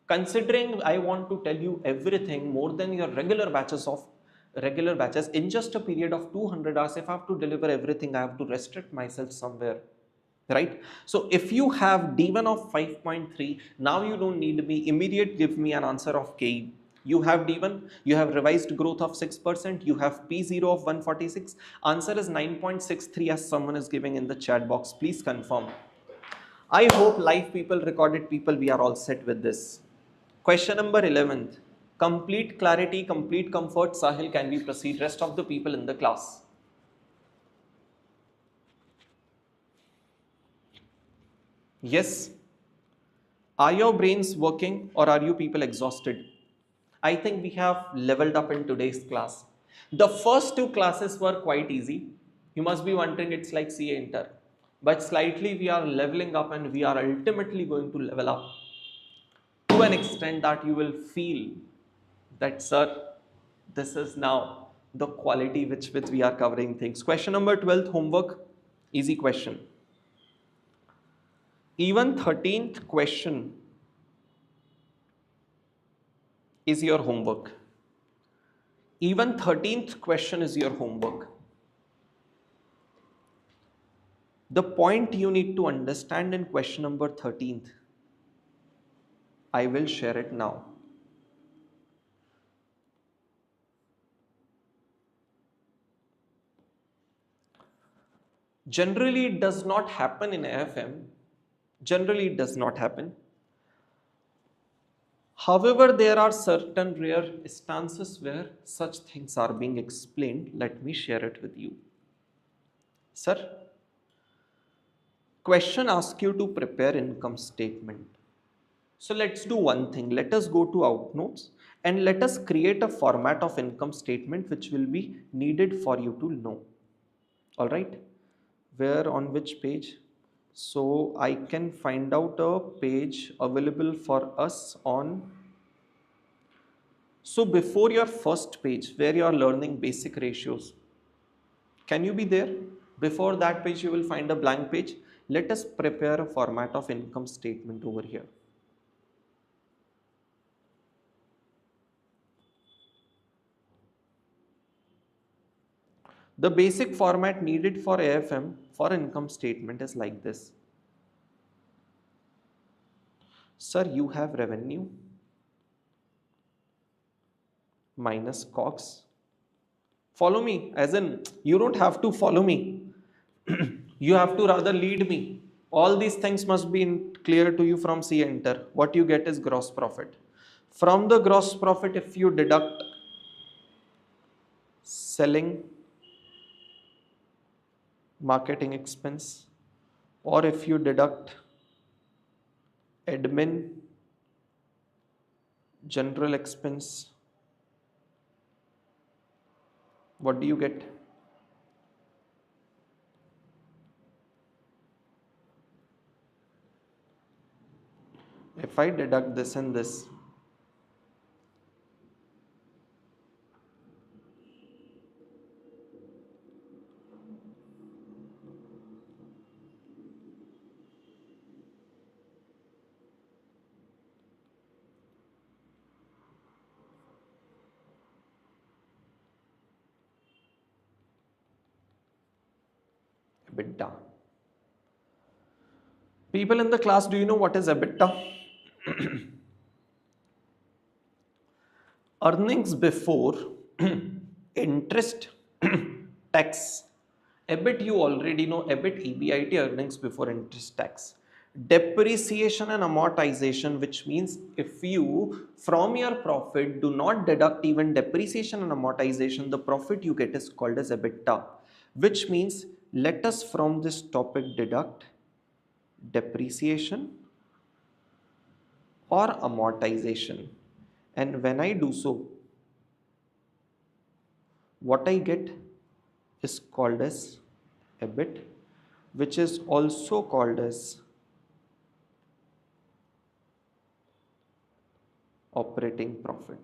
Considering I want to tell you everything more than your regular batches in just a period of 200 hours, if I have to deliver everything, I have to restrict myself somewhere, right? So if you have D1 of 5.3, now you don't need me immediate give me an answer of KE. You have D1, you have revised growth of 6%, you have P0 of 146, answer is 9.63 as someone is giving in the chat box. Please confirm. I hope live people, recorded people, we are all set with this. Question number 11th. Complete clarity, complete comfort. Sahil, can we proceed? Rest of the people in the class. Yes. Are your brains working or are you people exhausted? I think we have leveled up in today's class. The first two classes were quite easy. You must be wondering it's like CA Inter. But slightly we are leveling up and we are ultimately going to level up to an extent that you will feel that, sir, this is now the quality which we are covering things. Question number 12, homework. Easy question. Even 13th question is your homework. Even 13th question is your homework. The point you need to understand in question number 13th, I will share it now. Generally, it does not happen in AFM. Generally, it does not happen. However, there are certain rare instances where such things are being explained. Let me share it with you. Sir, question asks you to prepare income statement. So let's do one thing. Let us go to Outnotes and let us create a format of income statement which will be needed for you to know. All right. Where, on which page? So I can find out a page available for us on. So before your first page where you are learning basic ratios, can you be there? Before that page you will find a blank page. Let us prepare a format of income statement over here. The basic format needed for AFM for income statement is like this. Sir, you have revenue minus COGS. Follow me, as in you don't have to follow me. You have to rather lead me. All these things must be clear to you from C enter. What you get is gross profit. From the gross profit, if you deduct selling, marketing expense, or if you deduct admin, general expense, what do you get? If I deduct this and this, EBITDA. People in the class, do you know what is EBITDA? Earnings before interest, tax. EBIT you already know, EBIT, EBIT, earnings before interest, tax. Depreciation and amortization, which means if you from your profit do not deduct even depreciation and amortization, the profit you get is called as EBITDA. Which means let us from this topic deduct depreciation or amortization, and when I do so, what I get is called as EBIT, which is also called as operating profit.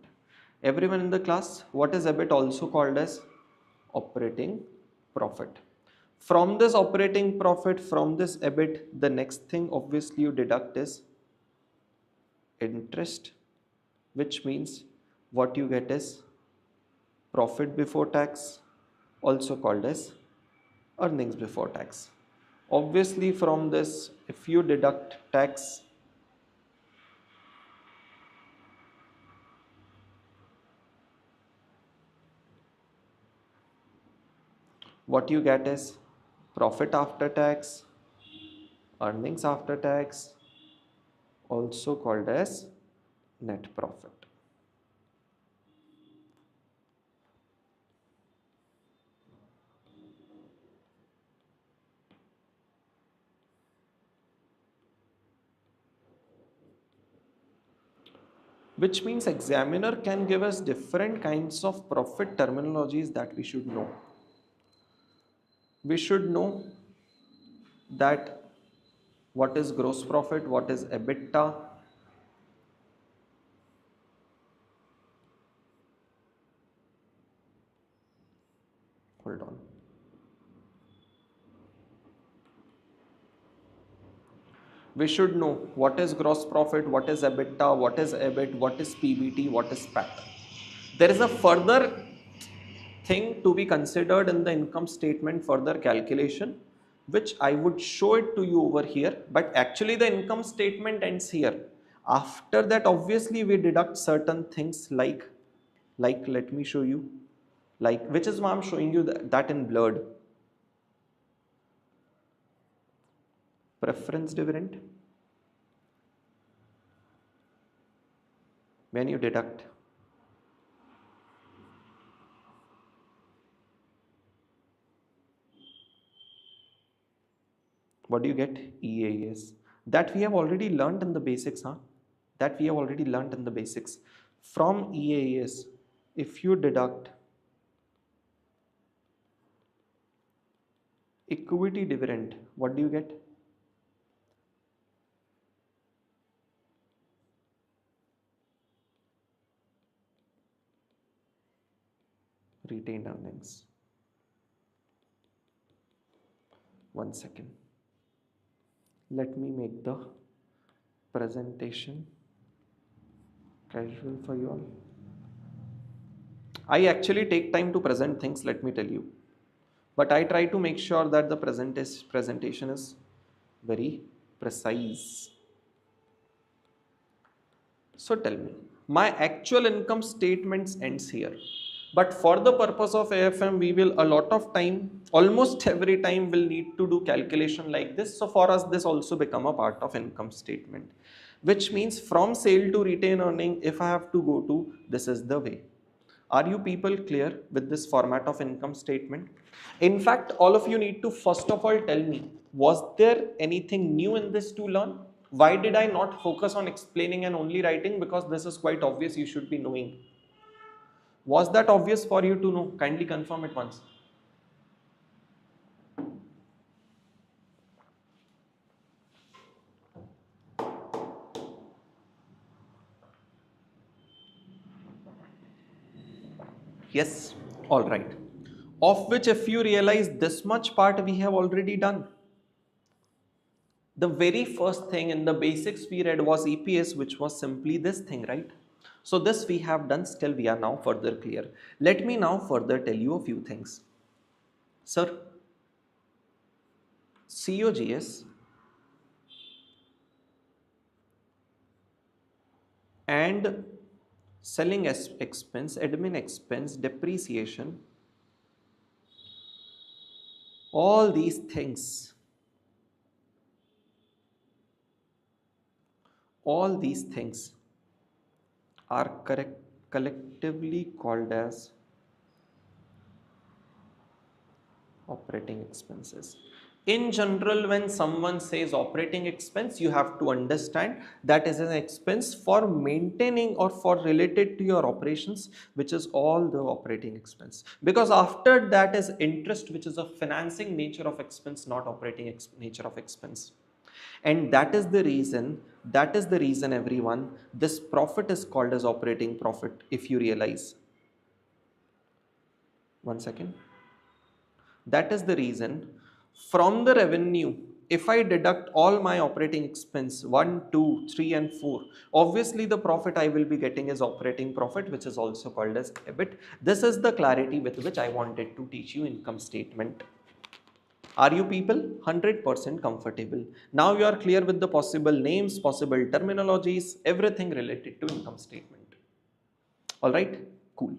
Everyone in the class, what is EBIT also called as? Operating profit. From this operating profit, from this EBIT, the next thing obviously you deduct is interest, which means what you get is profit before tax, also called as earnings before tax. Obviously from this, if you deduct tax, what you get is profit after tax, earnings after tax, also called as net profit. Which means examiner can give us different kinds of profit terminologies that we should know. We should know that what is gross profit, what is EBITDA, hold on. We should know what is gross profit, what is EBITDA, what is EBIT, what is PBT, what is PAT. There is a further thing to be considered in the income statement, further calculation, which I would show it to you over here, but actually the income statement ends here. After that, obviously we deduct certain things like let me show you, like, which is why I'm showing you that in blurred. Preference dividend, when you deduct what do you get? EAS. That we have already learned in the basics, huh? That we have already learned in the basics. From EAS, if you deduct equity dividend, what do you get? Retained earnings. One second. Let me make the presentation casual for you all. I actually take time to present things, let me tell you. But I try to make sure that the presentation is very precise. So tell me, my actual income statements ends here. But for the purpose of AFM, we will a lot of time, almost every time will need to do calculation like this. So for us, this also become a part of income statement, which means from sale to retain earning, if I have to go to, this is the way. Are you people clear with this format of income statement? In fact, all of you need to first of all tell me, was there anything new in this to learn? Why did I not focus on explaining and only writing? Because this is quite obvious, you should be knowing. Was that obvious for you to know? Kindly confirm it once. Yes, all right. Of which, if you realize, this much part we have already done. The very first thing in the basics we read was EPS, which was simply this thing, right? So this we have done, still we are now further clear. Let me now further tell you a few things. Sir, COGS and selling expense, admin expense, depreciation, all these things, all these things are collectively called as operating expenses. In general, when someone says operating expense, you have to understand that is an expense for maintaining or for related to your operations, which is all the operating expense. Because after that is interest, which is a financing nature of expense, not operating nature of expense. And that is the reason everyone, this profit is called as operating profit, if you realize. One second. That is the reason from the revenue, if I deduct all my operating expense 1, 2, 3 and 4, obviously the profit I will be getting is operating profit, which is also called as EBIT. This is the clarity with which I wanted to teach you income statement. Are you people 100% comfortable? Now you are clear with the possible names, possible terminologies, everything related to income statement. Alright, cool.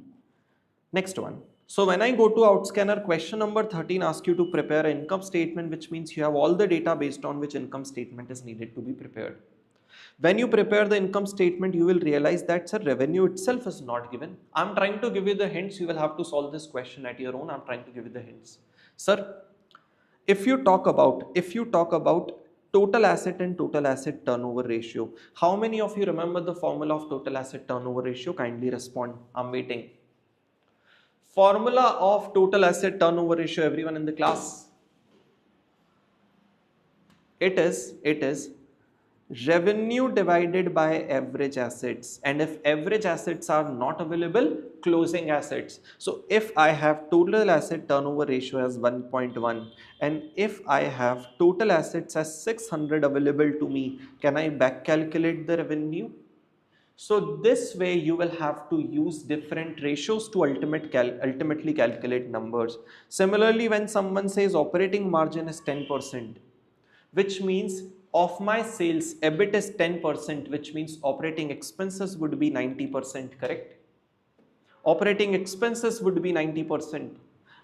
Next one. So when I go to Outscanner, question number 13 asks you to prepare an income statement, which means you have all the data based on which income statement is needed to be prepared. When you prepare the income statement, you will realize that sir, revenue itself is not given. I'm trying to give you the hints. You will have to solve this question at your own. I'm trying to give you the hints. Sir, if you talk about total asset and total asset turnover ratio, how many of you remember the formula of total asset turnover ratio? Kindly respond. I'm waiting. Formula of total asset turnover ratio, everyone in the class. It is revenue divided by average assets, and if average assets are not available, closing assets. So if I have total asset turnover ratio as 1.1 and if I have total assets as 600 available to me, can I back calculate the revenue? So this way you will have to use different ratios to ultimately calculate numbers. Similarly, when someone says operating margin is 10%, which means of my sales, EBIT is 10%, which means operating expenses would be 90%, correct? Operating expenses would be 90%.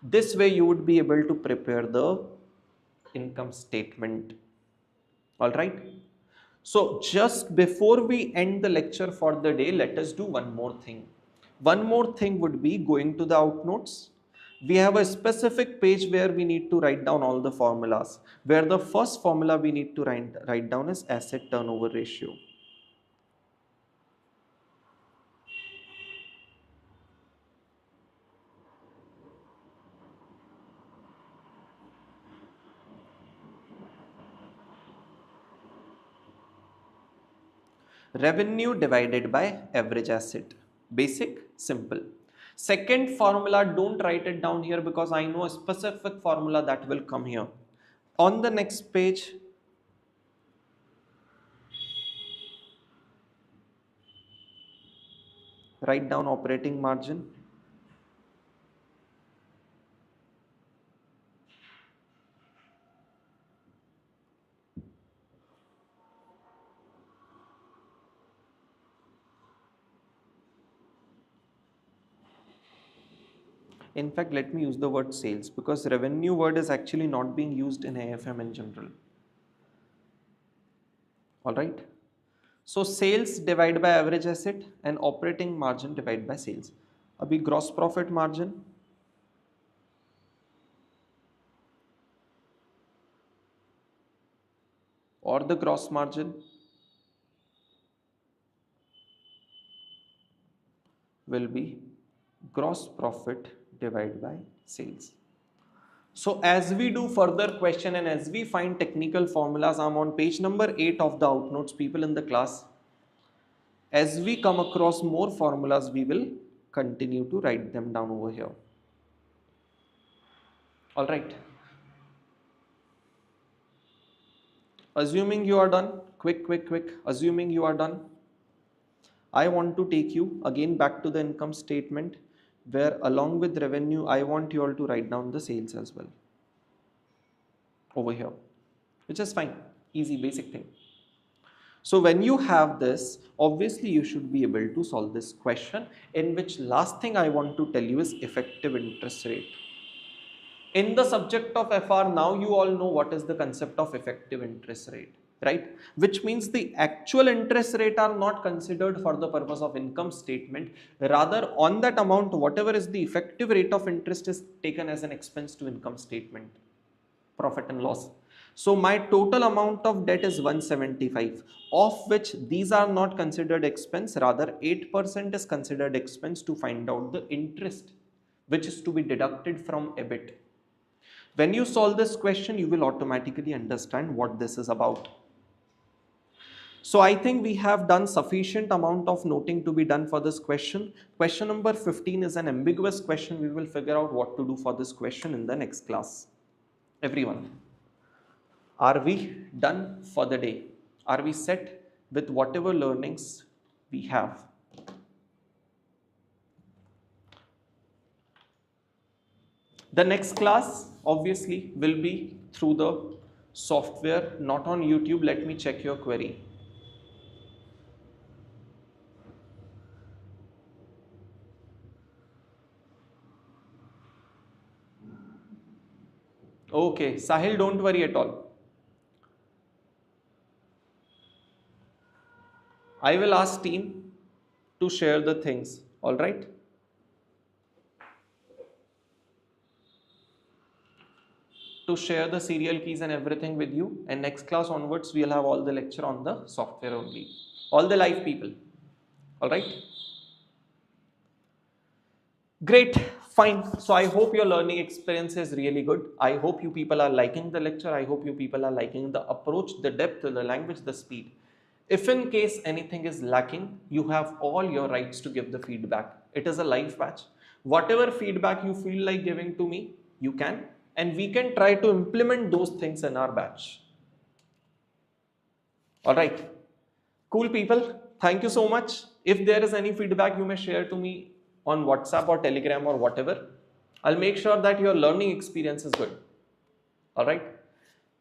This way you would be able to prepare the income statement. All right. So just before we end the lecture for the day, let us do one more thing. One more thing would be going to the outnotes. We have a specific page where we need to write down all the formulas, where the first formula we need to write down is asset turnover ratio. Revenue divided by average asset. Basic, simple. Second formula, don't write it down here because I know a specific formula that will come here. On the next page, write down operating margin. In fact, let me use the word sales because revenue word is actually not being used in AFM in general. All right. So sales divided by average asset and operating margin divided by sales. Abhi gross profit margin or the gross margin will be gross profit divided by sales. So as we do further question and as we find technical formulas, I'm on page number 8 of the outnotes, people in the class. As we come across more formulas, we will continue to write them down over here. All right. Assuming you are done, quick. Assuming you are done, I want to take you again back to the income statement where along with revenue, I want you all to write down the sales as well over here, which is fine, easy, basic thing. So when you have this, obviously you should be able to solve this question, in which last thing I want to tell you is effective interest rate. In the subject of FR, now you all know what is the concept of effective interest rate, right? Which means the actual interest rate are not considered for the purpose of income statement. Rather, on that amount, whatever is the effective rate of interest is taken as an expense to income statement, profit and loss. So my total amount of debt is 175, of which these are not considered expense, rather 8% is considered expense to find out the interest, which is to be deducted from EBIT. When you solve this question, you will automatically understand what this is about. So I think we have done sufficient amount of noting to be done for this question. Question number 15 is an ambiguous question. We will figure out what to do for this question in the next class. Everyone, are we done for the day? Are we set with whatever learnings we have? The next class obviously will be through the software, not on YouTube. Let me check your query. Okay, Sahil, don't worry at all. I will ask team to share the things, all right? To share the serial keys and everything with you, and next class onwards we'll have all the lecture on the software only, all the live people, all right? Great, fine. So I hope your learning experience is really good. I hope you people are liking the lecture. I hope you people are liking the approach, the depth, the language, the speed. If in case anything is lacking, you have all your rights to give the feedback. It is a live batch. Whatever feedback you feel like giving to me, you can, and we can try to implement those things in our batch. All right. Cool people. Thank you so much. If there is any feedback, you may share to me on WhatsApp or Telegram or whatever. I'll make sure that your learning experience is good. All right.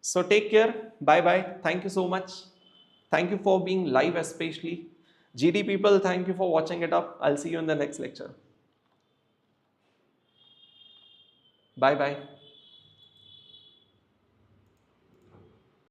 So take care. Bye bye. Thank you so much. Thank you for being live, especially. GD people, thank you for watching it up. I'll see you in the next lecture. Bye bye.